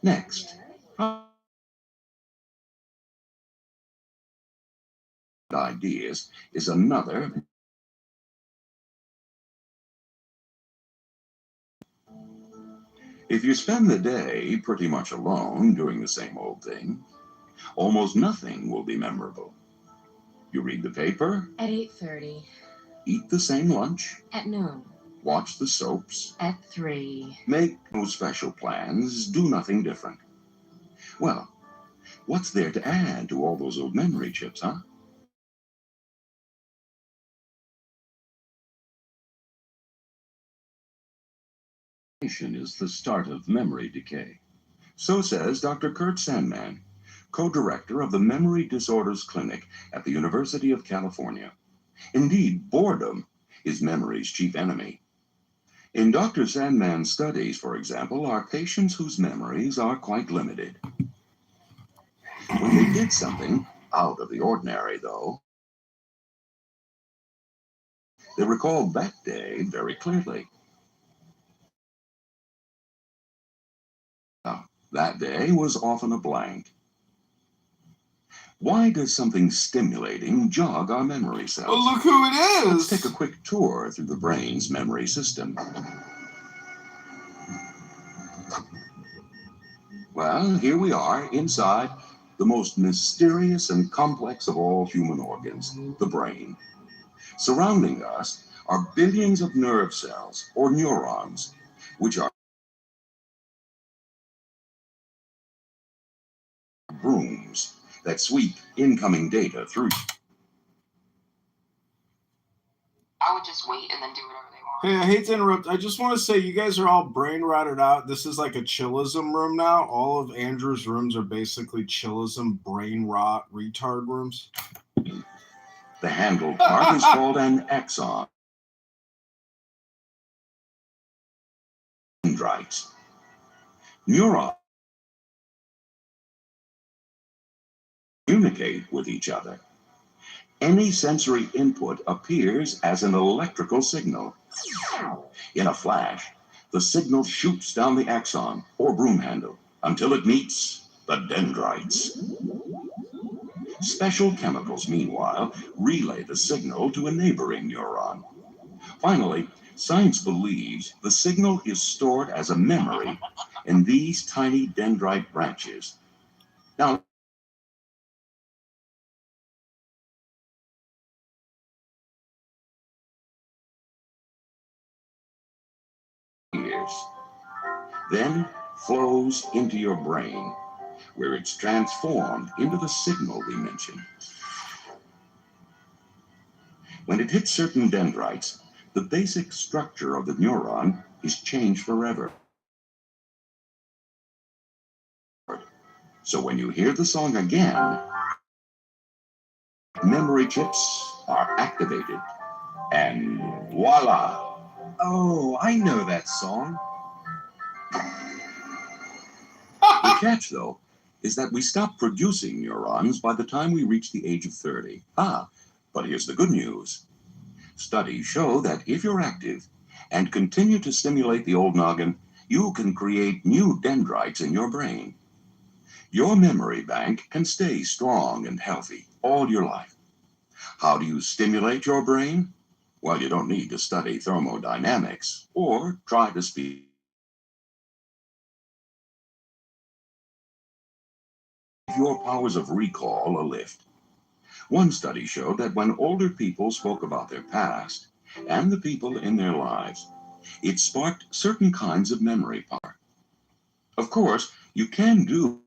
Next, ideas is another. If you spend the day pretty much alone doing the same old thing, almost nothing will be memorable. You read the paper, At 8:30. eat the same lunch, At noon. watch the soaps, At 3. make no special plans, do nothing different. Well, what's there to add to all those old memory chips, huh? Is the start of memory decay. So says Dr. Kurt Sandman, co-director of the Memory Disorders Clinic at the University of California. Indeed, boredom is memory's chief enemy. In Dr. Sandman's studies, for example, are patients whose memories are quite limited. When they did something out of the ordinary, though, they recalled that day very clearly. Now, that day was often a blank. Why does something stimulating jog our memory cells? Well, look who it is! Let's take a quick tour through the brain's memory system. Well, here we are inside the most mysterious and complex of all human organs, the brain. Surrounding us are billions of nerve cells, or neurons, which are brooms that sweep incoming data through. I would just wait and then do whatever they want. Hey, I hate to interrupt. I just want to say you guys are all brain rotted out. This is like a chillism room now. All of Andrew's rooms are basically chillism, brain rot, retard rooms. The handled part is called an axon. Dendrites. Neurons communicate with each other. Any sensory input appears as an electrical signal. In a flash, the signal shoots down the axon, or broom handle, until it meets the dendrites. Special chemicals, meanwhile, relay the signal to a neighboring neuron. Finally, science believes the signal is stored as a memory in these tiny dendrite branches. Now, then flows into your brain, where it's transformed into the signal we mentioned. When it hits certain dendrites, the basic structure of the neuron is changed forever. So when you hear the song again, memory chips are activated, and voila! Oh, I know that song. The catch, though, is that we stop producing neurons by the time we reach the age of 30. But here's the good news. Studies show that if you're active and continue to stimulate the old noggin, you can create new dendrites in your brain. Your memory bank can stay strong and healthy all your life. How do you stimulate your brain? Well, you don't need to study thermodynamics or try to speak. Your powers of recall a lift. One study showed that when older people spoke about their past and the people in their lives, it sparked certain kinds of memory power. Of course, you can do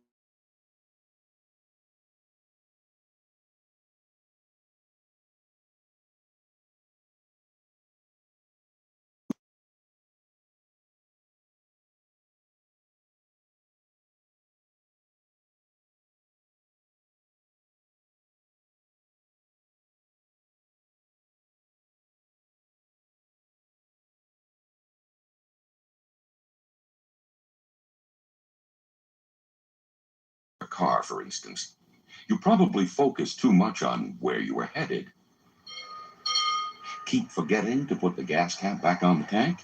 car, for instance. You probably focus too much on where you were headed. Keep forgetting to put the gas cap back on the tank.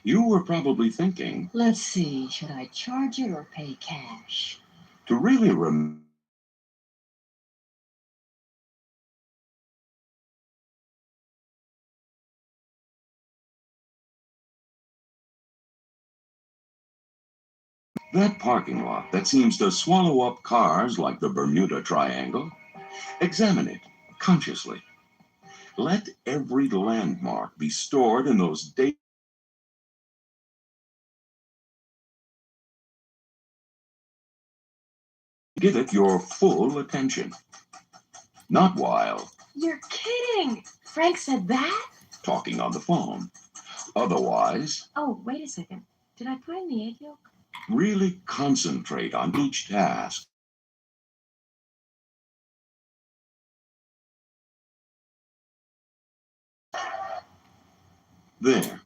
You were probably thinking, Let's see, should I charge it or pay cash? to really remember. That parking lot that seems to swallow up cars like the Bermuda Triangle, examine it consciously. Let every landmark be stored in those data. Give it your full attention. Not while You're kidding! Frank said that? talking on the phone. Otherwise, Oh, wait a second. Did I put in the egg yolk? really concentrate on each task. There.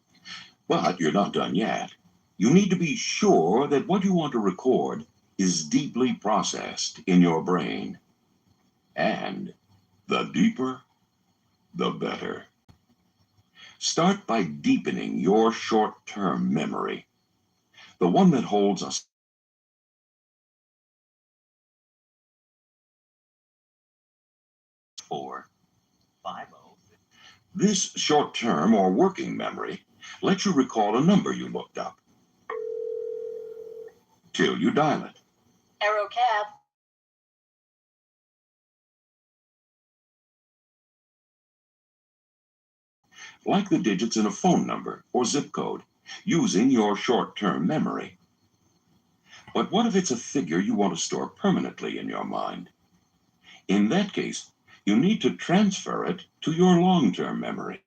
But you're not done yet. You need to be sure that what you want to record is deeply processed in your brain. And the deeper, the better. Start by deepening your short-term memory, the one that holds us. 450. This short-term or working memory lets you recall a number you looked up till you dial it. Aero cab. Like the digits in a phone number or zip code, using your short-term memory. But what if it's a figure you want to store permanently in your mind? In that case, you need to transfer it to your long-term memory.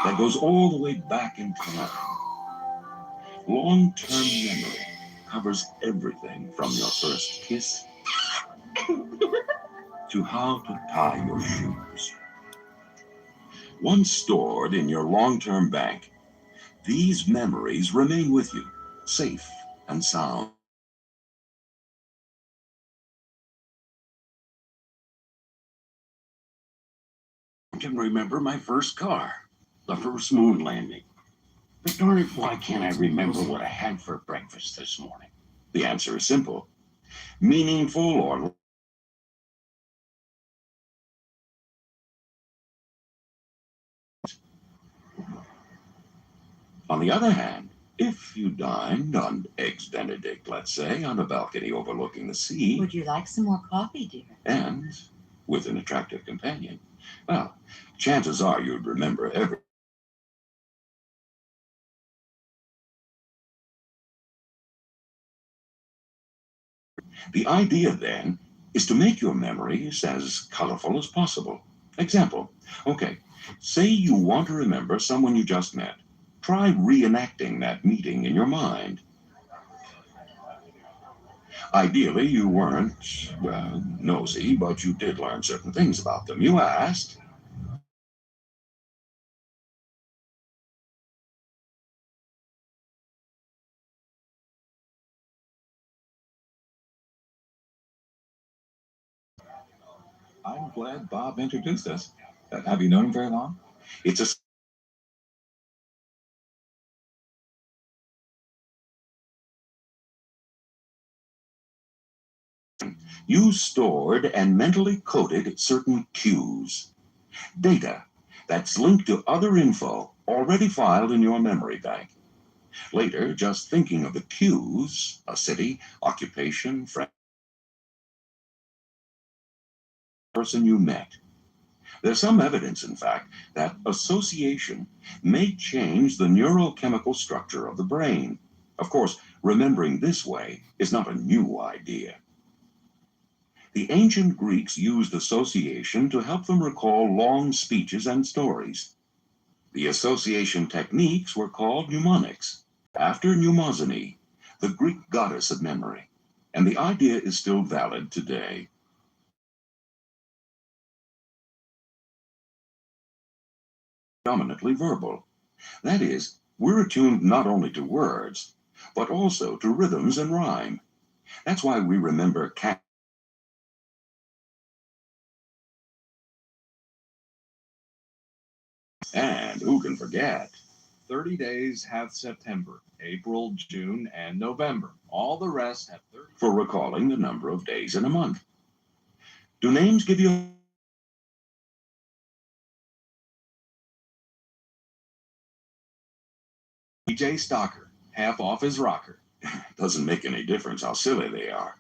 That goes all the way back in time. Long-term memory covers everything from your first kiss to how to tie your shoes. Once stored in your long-term bank, these memories remain with you, safe and sound. I can remember my first car, the first moon landing. But darn it, why can't I remember what I had for breakfast this morning? The answer is simple. Meaningful or on the other hand, if you dined on Eggs Benedict, let's say, on a balcony overlooking the sea, Would you like some more coffee, dear? and with an attractive companion, well, chances are you'd remember every. The idea, then, is to make your memories as colorful as possible. Example, okay, say you want to remember someone you just met. Try reenacting that meeting in your mind. Ideally, you weren't, well, nosy, but you did learn certain things about them. You asked. I'm glad Bob introduced us. Have you known him very long? It's a you stored and mentally coded certain cues, data that's linked to other info already filed in your memory bank. Later, just thinking of the cues, a city, occupation, friend, person you met. There's some evidence, in fact, that association may change the neurochemical structure of the brain. Of course, remembering this way is not a new idea. The ancient Greeks used association to help them recall long speeches and stories. The association techniques were called mnemonics, after Mnemosyne, the Greek goddess of memory, and the idea is still valid today. Dominantly verbal. That is, We're attuned not only to words, but also to rhythms and rhyme. That's why we remember cat. And who can forget? 30 days have September, April, June, and November. All the rest have 30. For recalling the number of days in a month. Do names give you DJ Stalker, half off his rocker. Doesn't make any difference how silly they are,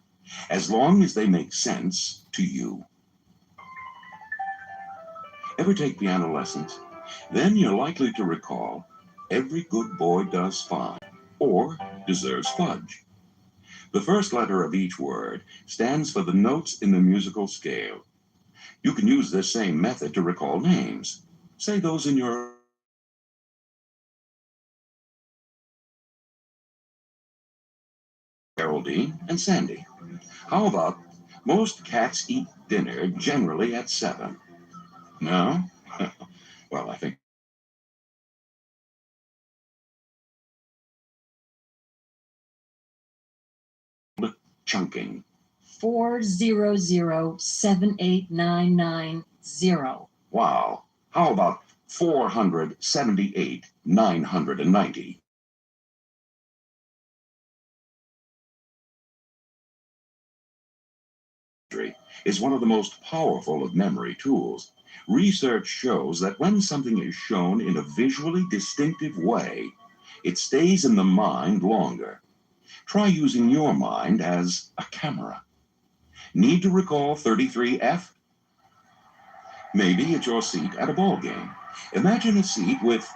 as long as they make sense to you. Ever take piano lessons? Then you're likely to recall every good boy does fine, or deserves fudge. The first letter of each word stands for the notes in the musical scale. You can use this same method to recall names. Say those in your Geraldine and Sandy. How about most cats eat dinner generally at 7? No? Well, I think chunking. 400-78990. Wow. How about 478,990? Is one of the most powerful of memory tools. Research shows that when something is shown in a visually distinctive way, it stays in the mind longer. Try using your mind as a camera. Need to recall 33F? Maybe it's your seat at a ball game. Imagine a seat with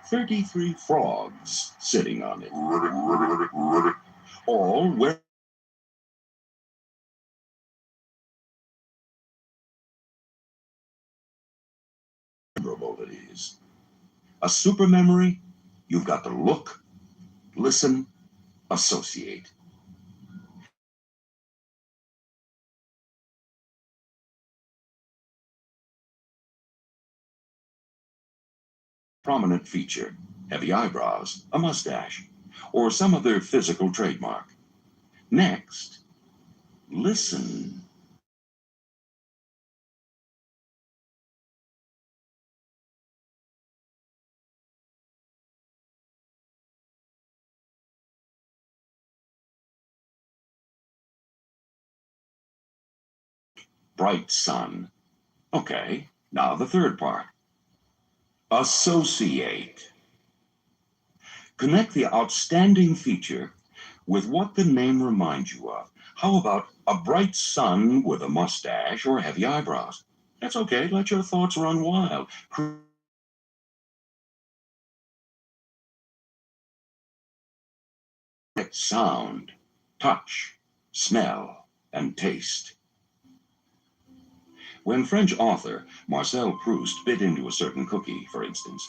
33 frogs sitting on it. All wearing memorable it is. A super memory, you've got to look, listen, associate. Prominent feature, heavy eyebrows, a mustache, or some other physical trademark. Next, listen. Bright sun. Okay, now the third part. Associate. Connect the outstanding feature with what the name reminds you of. How about a bright sun with a mustache or heavy eyebrows? That's okay, let your thoughts run wild. Sound, touch, smell, and taste. When French author Marcel Proust bit into a certain cookie, for instance,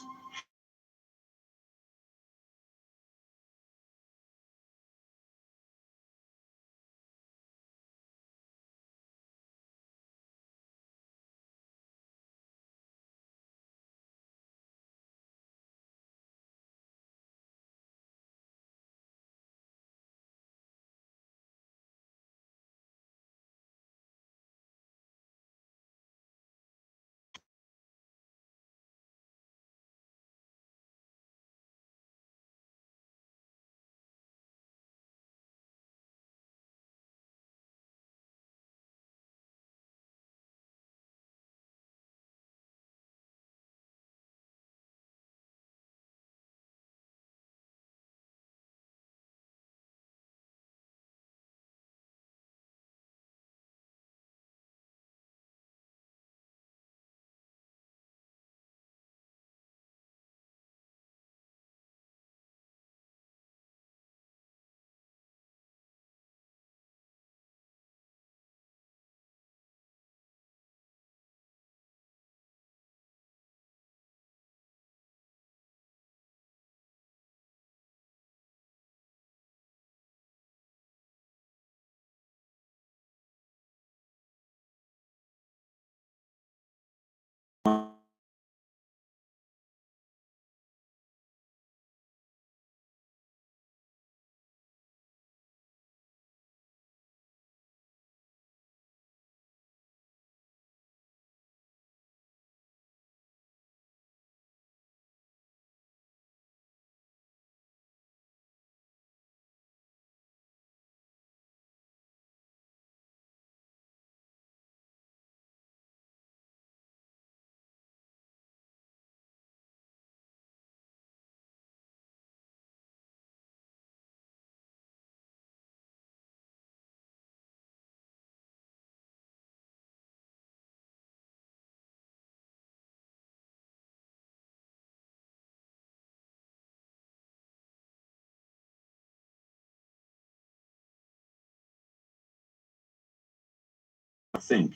think,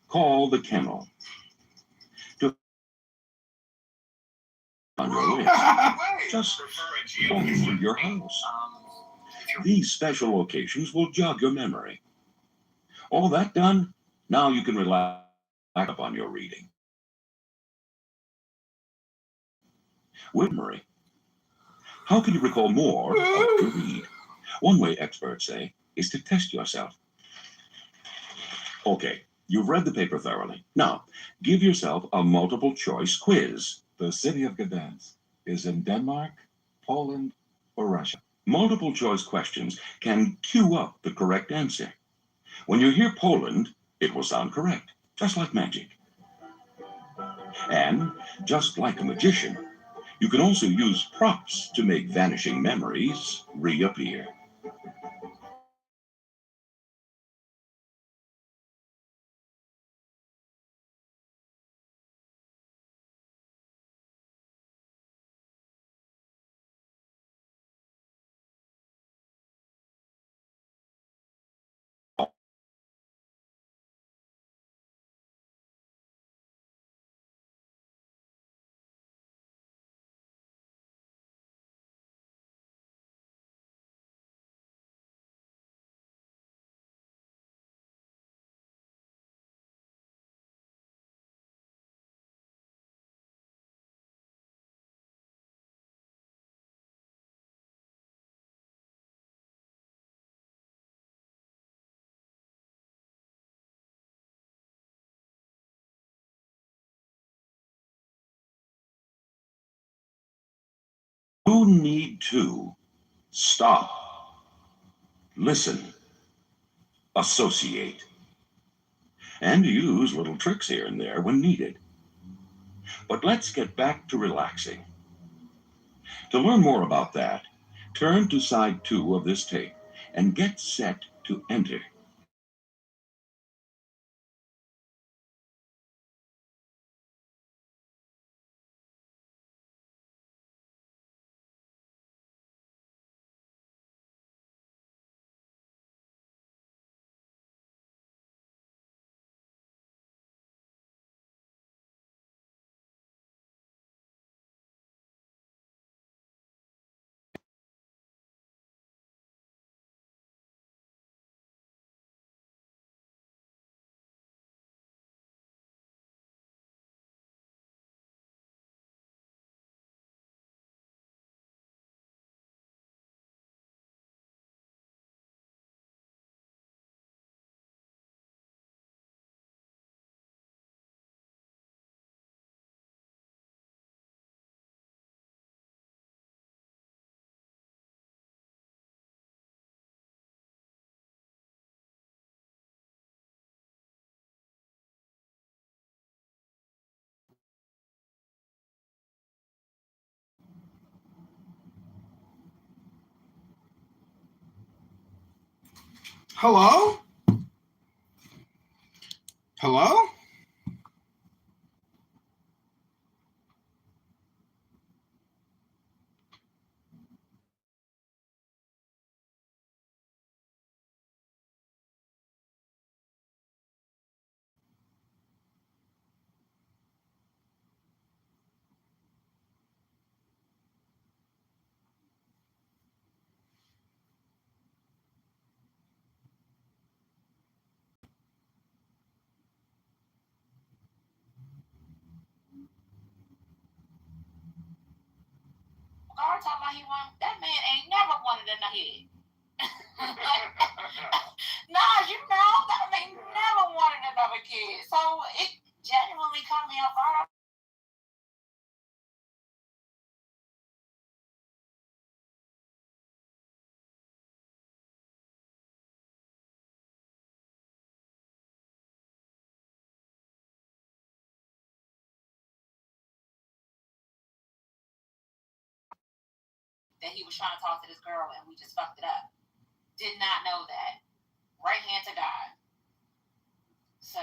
call the kennel. To on your list, just walk through your house. These special locations will jog your memory. All that done, now you can relax up on your reading. With memory, how can you recall more of what you read? One way experts say is to test yourself. Okay, you've read the paper thoroughly. Now, give yourself a multiple choice quiz. The city of Gdansk is in Denmark, Poland, or Russia. Multiple choice questions can cue up the correct answer. When you hear Poland, it will sound correct, just like magic. And just like a magician, you can also use props to make vanishing memories reappear. You need to stop, listen, associate, and use little tricks here and there when needed. But let's get back to relaxing. To learn more about that, turn to side 2 of this tape and get set to enter. Hello? Hello? Guard talking about he want that man ain't never wanted in the head. Nah, you know that man never wanted another kid. So it genuinely caught me off guard. That he was trying to talk to this girl and we just fucked it up. Did not know that. Right hand to God. So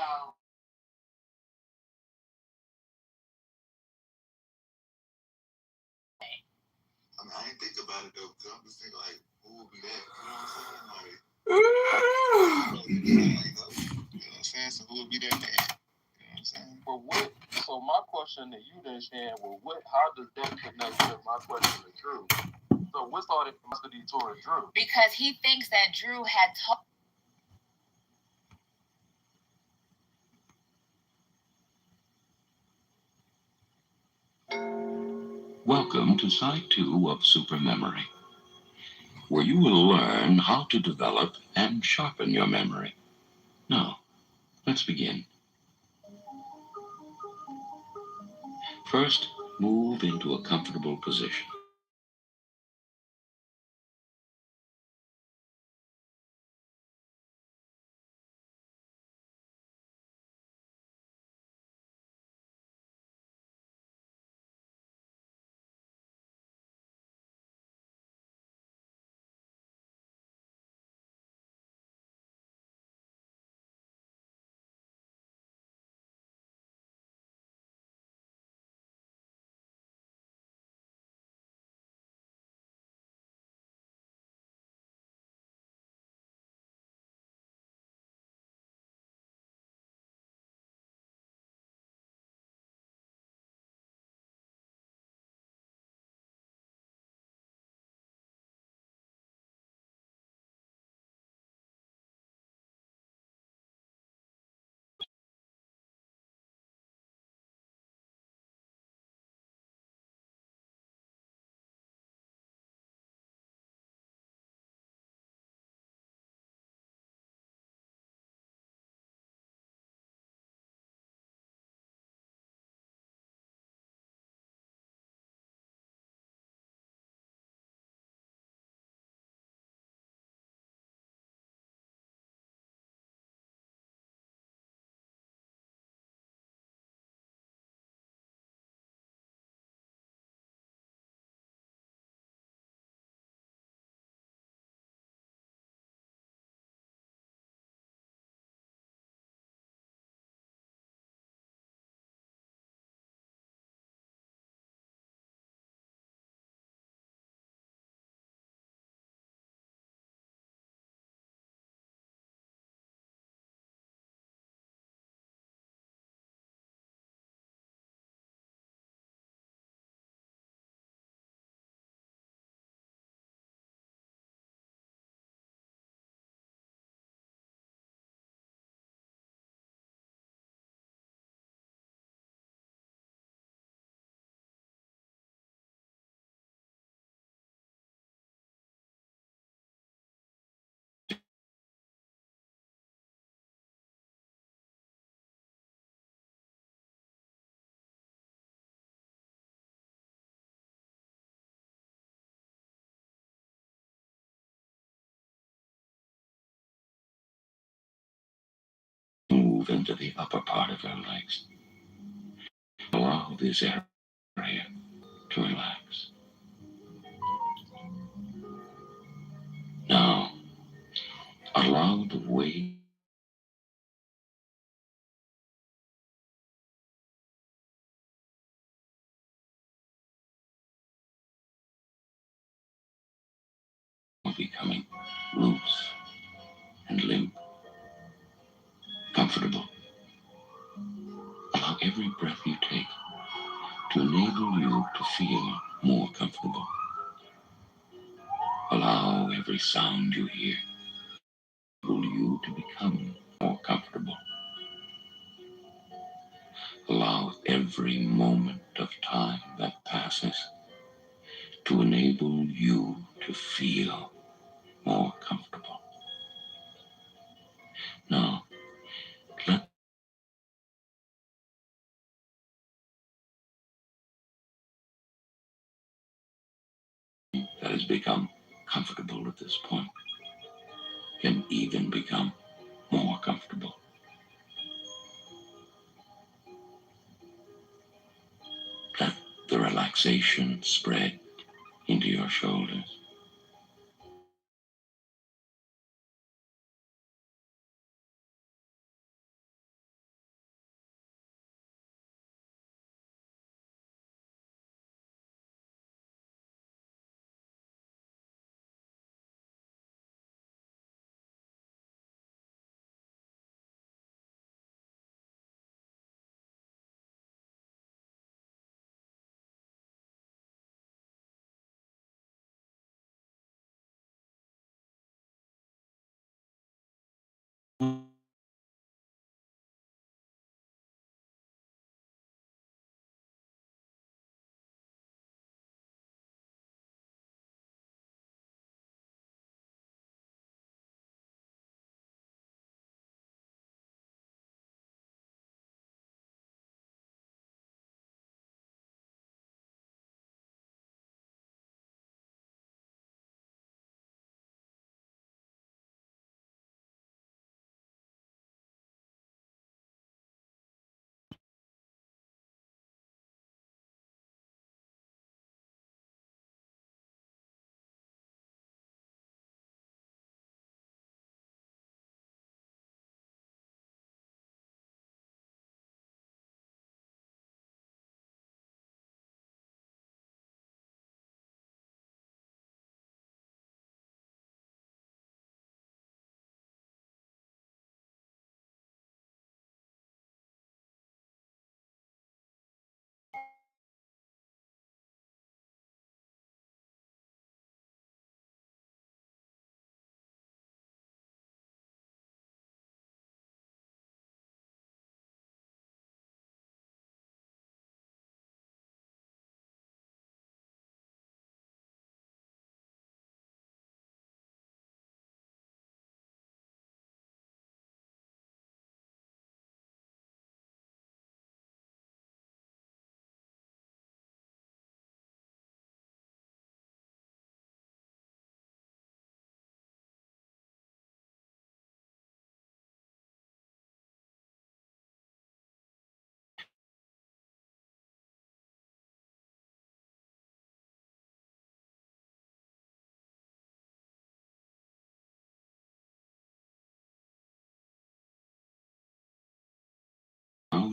I mean, I didn't think about it though, because I'm just thinking like, who would be that? You know what I'm saying? Like, saying? So who would be that dad? You know what I'm saying? But what? So my question to you then, Shan, well, what? How does that connect to my question to Drew? So what's all the animosity toward Drew? Because he thinks that Drew had told. Welcome to Side 2 of Super Memory, where you will learn how to develop and sharpen your memory. Now, let's begin. First, move into a comfortable position. Move into the upper part of your legs. Allow this area to relax. Now, allow the weight of becoming loose and limp, comfortable. Allow every breath you take to enable you to feel more comfortable. Allow every sound you hear to enable you to become more comfortable. Allow every moment of time that passes to enable you to feel more comfortable. Now, let that has become comfortable at this point can even become more comfortable. Let the relaxation spread into your shoulders.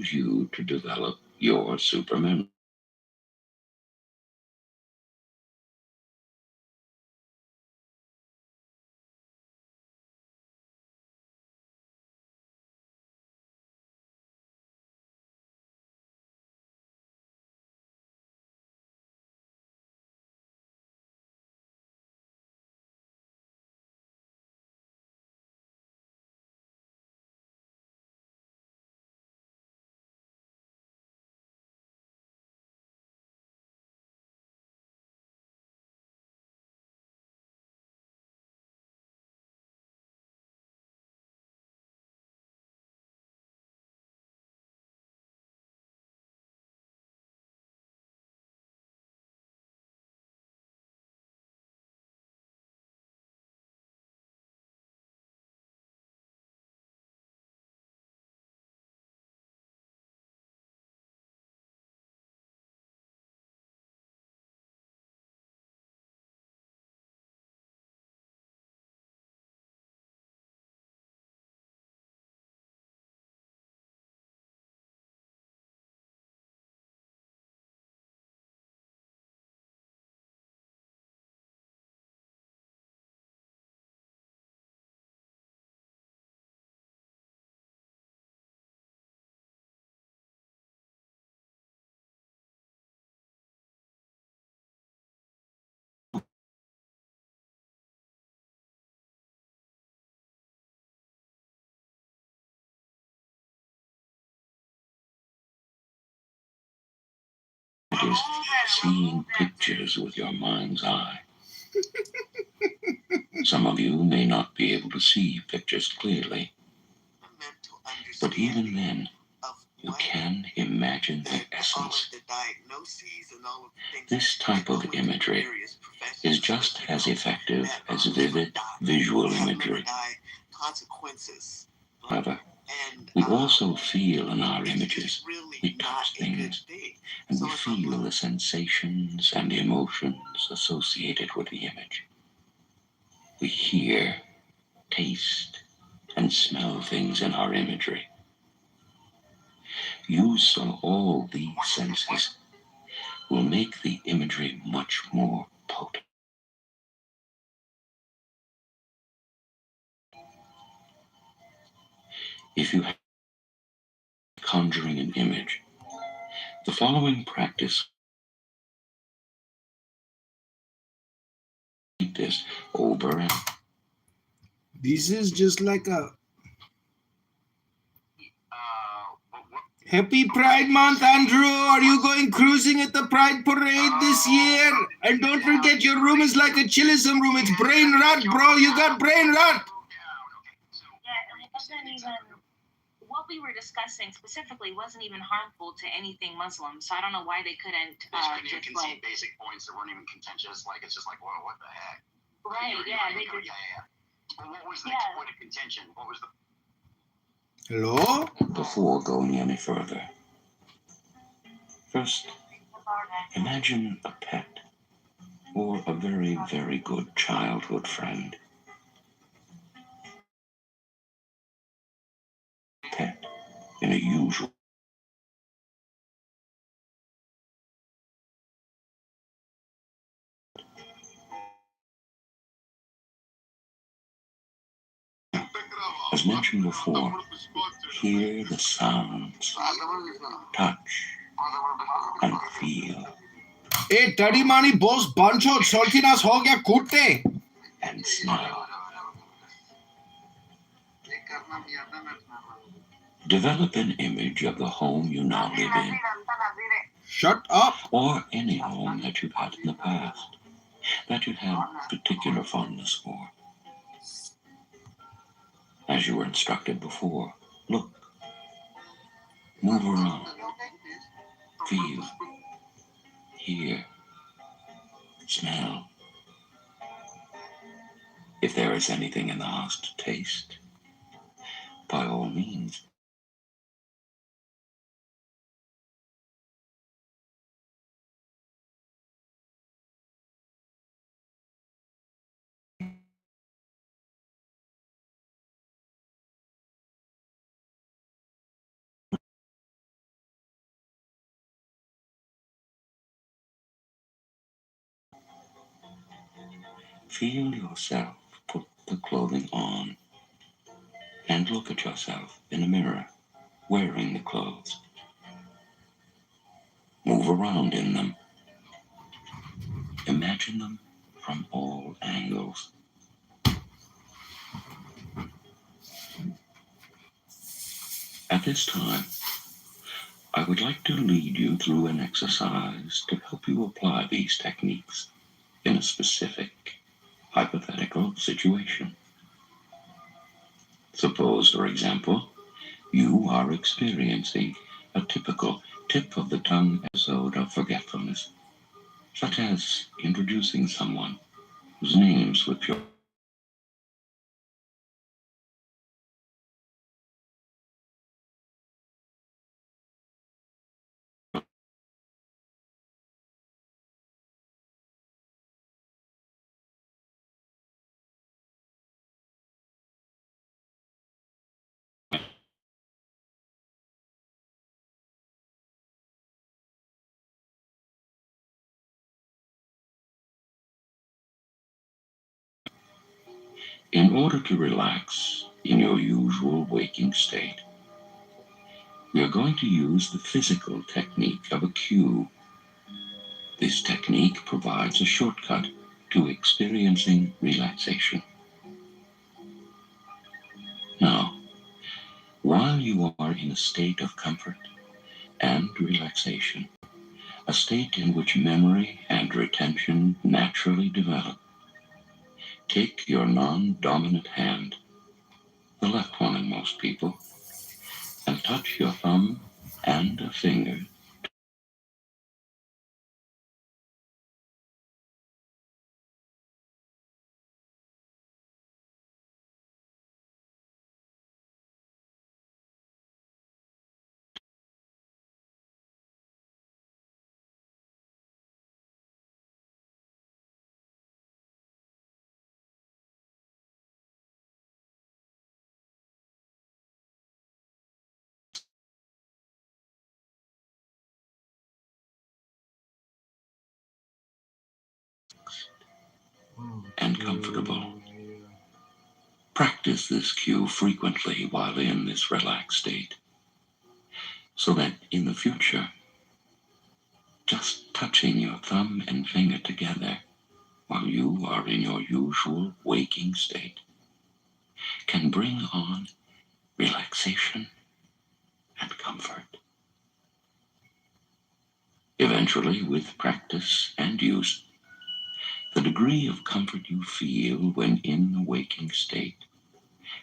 allows you to develop your super memory. It is seeing pictures with your mind's eye. Some of you may not be able to see pictures clearly, but even then, you can imagine the essence. This type of imagery is just as effective as vivid visual imagery. However, we also feel in our images. We touch things, and we feel the sensations and emotions associated with the image. We hear, taste, and smell things in our imagery. Use of all these senses will make the imagery much more potent. If you have conjuring an image, the following practice this over and This is just like a Happy Pride Month, Andrew. Are you going cruising at the Pride Parade this year? And don't forget, your room is like a chillism room. It's brain rot, bro. You got brain rot. Yeah, it wasn't even what we were discussing specifically wasn't even harmful to anything Muslim. So I don't know why they couldn't just concede basic points that weren't even contentious. Like it's just like, well, what the heck? Right? Yeah. They did. Yeah. But what was the next point of contention? What was the Hello? Before going any further, first, imagine a pet or a very, very good childhood friend. Pet in a usual as mentioned before, hear the sounds, touch, and feel. Hey, Teddy Mani, boss bancho, choltinas ho gaya kutte. And smell. Develop an image of the home you now live in. Shut up. Or any home that you've had in the past, that you had particular fondness for. As you were instructed before, look, move around, feel, hear, smell. If there is anything in the house to taste, by all means, Feel yourself put the clothing on and look at yourself in a mirror wearing the clothes. Move around in them. Imagine them from all angles. At this time, I would like to lead you through an exercise to help you apply these techniques in a specific, hypothetical situation. Suppose, for example, you are experiencing a typical tip-of-the-tongue episode of forgetfulness, such as introducing someone whose name slipped your In order to relax in your usual waking state, we are going to use the physical technique of a cue. This technique provides a shortcut to experiencing relaxation. Now, while you are in a state of comfort and relaxation, a state in which memory and retention naturally develop, take your non-dominant hand, the left one in most people, and touch your thumb and a finger and comfortable. Practice this cue frequently while in this relaxed state, so that in the future, just touching your thumb and finger together while you are in your usual waking state can bring on relaxation and comfort. Eventually, with practice and use, the degree of comfort you feel when in the waking state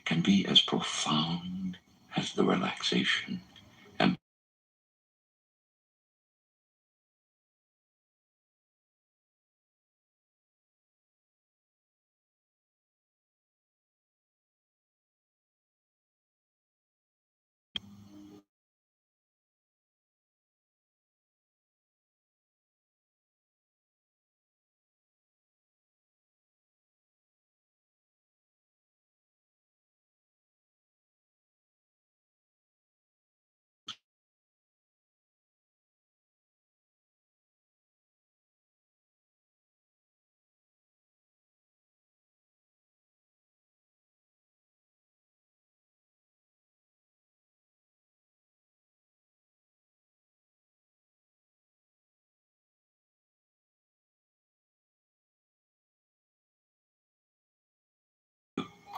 can be as profound as the relaxation and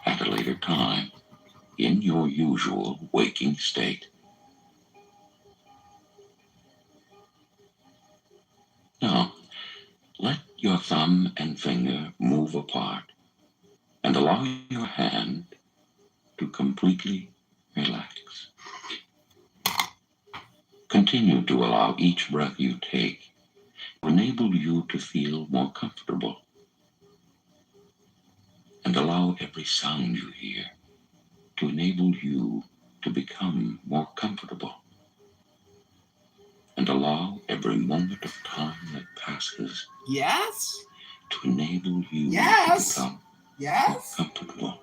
at a later time in your usual waking state. Now, let your thumb and finger move apart and allow your hand to completely relax. Continue to allow each breath you take to enable you to feel more comfortable, and allow every sound you hear to enable you to become more comfortable, and allow every moment of time that passes to enable you to become more comfortable.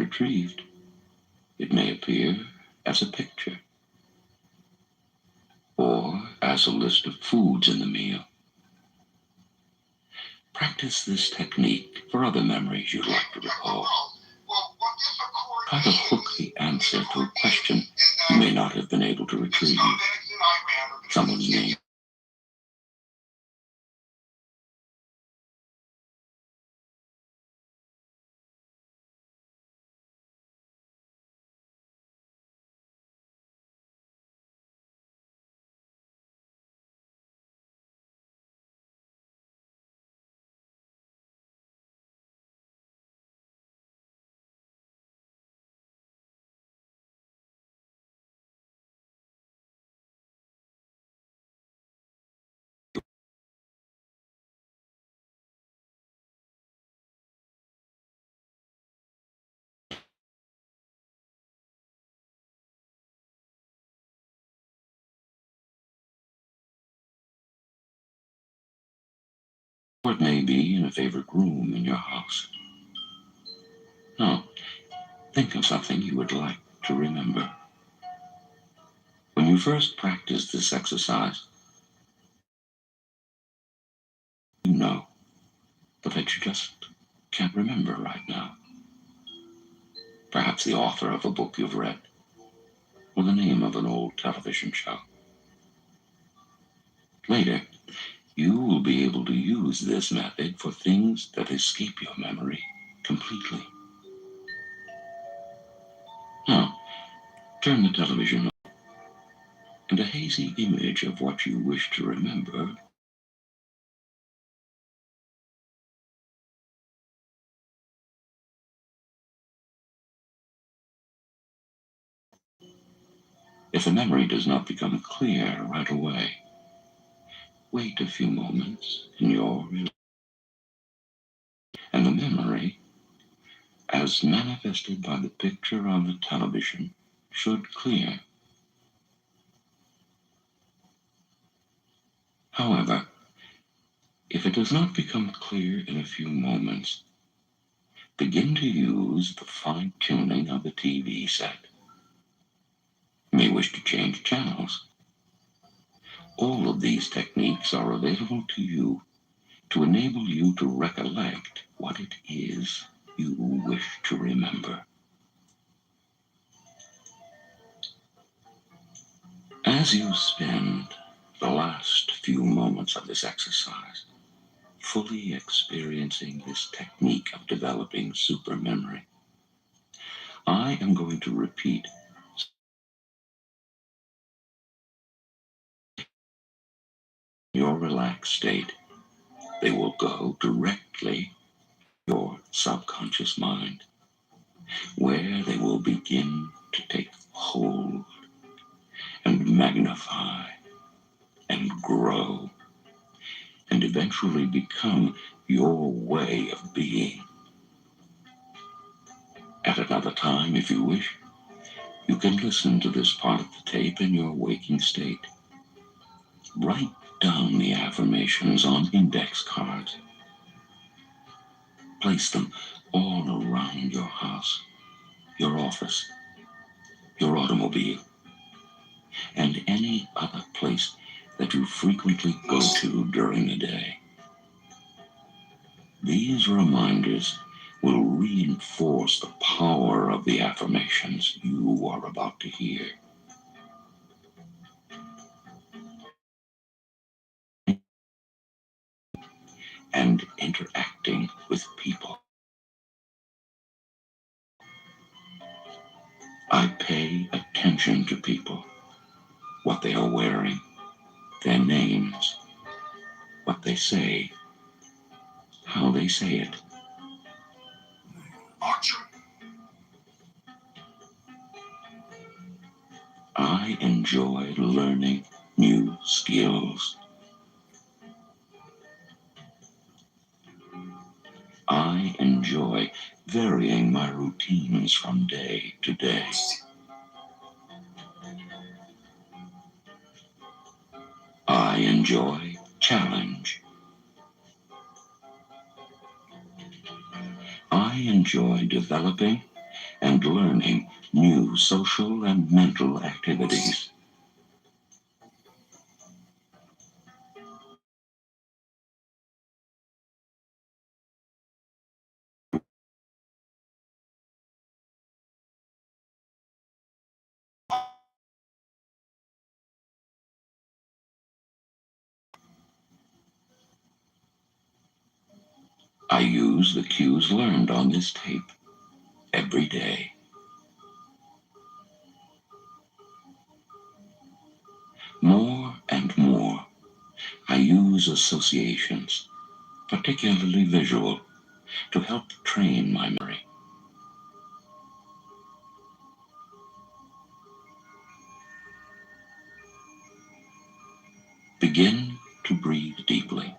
retrieved, it may appear as a picture or as a list of foods in the meal. Practice this technique for other memories you'd like to recall. Try to hook the answer to a question you may not have been able to retrieve. Someone's name. Or it may be in a favorite room in your house. Now, think of something you would like to remember. When you first practiced this exercise, you know, but that you just can't remember right now. Perhaps the author of a book you've read, or the name of an old television show. Later, you will be able to use this method for things that escape your memory completely. Now, turn the television on, and a hazy image of what you wish to remember if the memory does not become clear right away. Wait a few moments and the memory, as manifested by the picture on the television, should clear. However, if it does not become clear in a few moments, begin to use the fine-tuning of the TV set. You may wish to change channels. All of these techniques are available to you to enable you to recollect what it is you wish to remember. As you spend the last few moments of this exercise fully experiencing this technique of developing supermemory, I am going to repeat your relaxed state. They will go directly to your subconscious mind, where they will begin to take hold and magnify and grow and eventually become your way of being. At another time, if you wish, you can listen to this part of the tape in your waking state. Write down the affirmations on index cards. Place them all around your house, your office, your automobile, and any other place that you frequently go to during the day. These reminders will reinforce the power of the affirmations you are about to hear. And interacting with people. I pay attention to people, what they are wearing, their names, what they say, how they say it. Archer. I enjoy learning new skills. I enjoy varying my routines from day to day. I enjoy challenge. I enjoy developing and learning new social and mental activities. I use the cues learned on this tape every day. More and more, I use associations, particularly visual, to help train my memory. Begin to breathe deeply,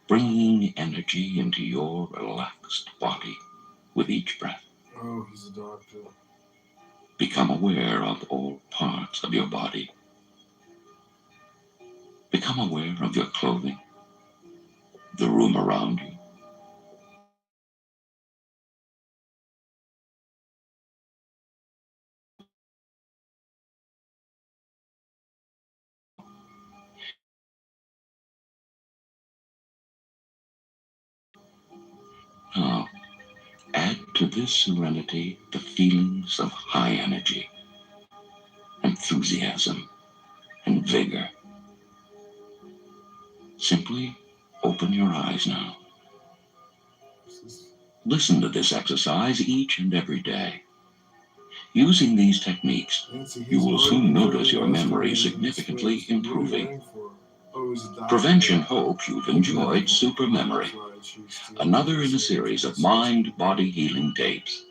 bringing energy into your relaxed body with each breath. Oh, he's a doctor. Become aware of all parts of your body. Become aware of your clothing, the room around you. Now, add to this serenity the feelings of high energy, enthusiasm, and vigor. Simply open your eyes now. Listen to this exercise each and every day. Using these techniques, you will soon notice your memory significantly improving. Prevention hopes you've enjoyed Super Memory, another in a series of mind-body healing tapes.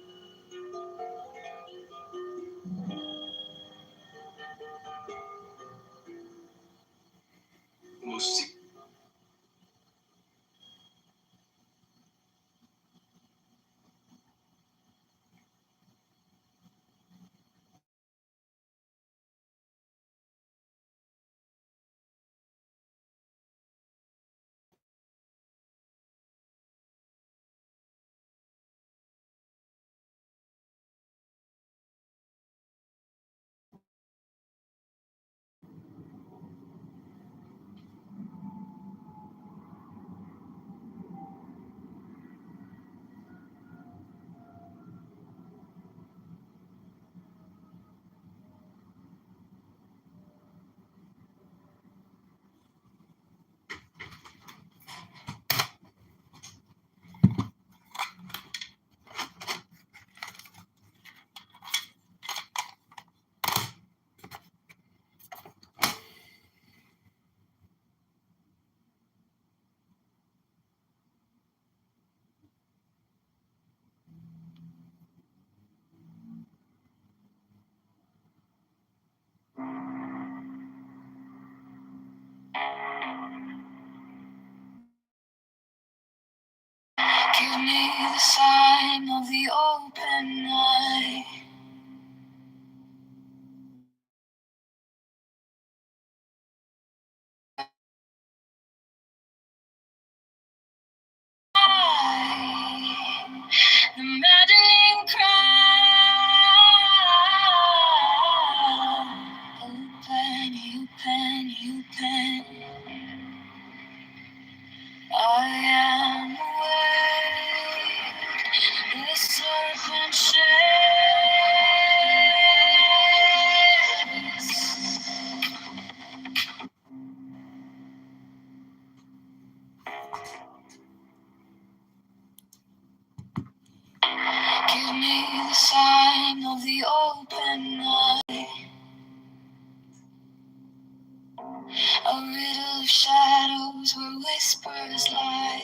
Give me the sign of the open eye. The maddening cry. Open, open. I am awake. The serpent shakes. Give me the sign of the open eye. A riddle of shadows where whispers lie.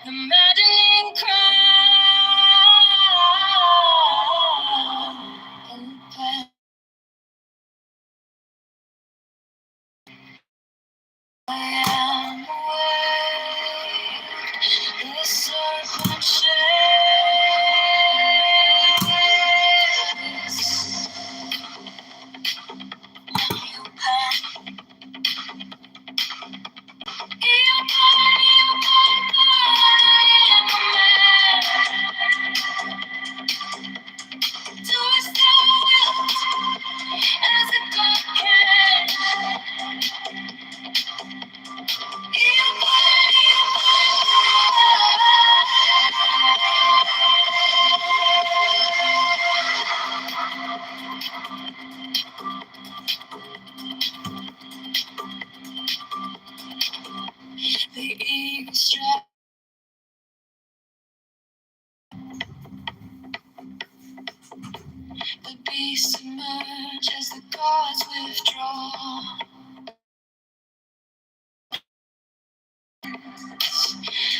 The maddening cry. Open. I am awake. The serpent shakes. The beasts emerge as the gods withdraw.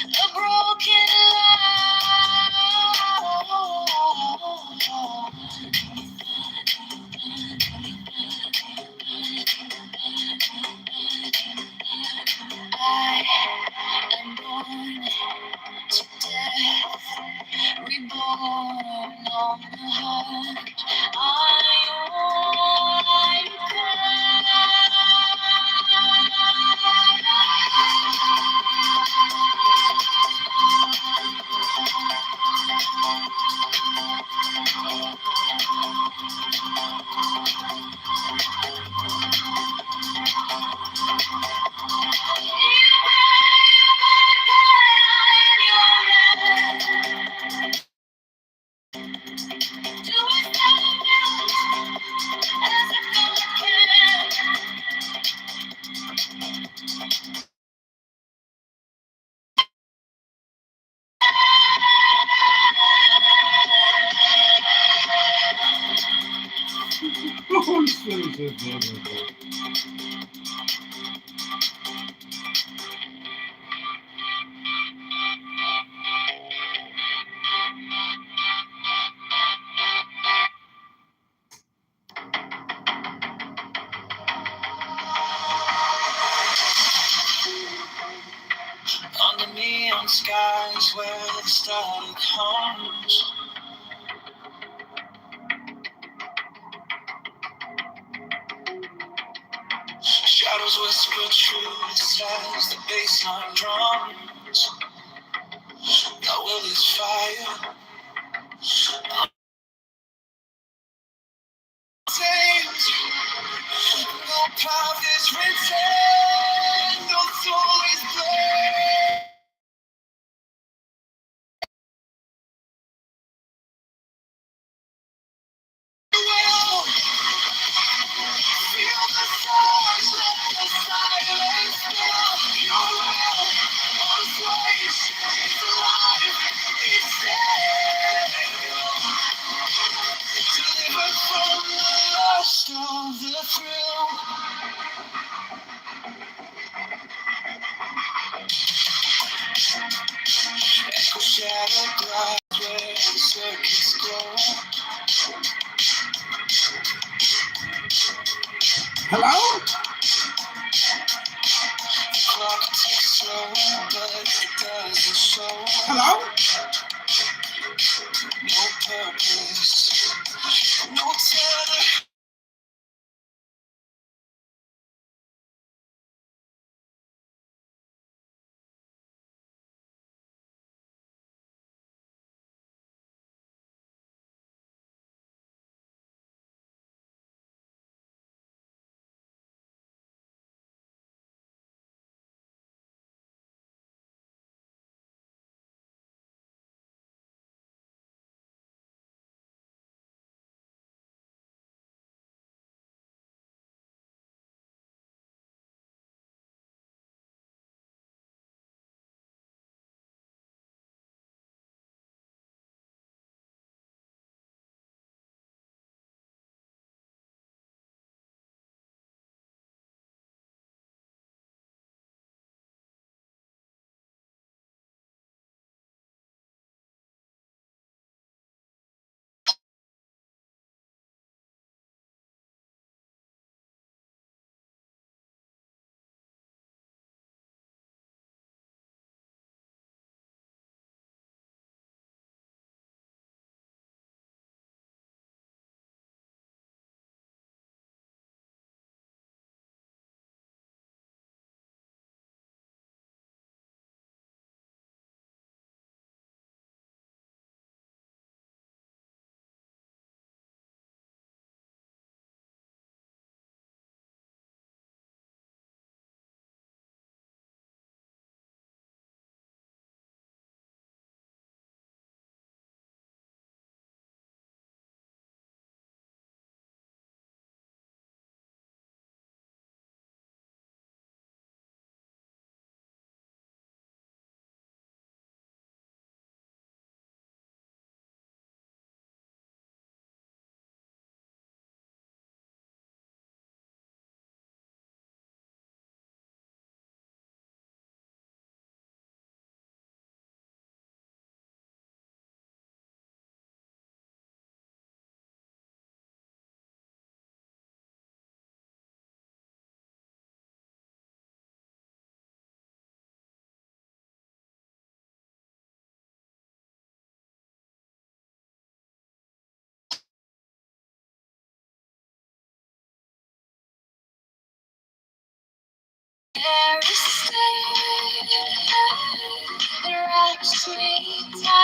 A broken I am born to death, reborn on the heart. On the neon skies where the static hums. Shadows whisper truths as the bassline drums. Thy will is fire. Tamed. No path is written. No soul is blamed. Will feel the stars, let the silence fill your will. On place, it's alive, it's still. Delivered from the lust of the thrill. Echo shattered glass where the circuits glow. Hello? The clock ticks slow, but it doesn't show. Hello? No purpose, no tether.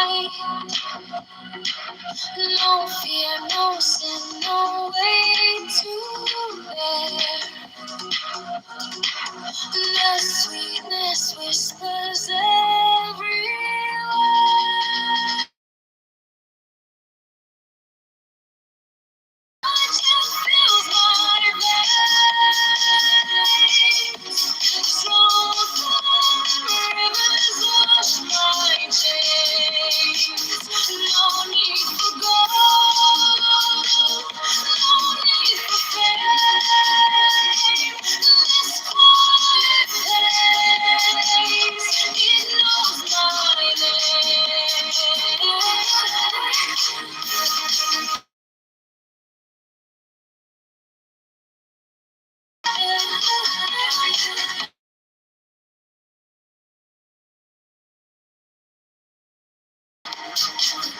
light. No fear, no sin, no way to bear. The sweetness whispers everywhere. I just feels my veins. Strong rivers wash my chains. No need for gold, no need for fame. This quiet place, it knows my name.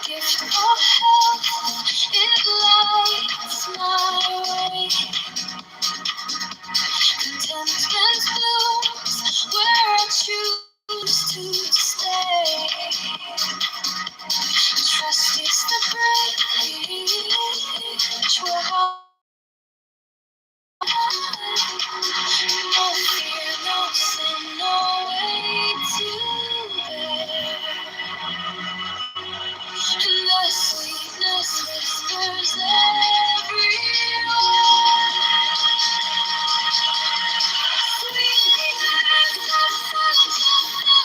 Gift of health, it lights my way. Contentment blooms where I choose to stay. Trust is the bridge where no fear, no sin, no way to bear. And the sweetness whispers everywhere. Sweetness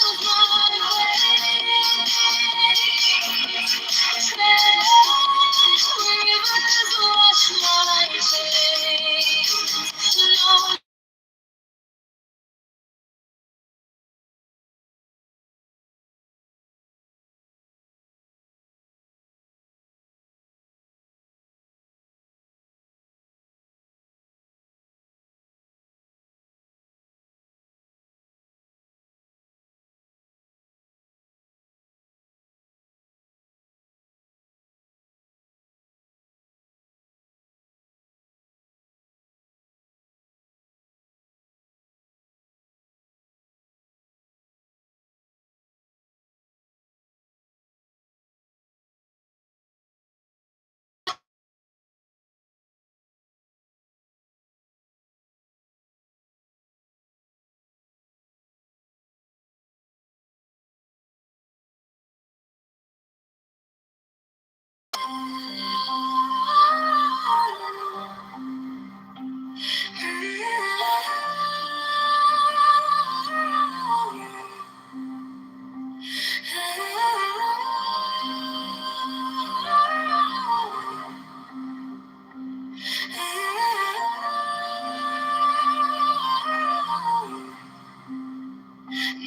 of my way. Rivers wash my face. No.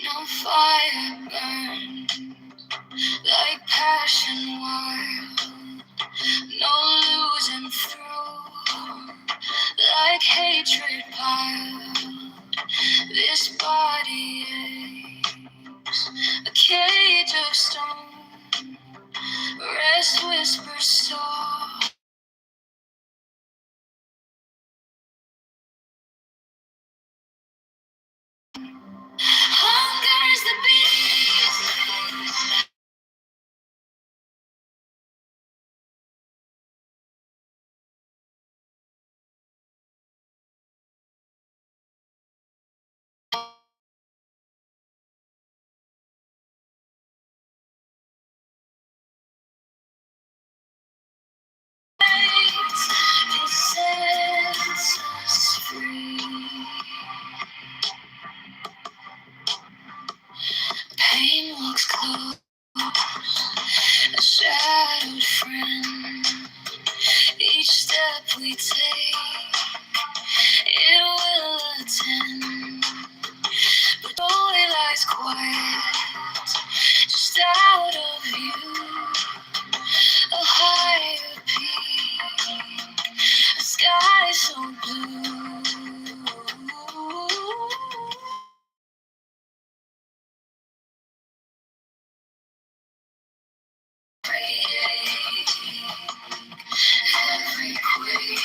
No fire burned like passion wild. No losing through like hatred piled. This body aches, a cage of stone. Rest whispers soft. Hunger is the beast. It sets us free. Pain walks close, a shadowed friend. Each step we take, it will attend. But joy lies quiet, just out of view. A higher peak, a sky so blue. Every quake,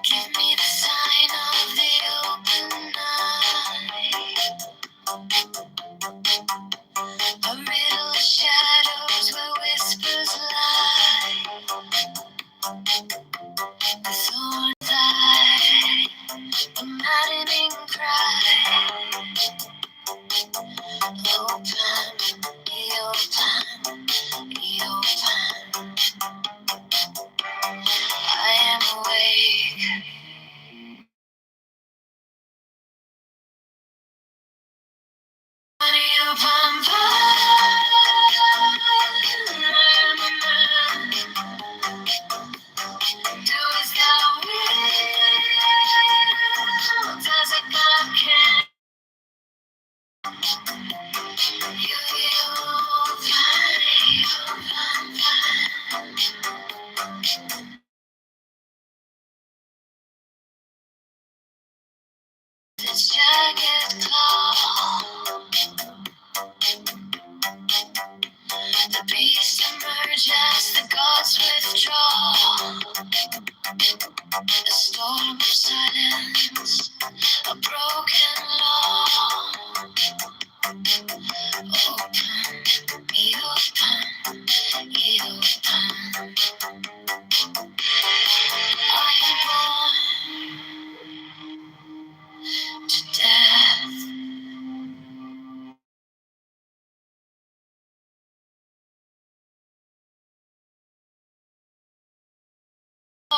Give me the sign of the open night. A riddle of shadows where whispers lie. The thorns eye, the maddening cry. Open, open. I am awake. This jagged claw, the beast emerge as the gods withdraw. A storm of silence, a broken law. Open, be open, be open. I am born to death. I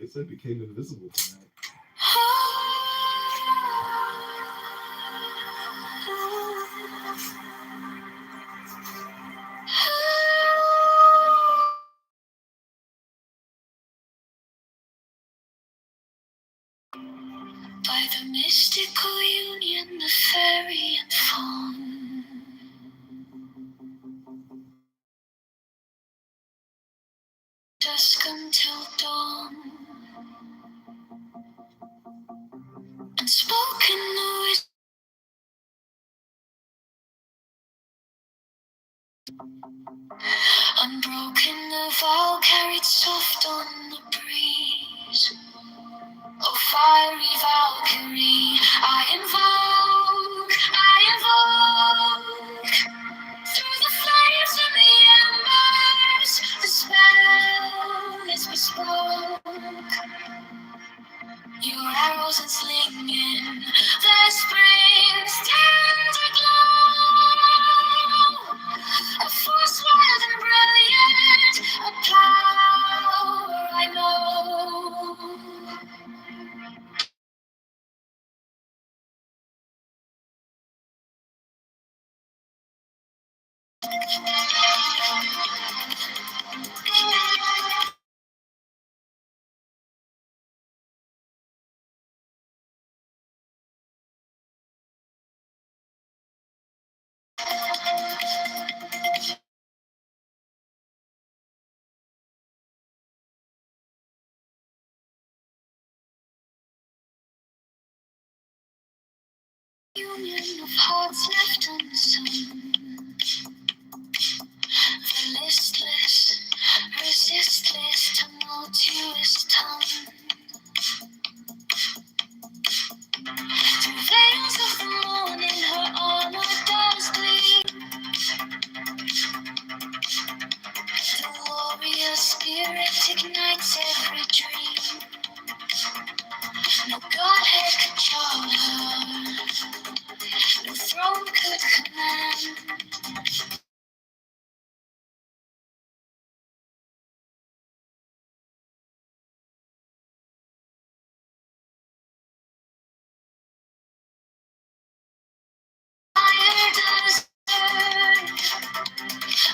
guess I became invisible tonight. By the mystical union, the fairy and fawn, dusk until dawn, unspoken noise. Unbroken, the vow carried soft on the breeze. Oh, fiery Valkyrie, I invoke. Through the flames and the embers, the spell is bespoke. Your arrows and slinging, the spring's tender glow. A force wild and brilliant, a power I know. Union of hearts left unsown. ignites every dream. No godhead could control her. No throne could command. Fire does burn,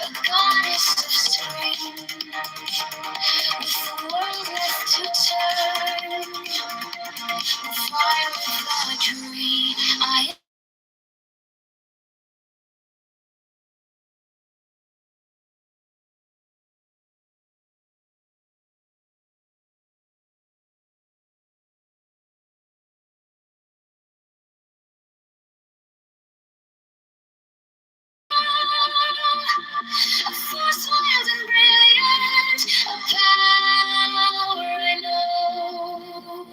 a goddess of spring. With the world left to turn, the fire of a dream. A force wild and brilliant, a power I know.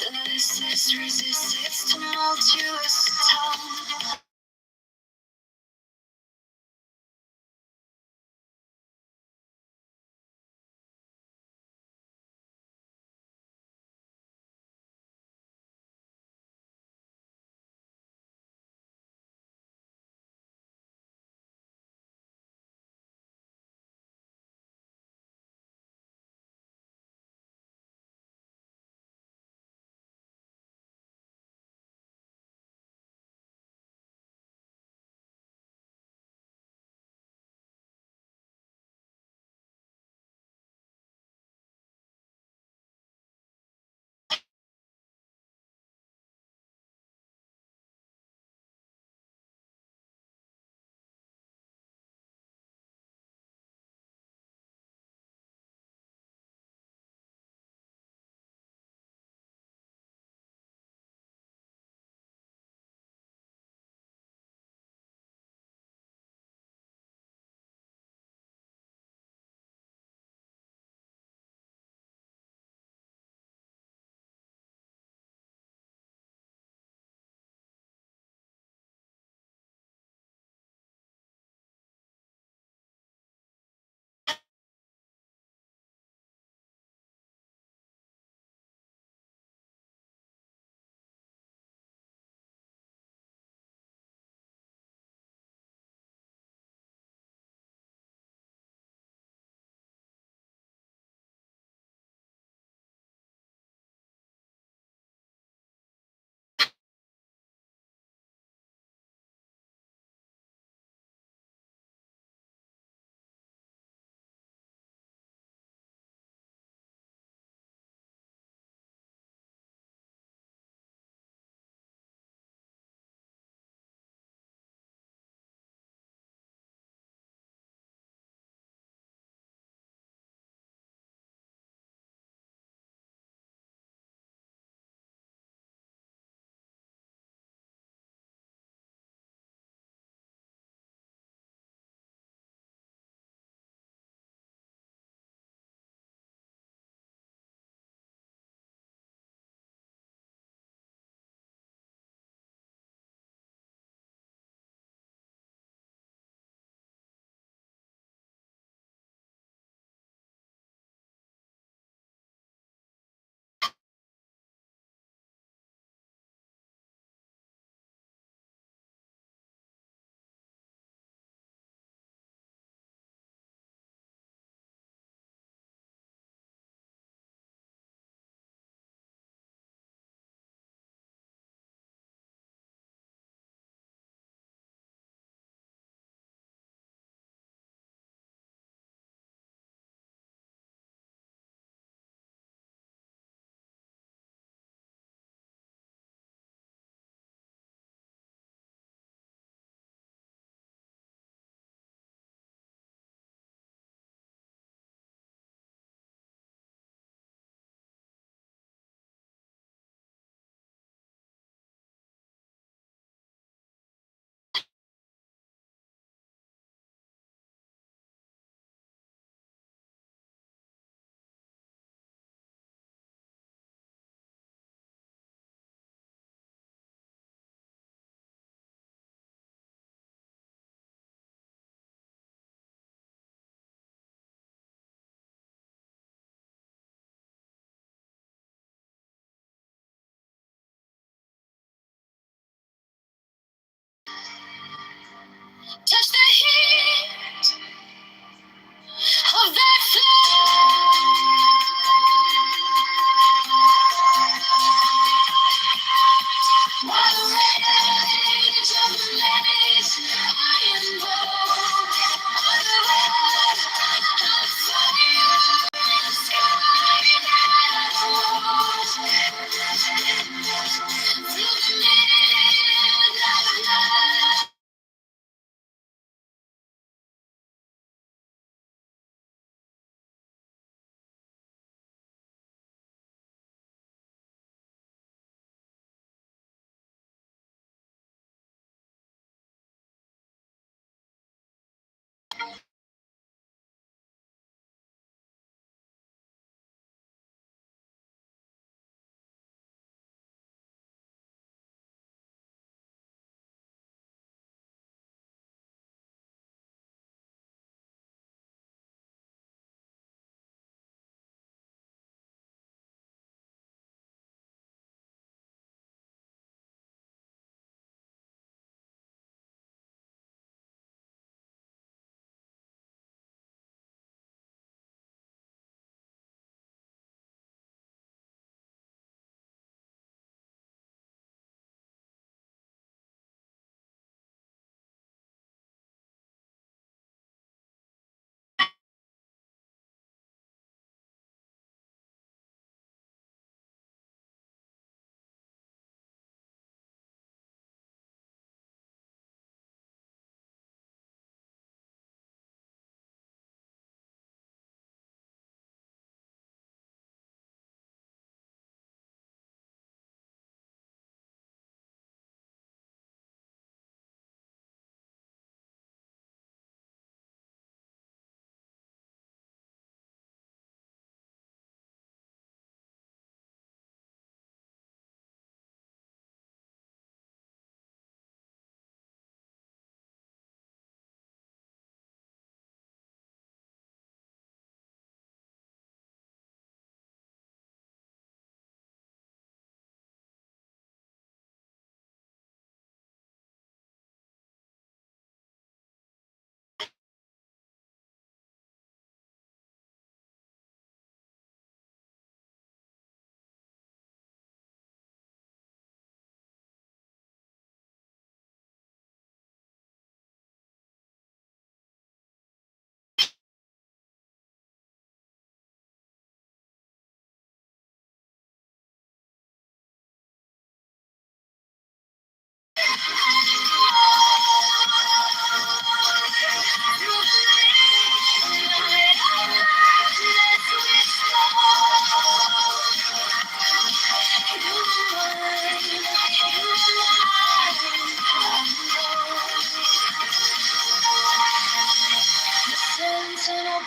The listless resist its tumultuous tongue.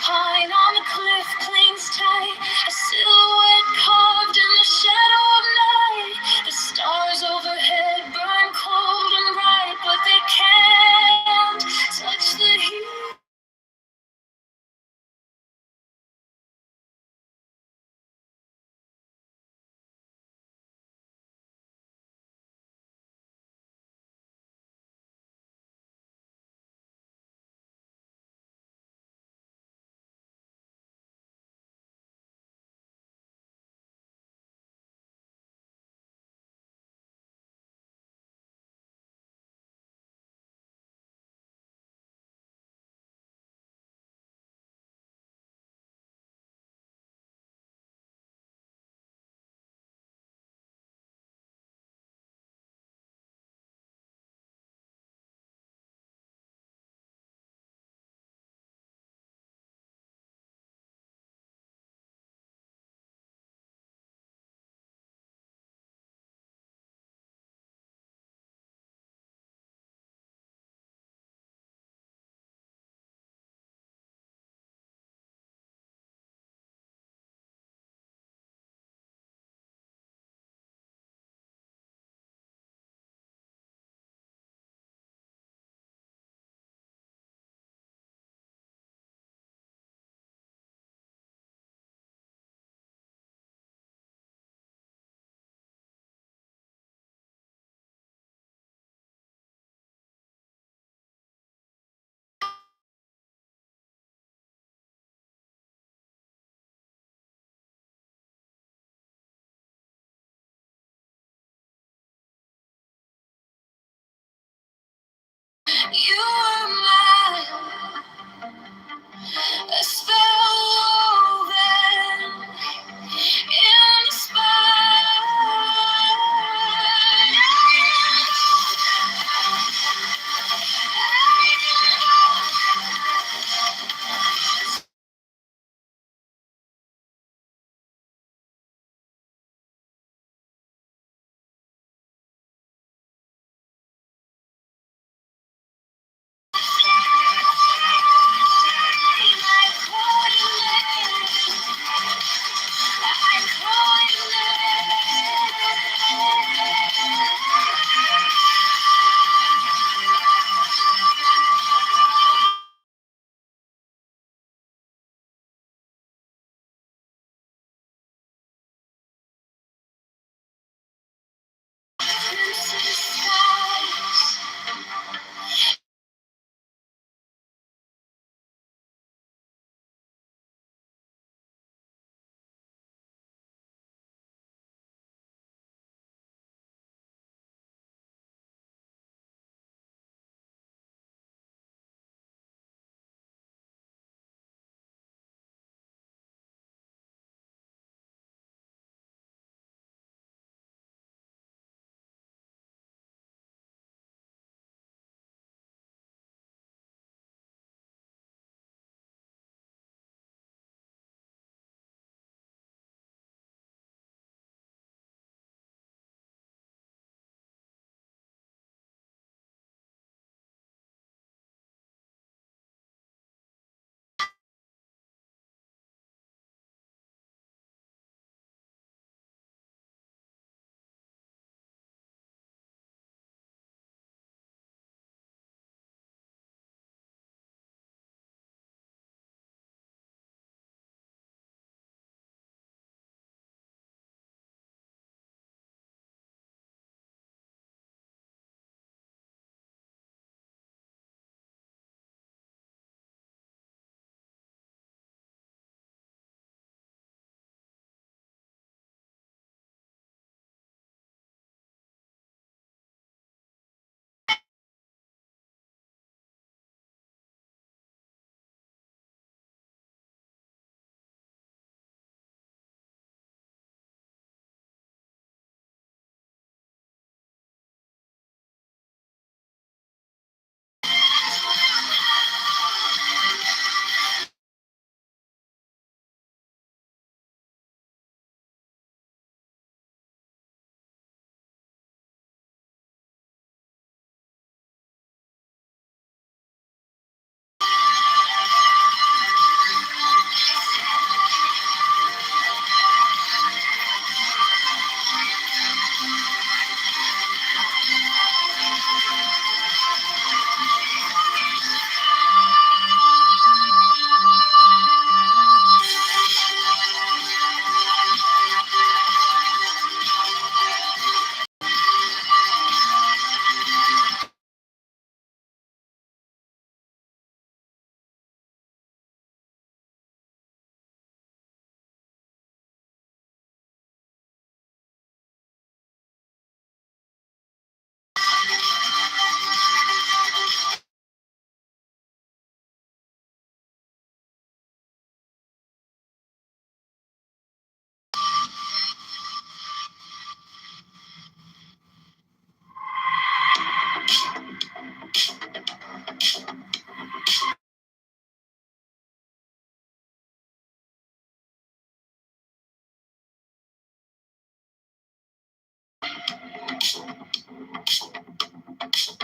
pine on the cliff clings tight, a silhouette carved in the shadow of night. The stars overhead burn cold and bright, but they can't touch the heat.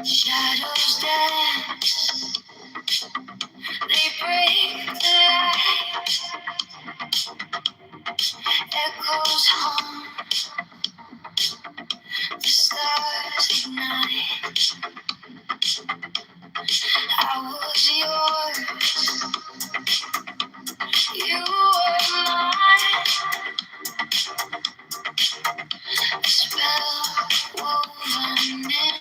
Shadows dance, they break the light. Echoes hum, the stars ignite. I was yours, you were mine. A spell woven in.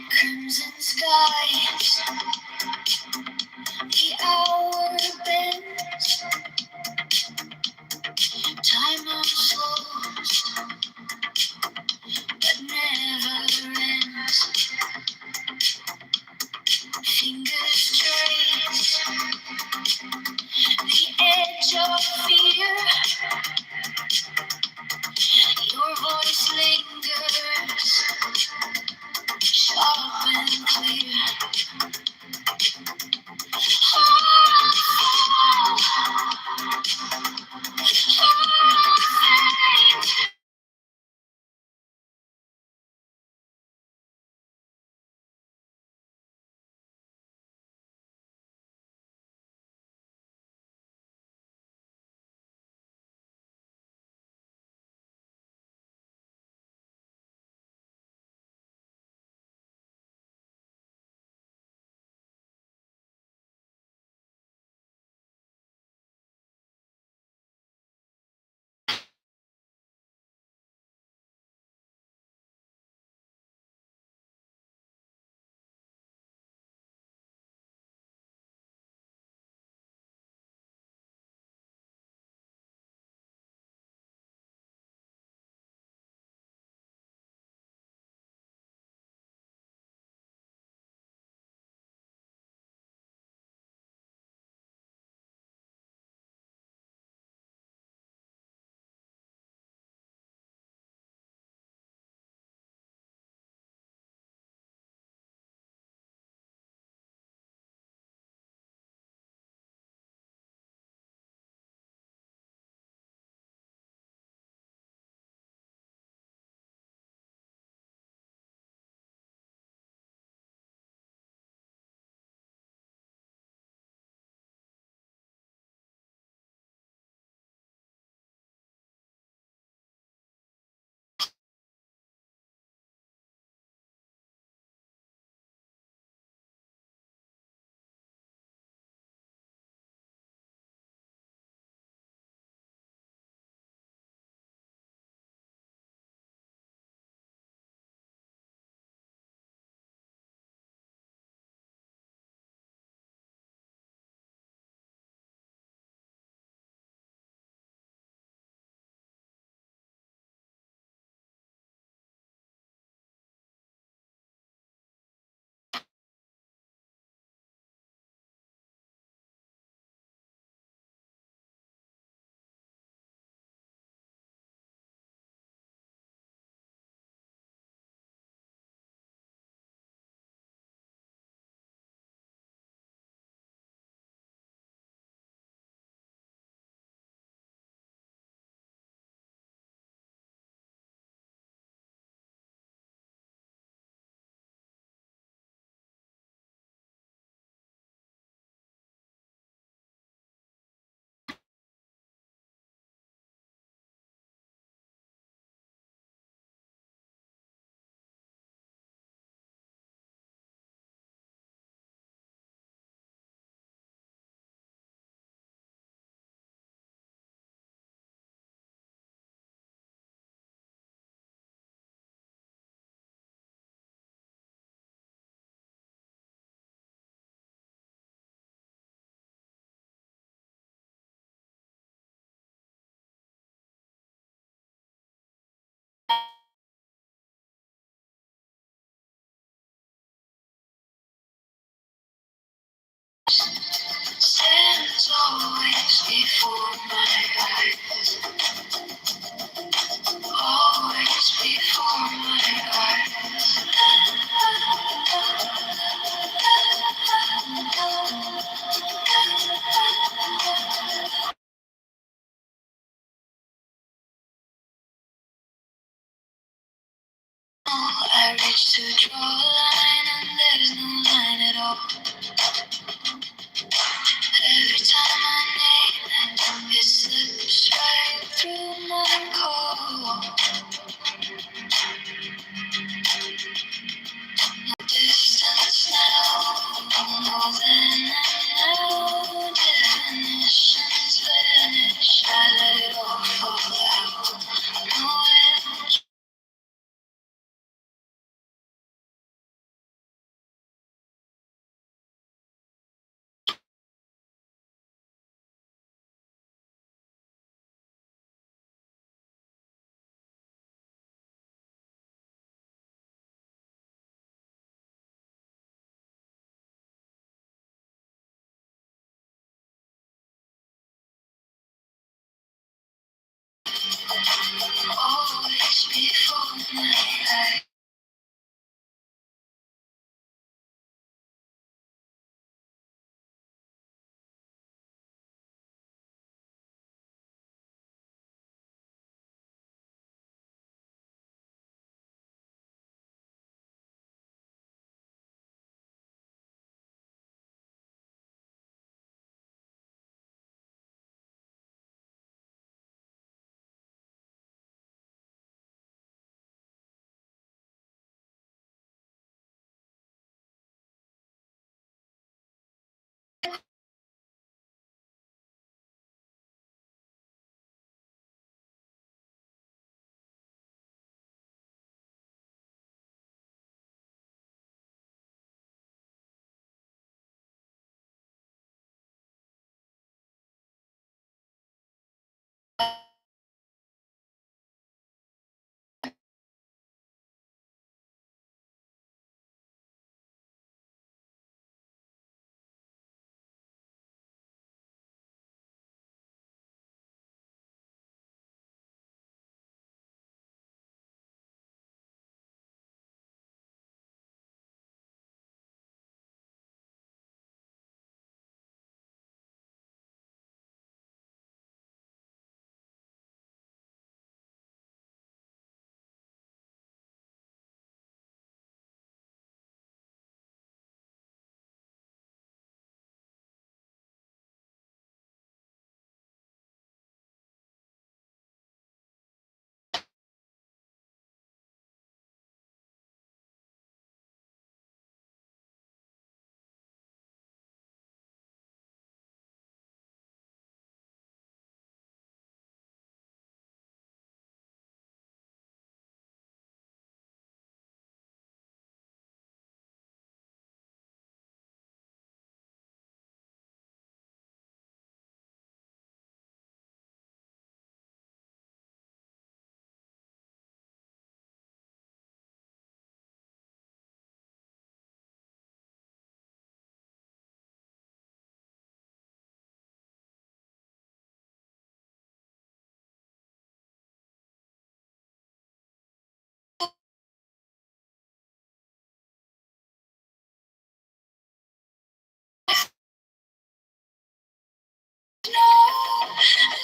Crimson skies, the hour bends, time unfolds, but never ends. Fingers trace the edge of fear. Your voice lingers, sharp and clear.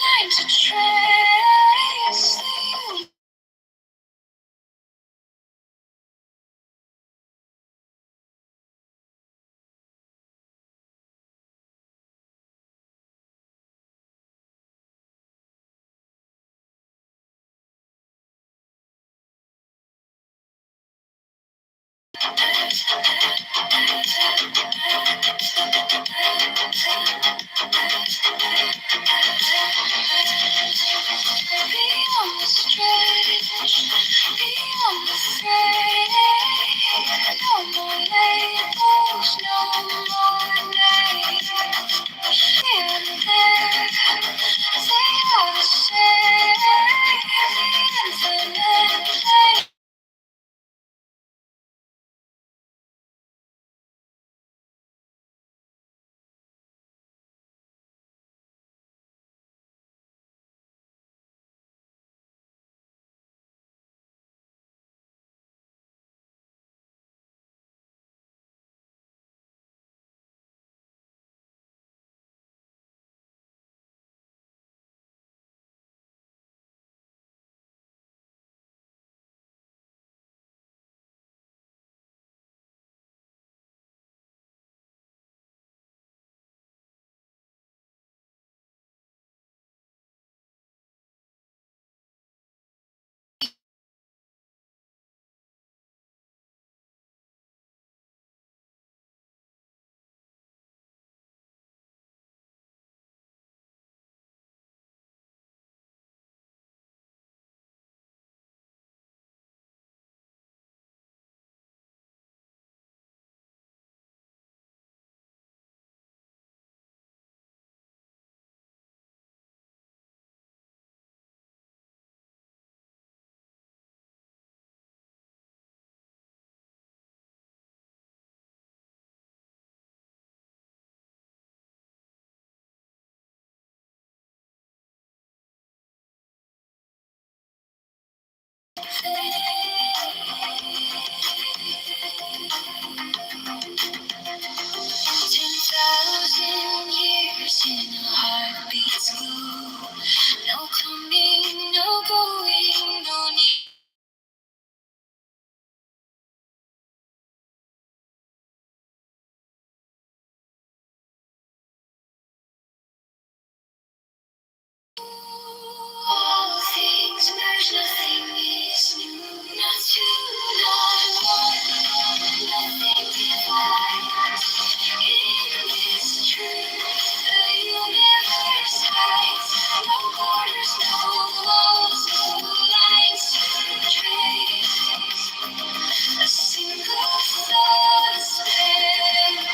like to trace you. Beyond the stretch, beyond the fray, no more labels, no more names. And there, they are the same, infinite play. In a heartbeat's glue. No coming, no going, no need. All things merge, nothing is new. Not two, not one, nothing divides. In this truth, the universe hides. No borders, no walls, no lines to trace. A single thought spans.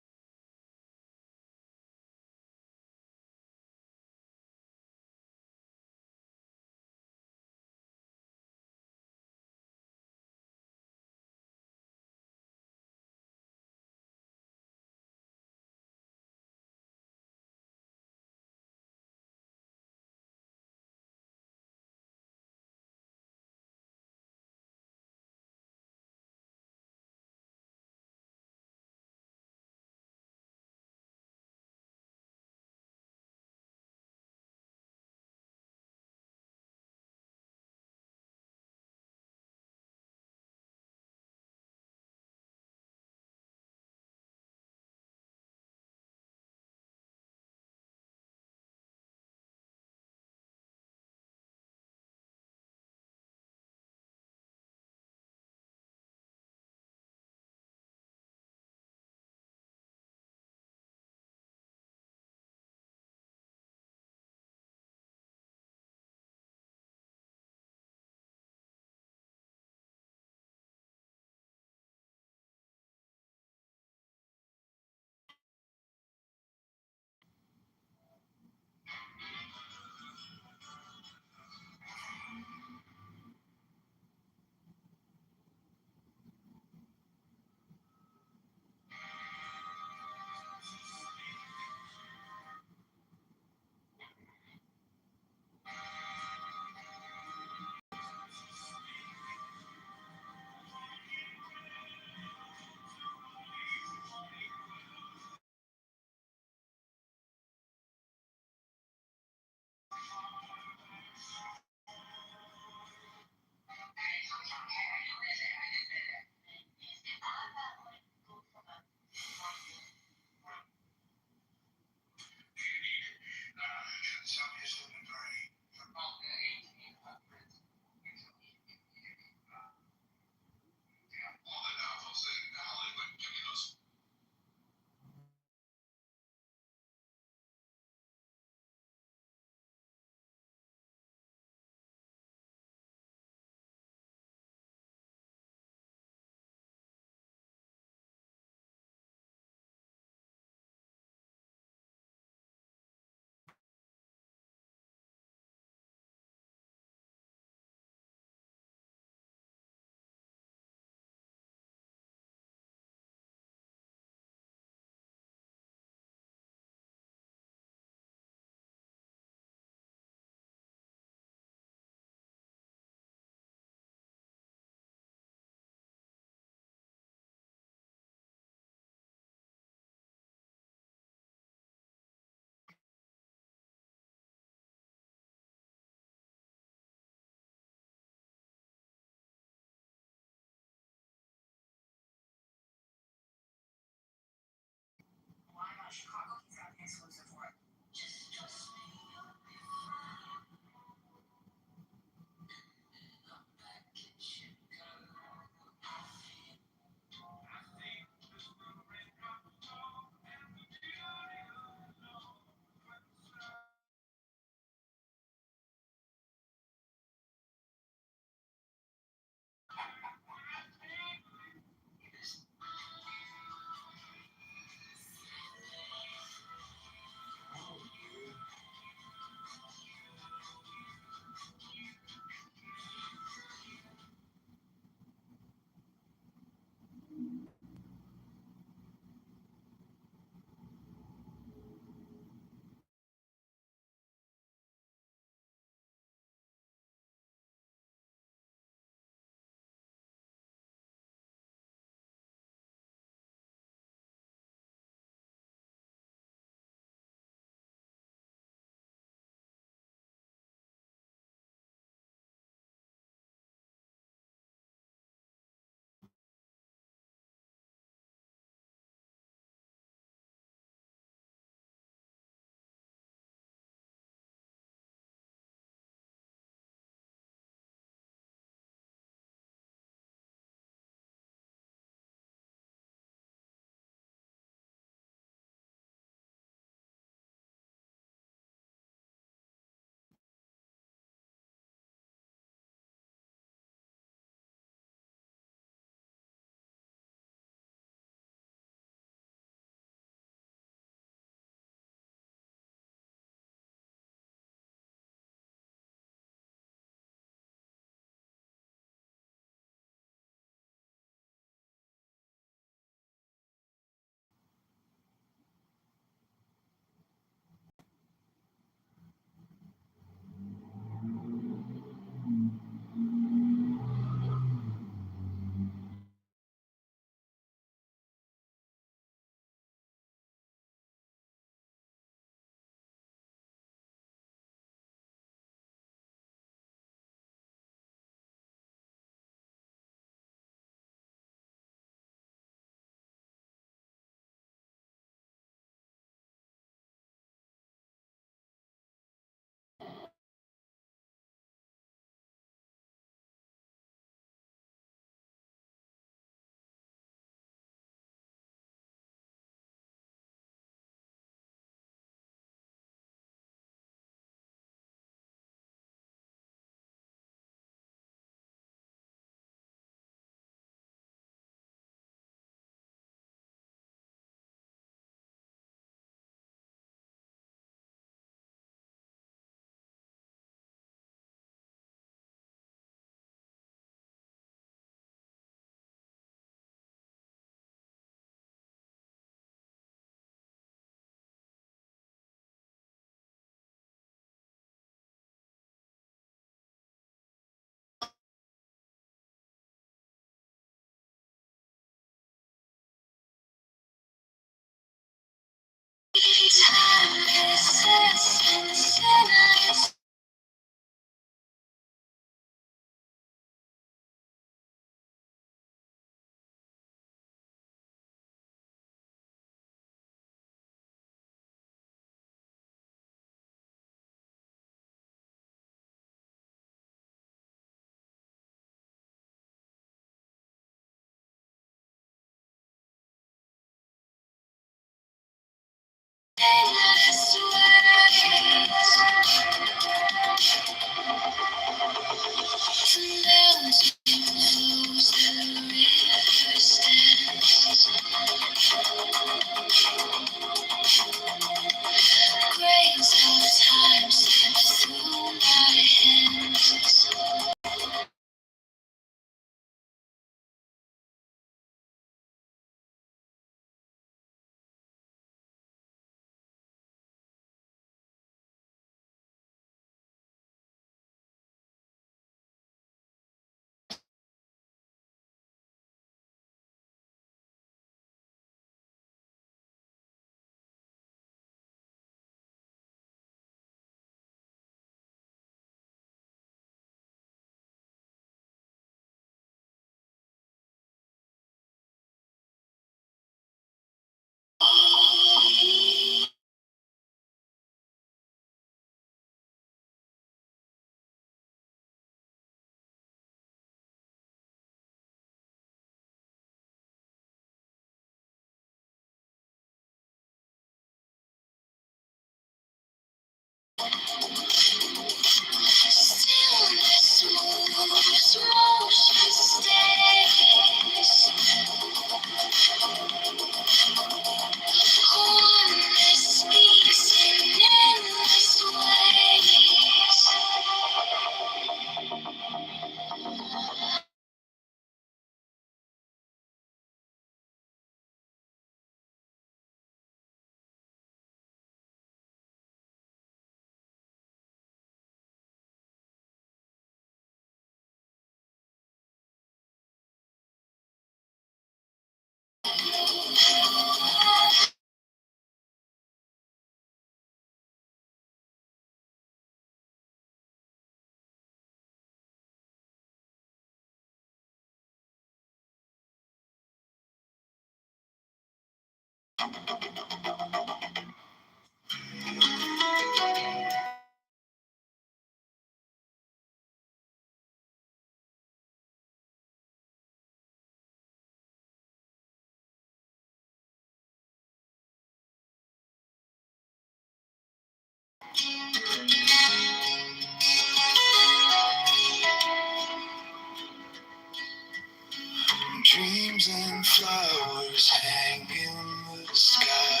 Dreams and flowers hang in the sky.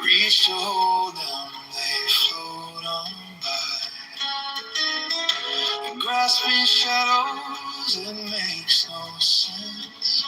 Reach to hold them, they float on by. Grasping shadows, it makes no sense.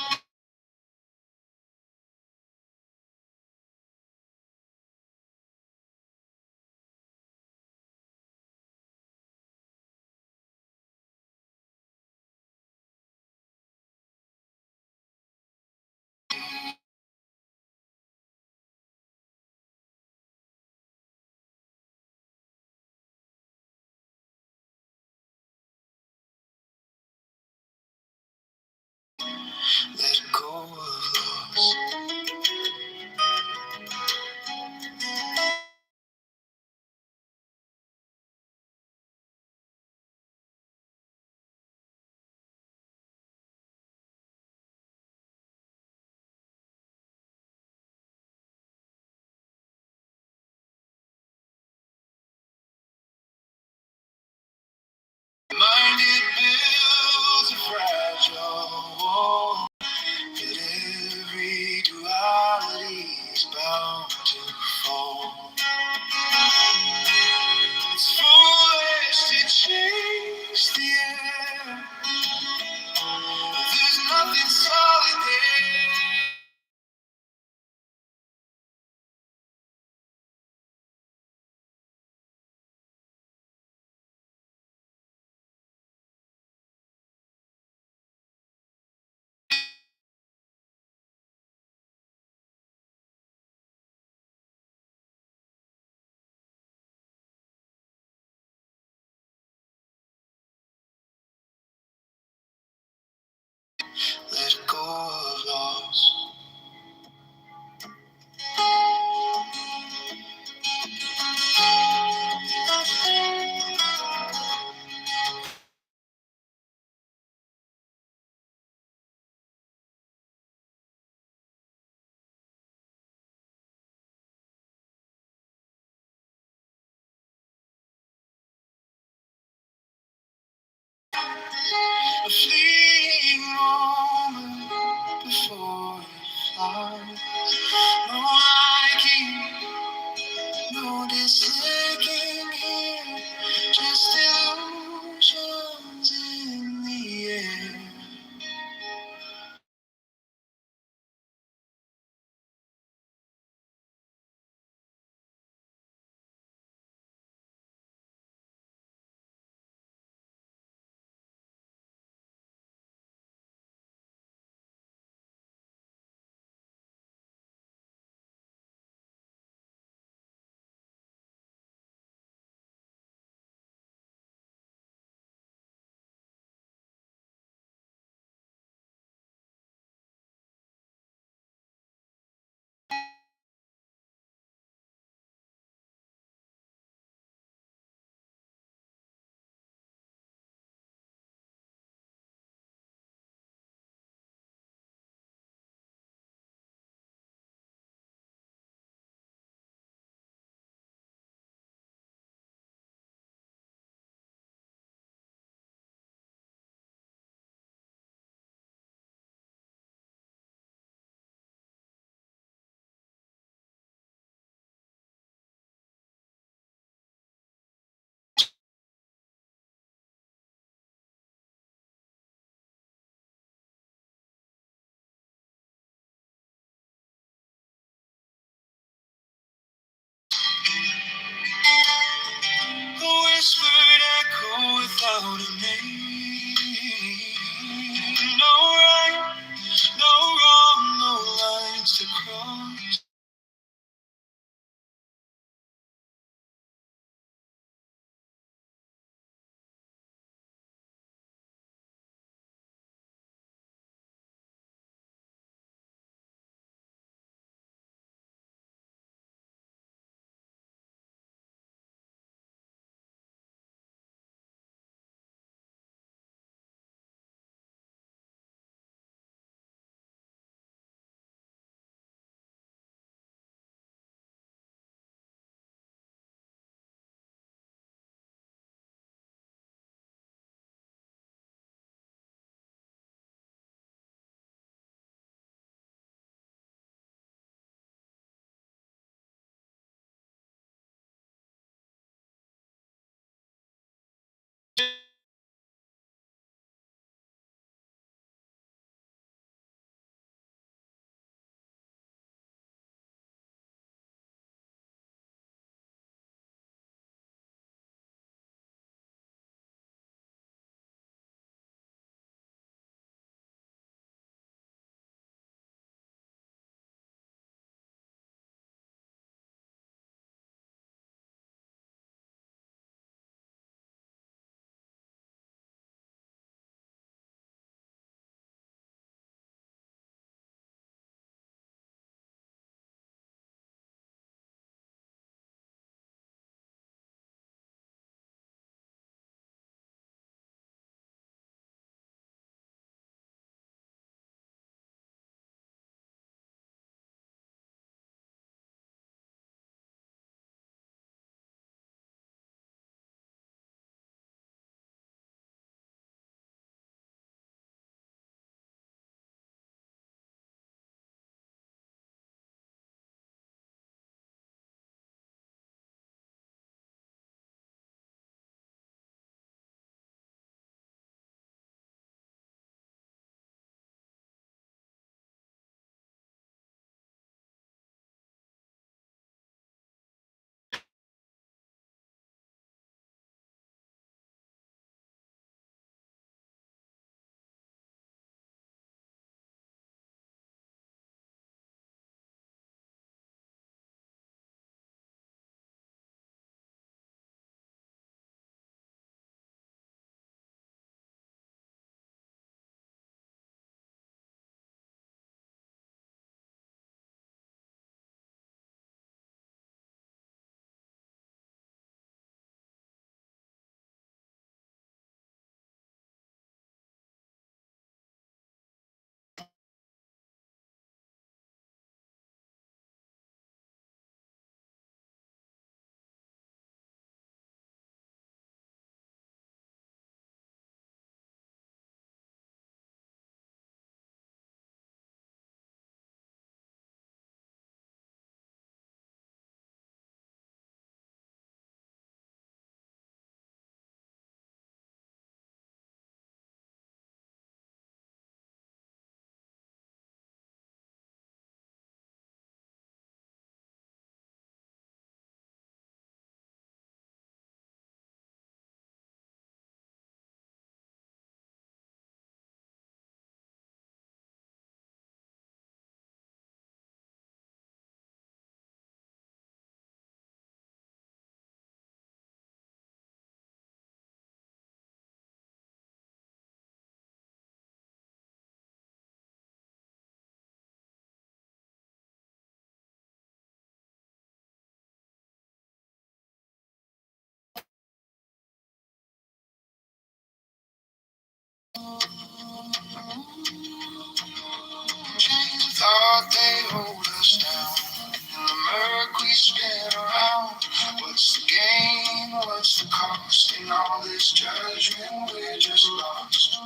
what's the cost in all this judgment? We're just lost.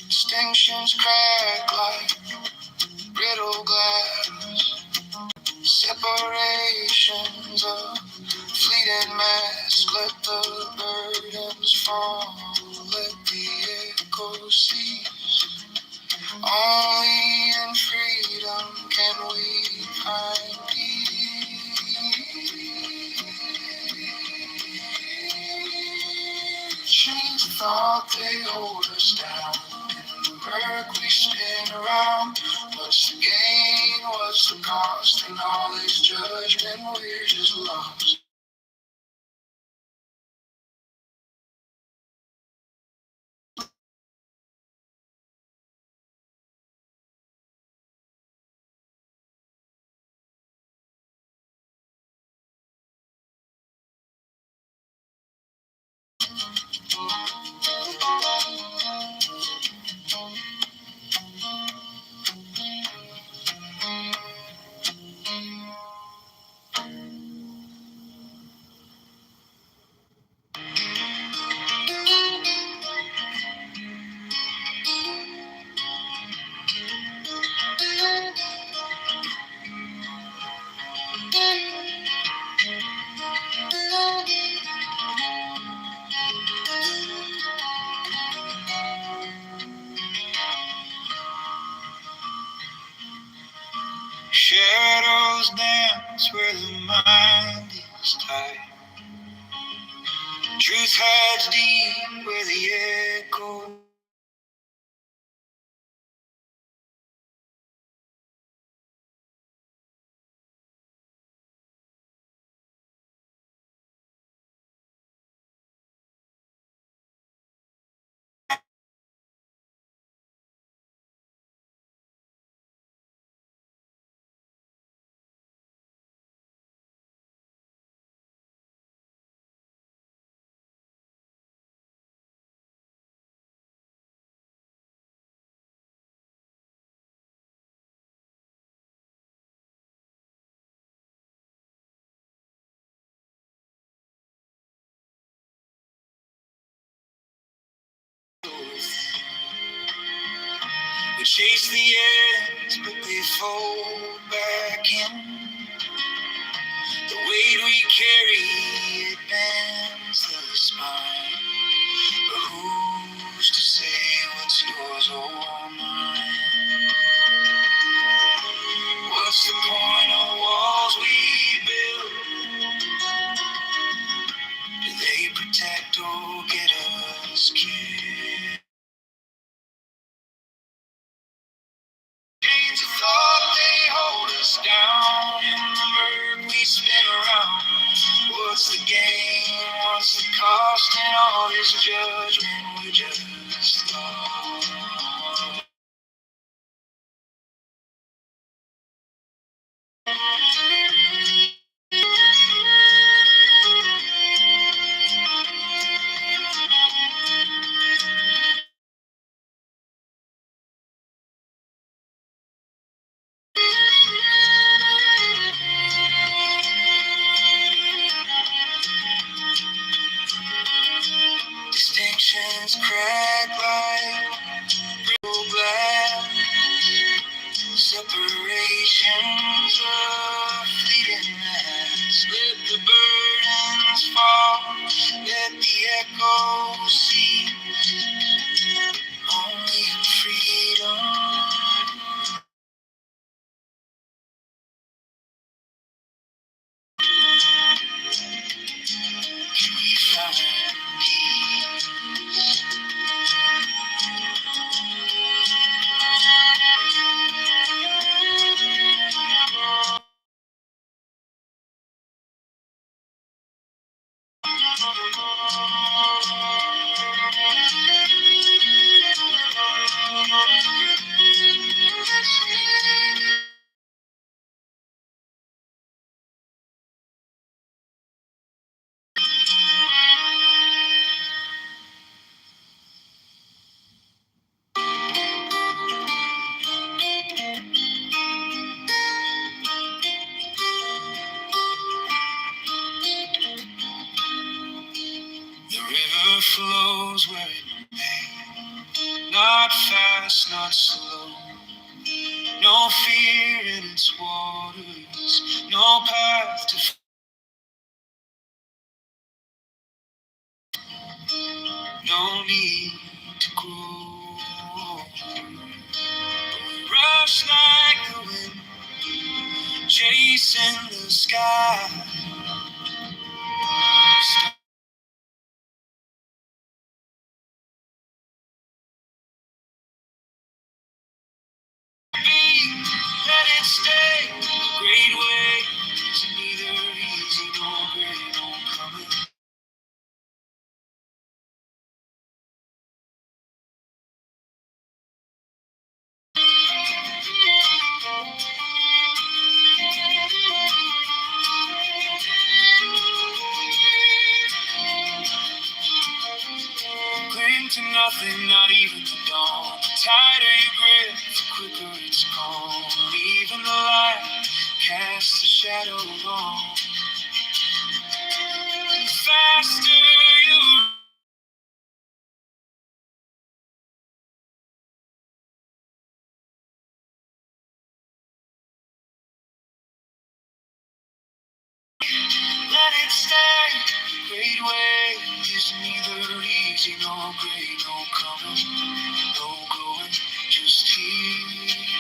Distinctions crack like brittle glass. Separations of fleeting mask. Let the burdens fall. Let the echo cease. Only in freedom can we find peace. Chains of thought, they hold us down. In the murk we spin around. What's the gain? What's the cost? In all this judgment, we're just lost. Shadows dance where the mind is tight. Truth hides deep where the echo. We chase the ends, but they fold back in. The weight we carry, it bends the spine. But who's to say what's yours or mine? What's the point of walls we build? Do they protect or get us killed? Chains of thought, they hold us down. In the murk we spin around. What's the gain? What's the cost in all this judgment? We're just lost. Distinctions crack like brittle glass. Separations of fleeting mass. Let the burdens fall. Let the echo cease. Only in freedom. Can we find peace? flows where it may. Not fast, not slow. No fear in its waters. No path to no need to grow. Rush like the wind, chasing the sky. Let it stay. The great way is neither easy nor great nor coming. Cling to nothing, not even the dawn. The tighter you grip, the quicker it's gone. Even the light casts a shadow on. The faster you let it stay. Great way is neither easy nor great, no coming, no going, just here.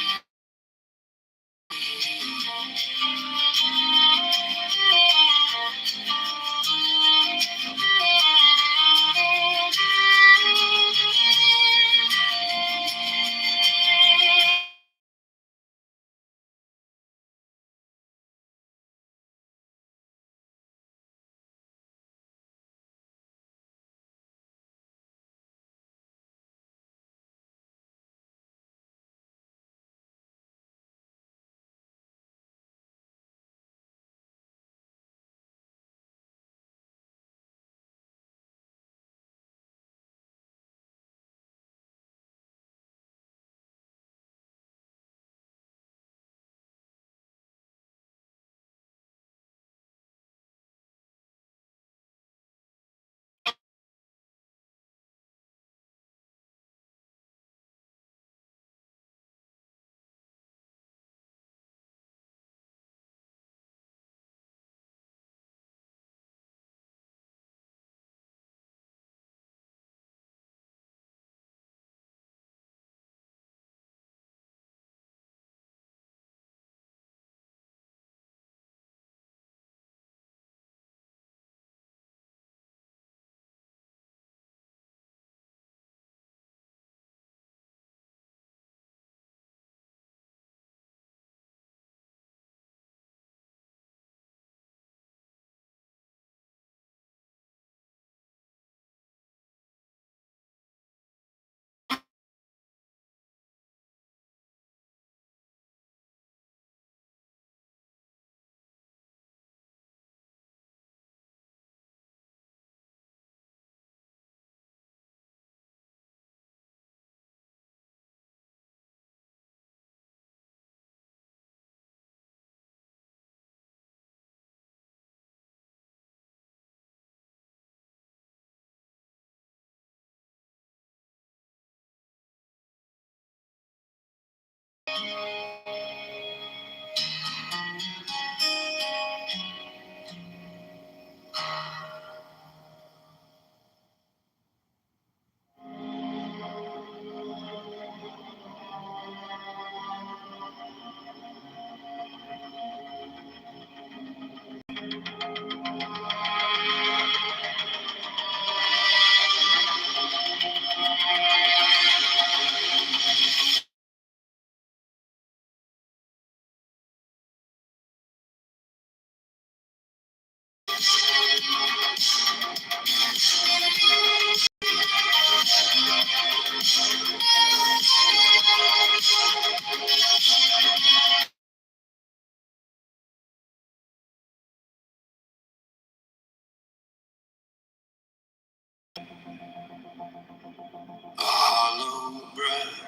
Hollow breath.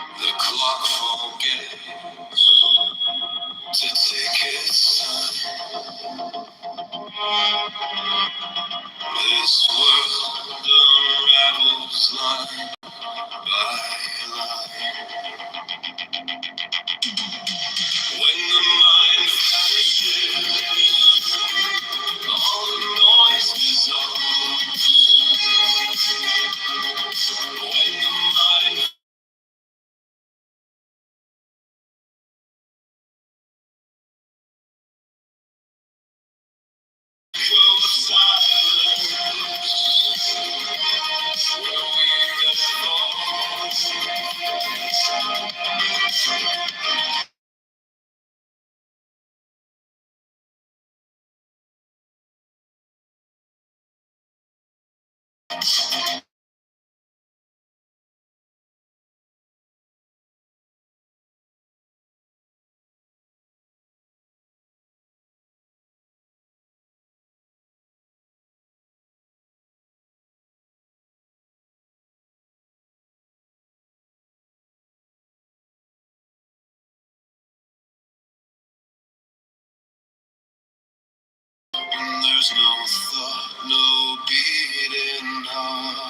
The clock falls. forgets to take its time. This world unravels line by line. When the mind vanishes, all the noise dissolves. When the mind goes silent, where we rest when there's no thought, no beating heart.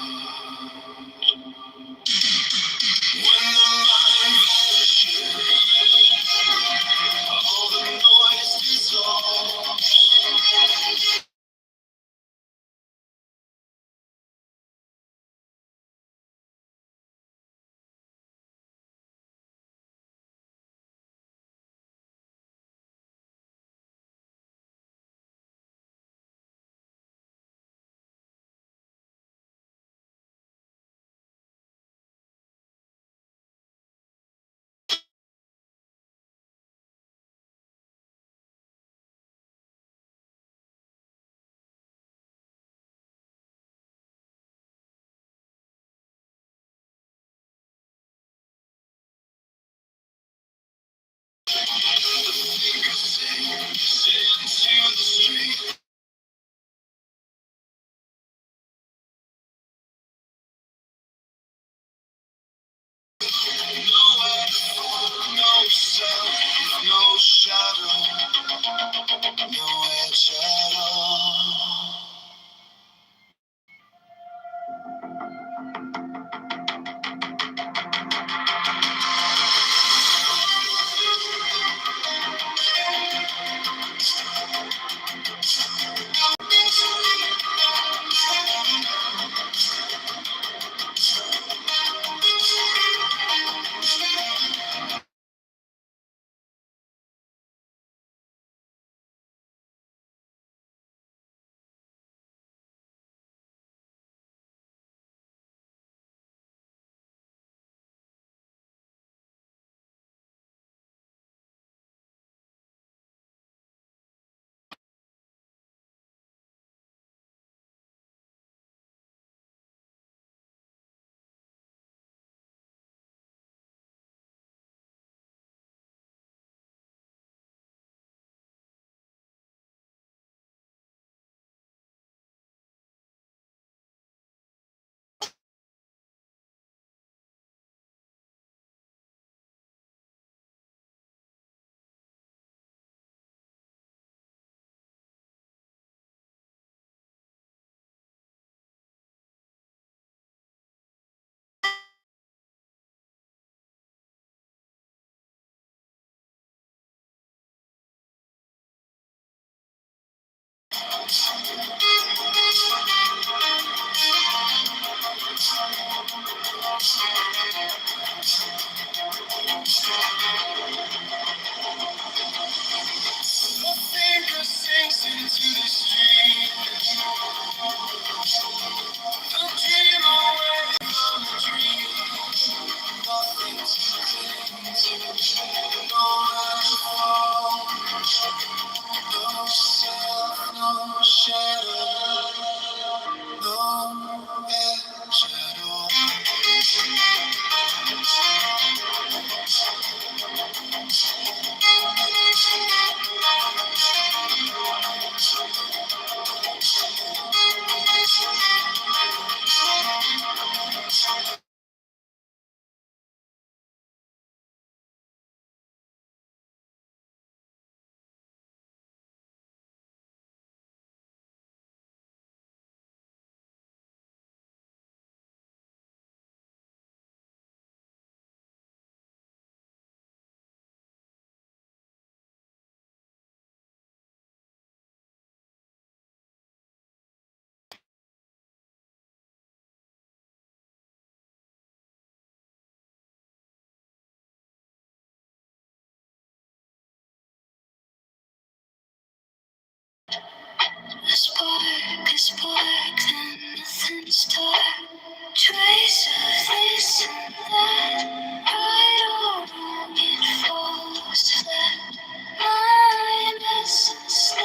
spark, then nothing's dark. Trace of this and that, right or wrong, it falls flat. My essence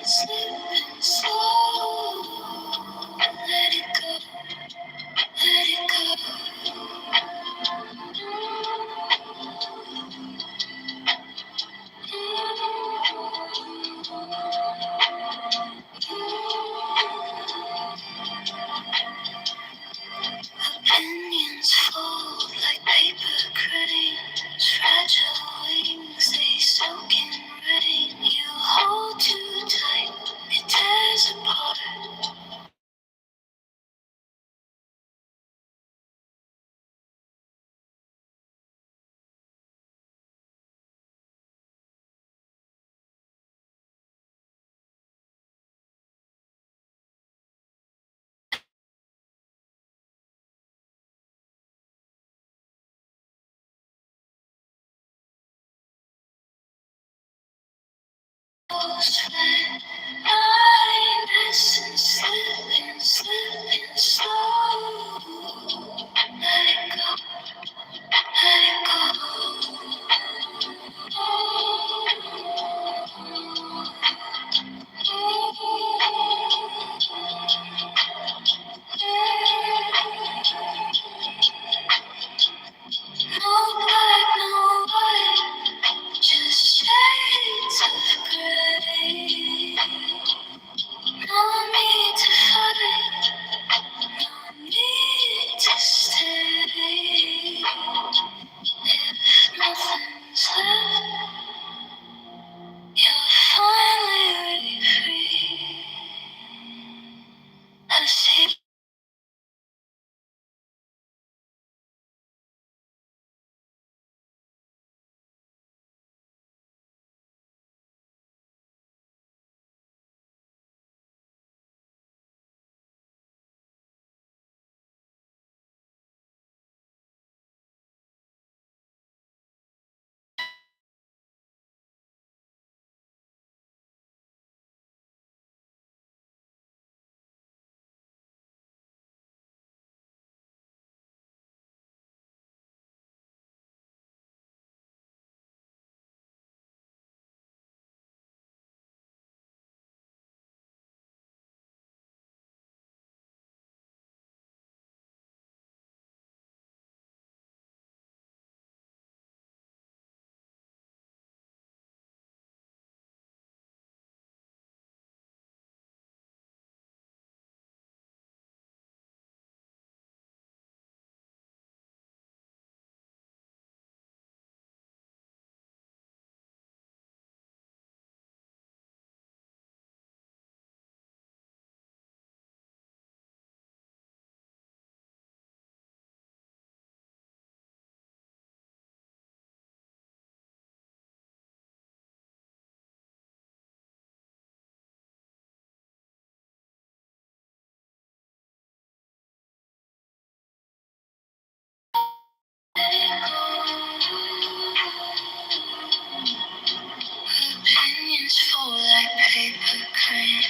slipping slow. Let it go, let it go. Opinions fold like paper cranes, fragile wings they soak in rain. You hold too tight, it tears apart. My essence slipping slow. Let it go, let it go. No black, no white, just shades of gray. No need to fight, no need to stay. If nothing's left, you'll finally be free. I see. Opinions fall like paper crane.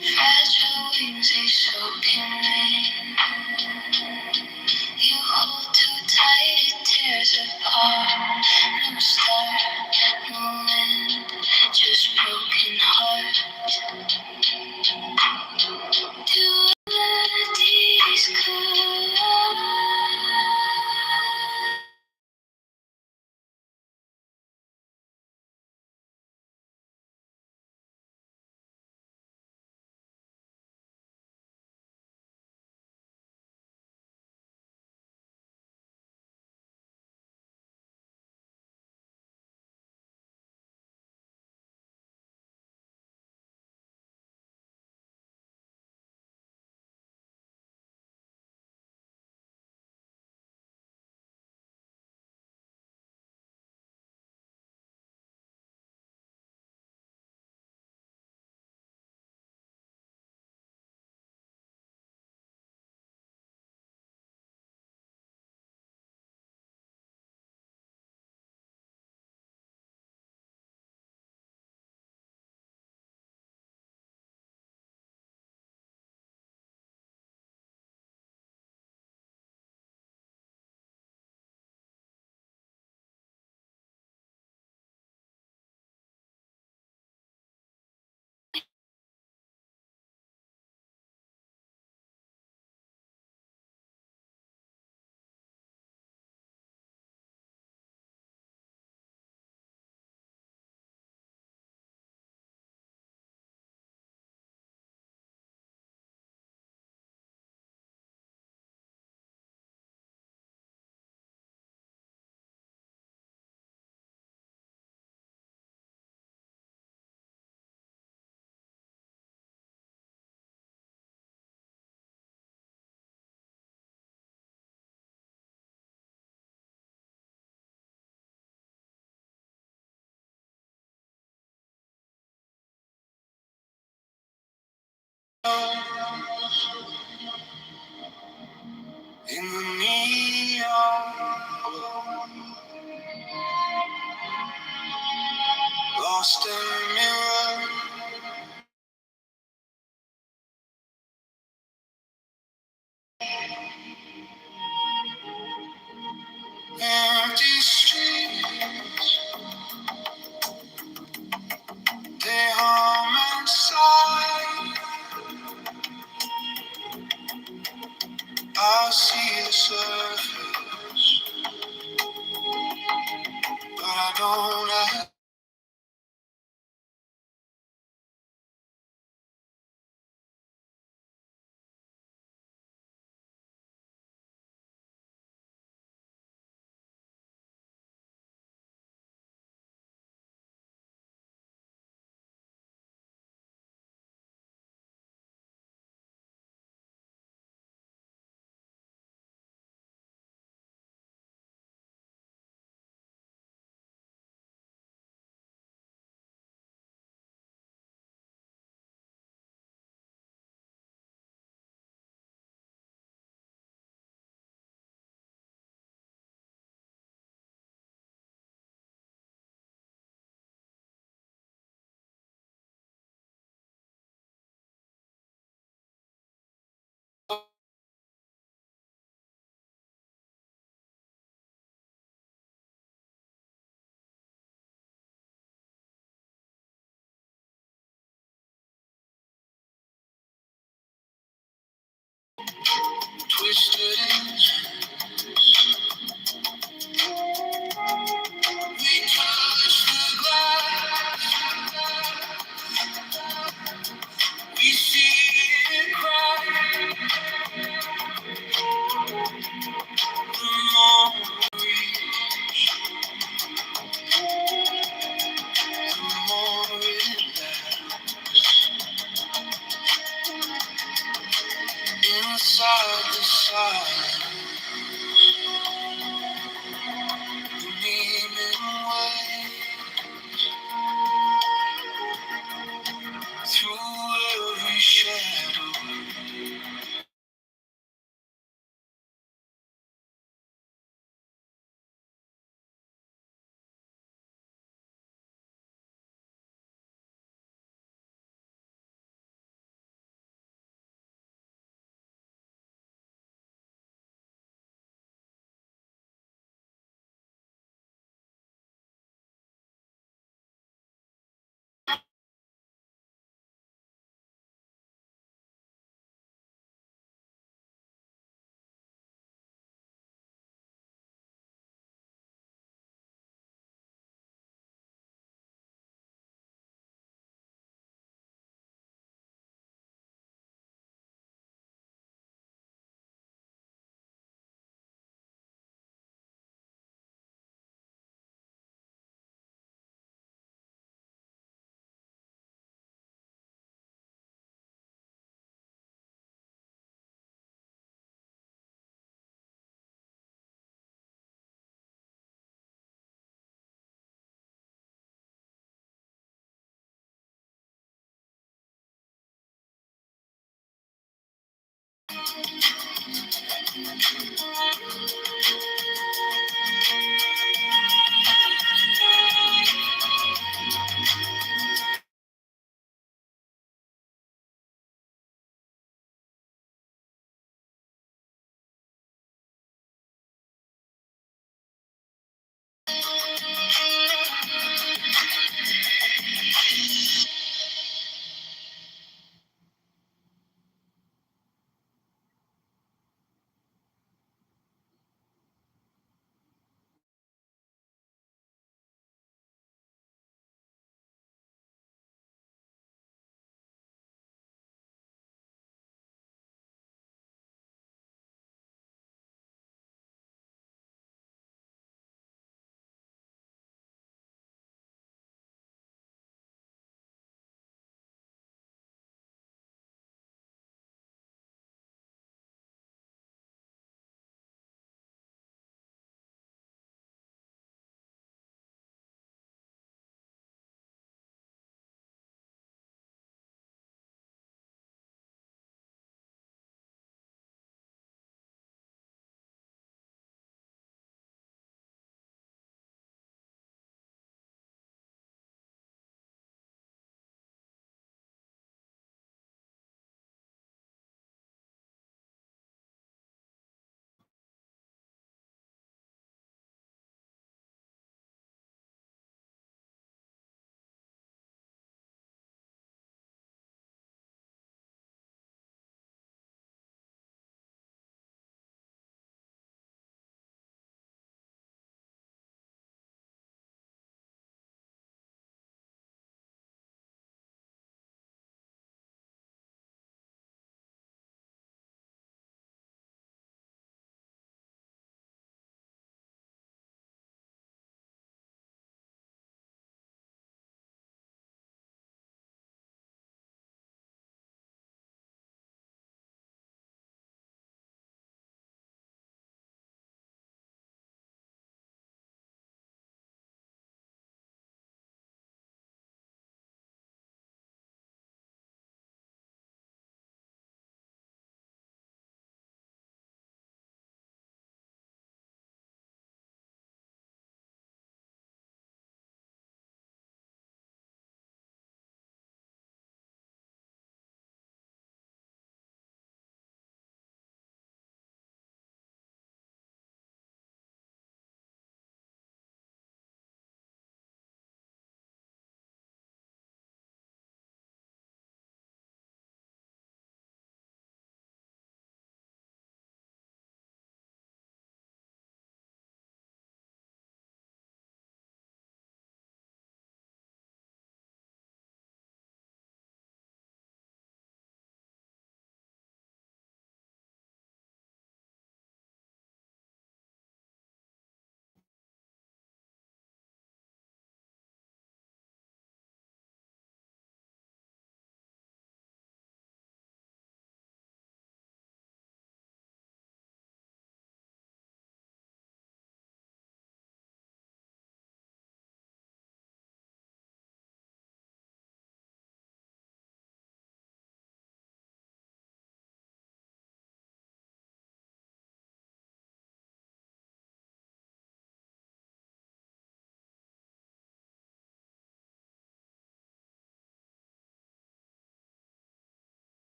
Fragile wings they soak in rain. You hold too tight, it tears apart. No start, no end, just broken heart. Duality's collide. In the neon glow, lost in the mirror, empty streets, they hum inside. I see the surface, but I don't have. Twisted engines, we touch the glass, we see it crack. The more we reach, the more it lasts. Inside the silence, the meaning waves through every shadow.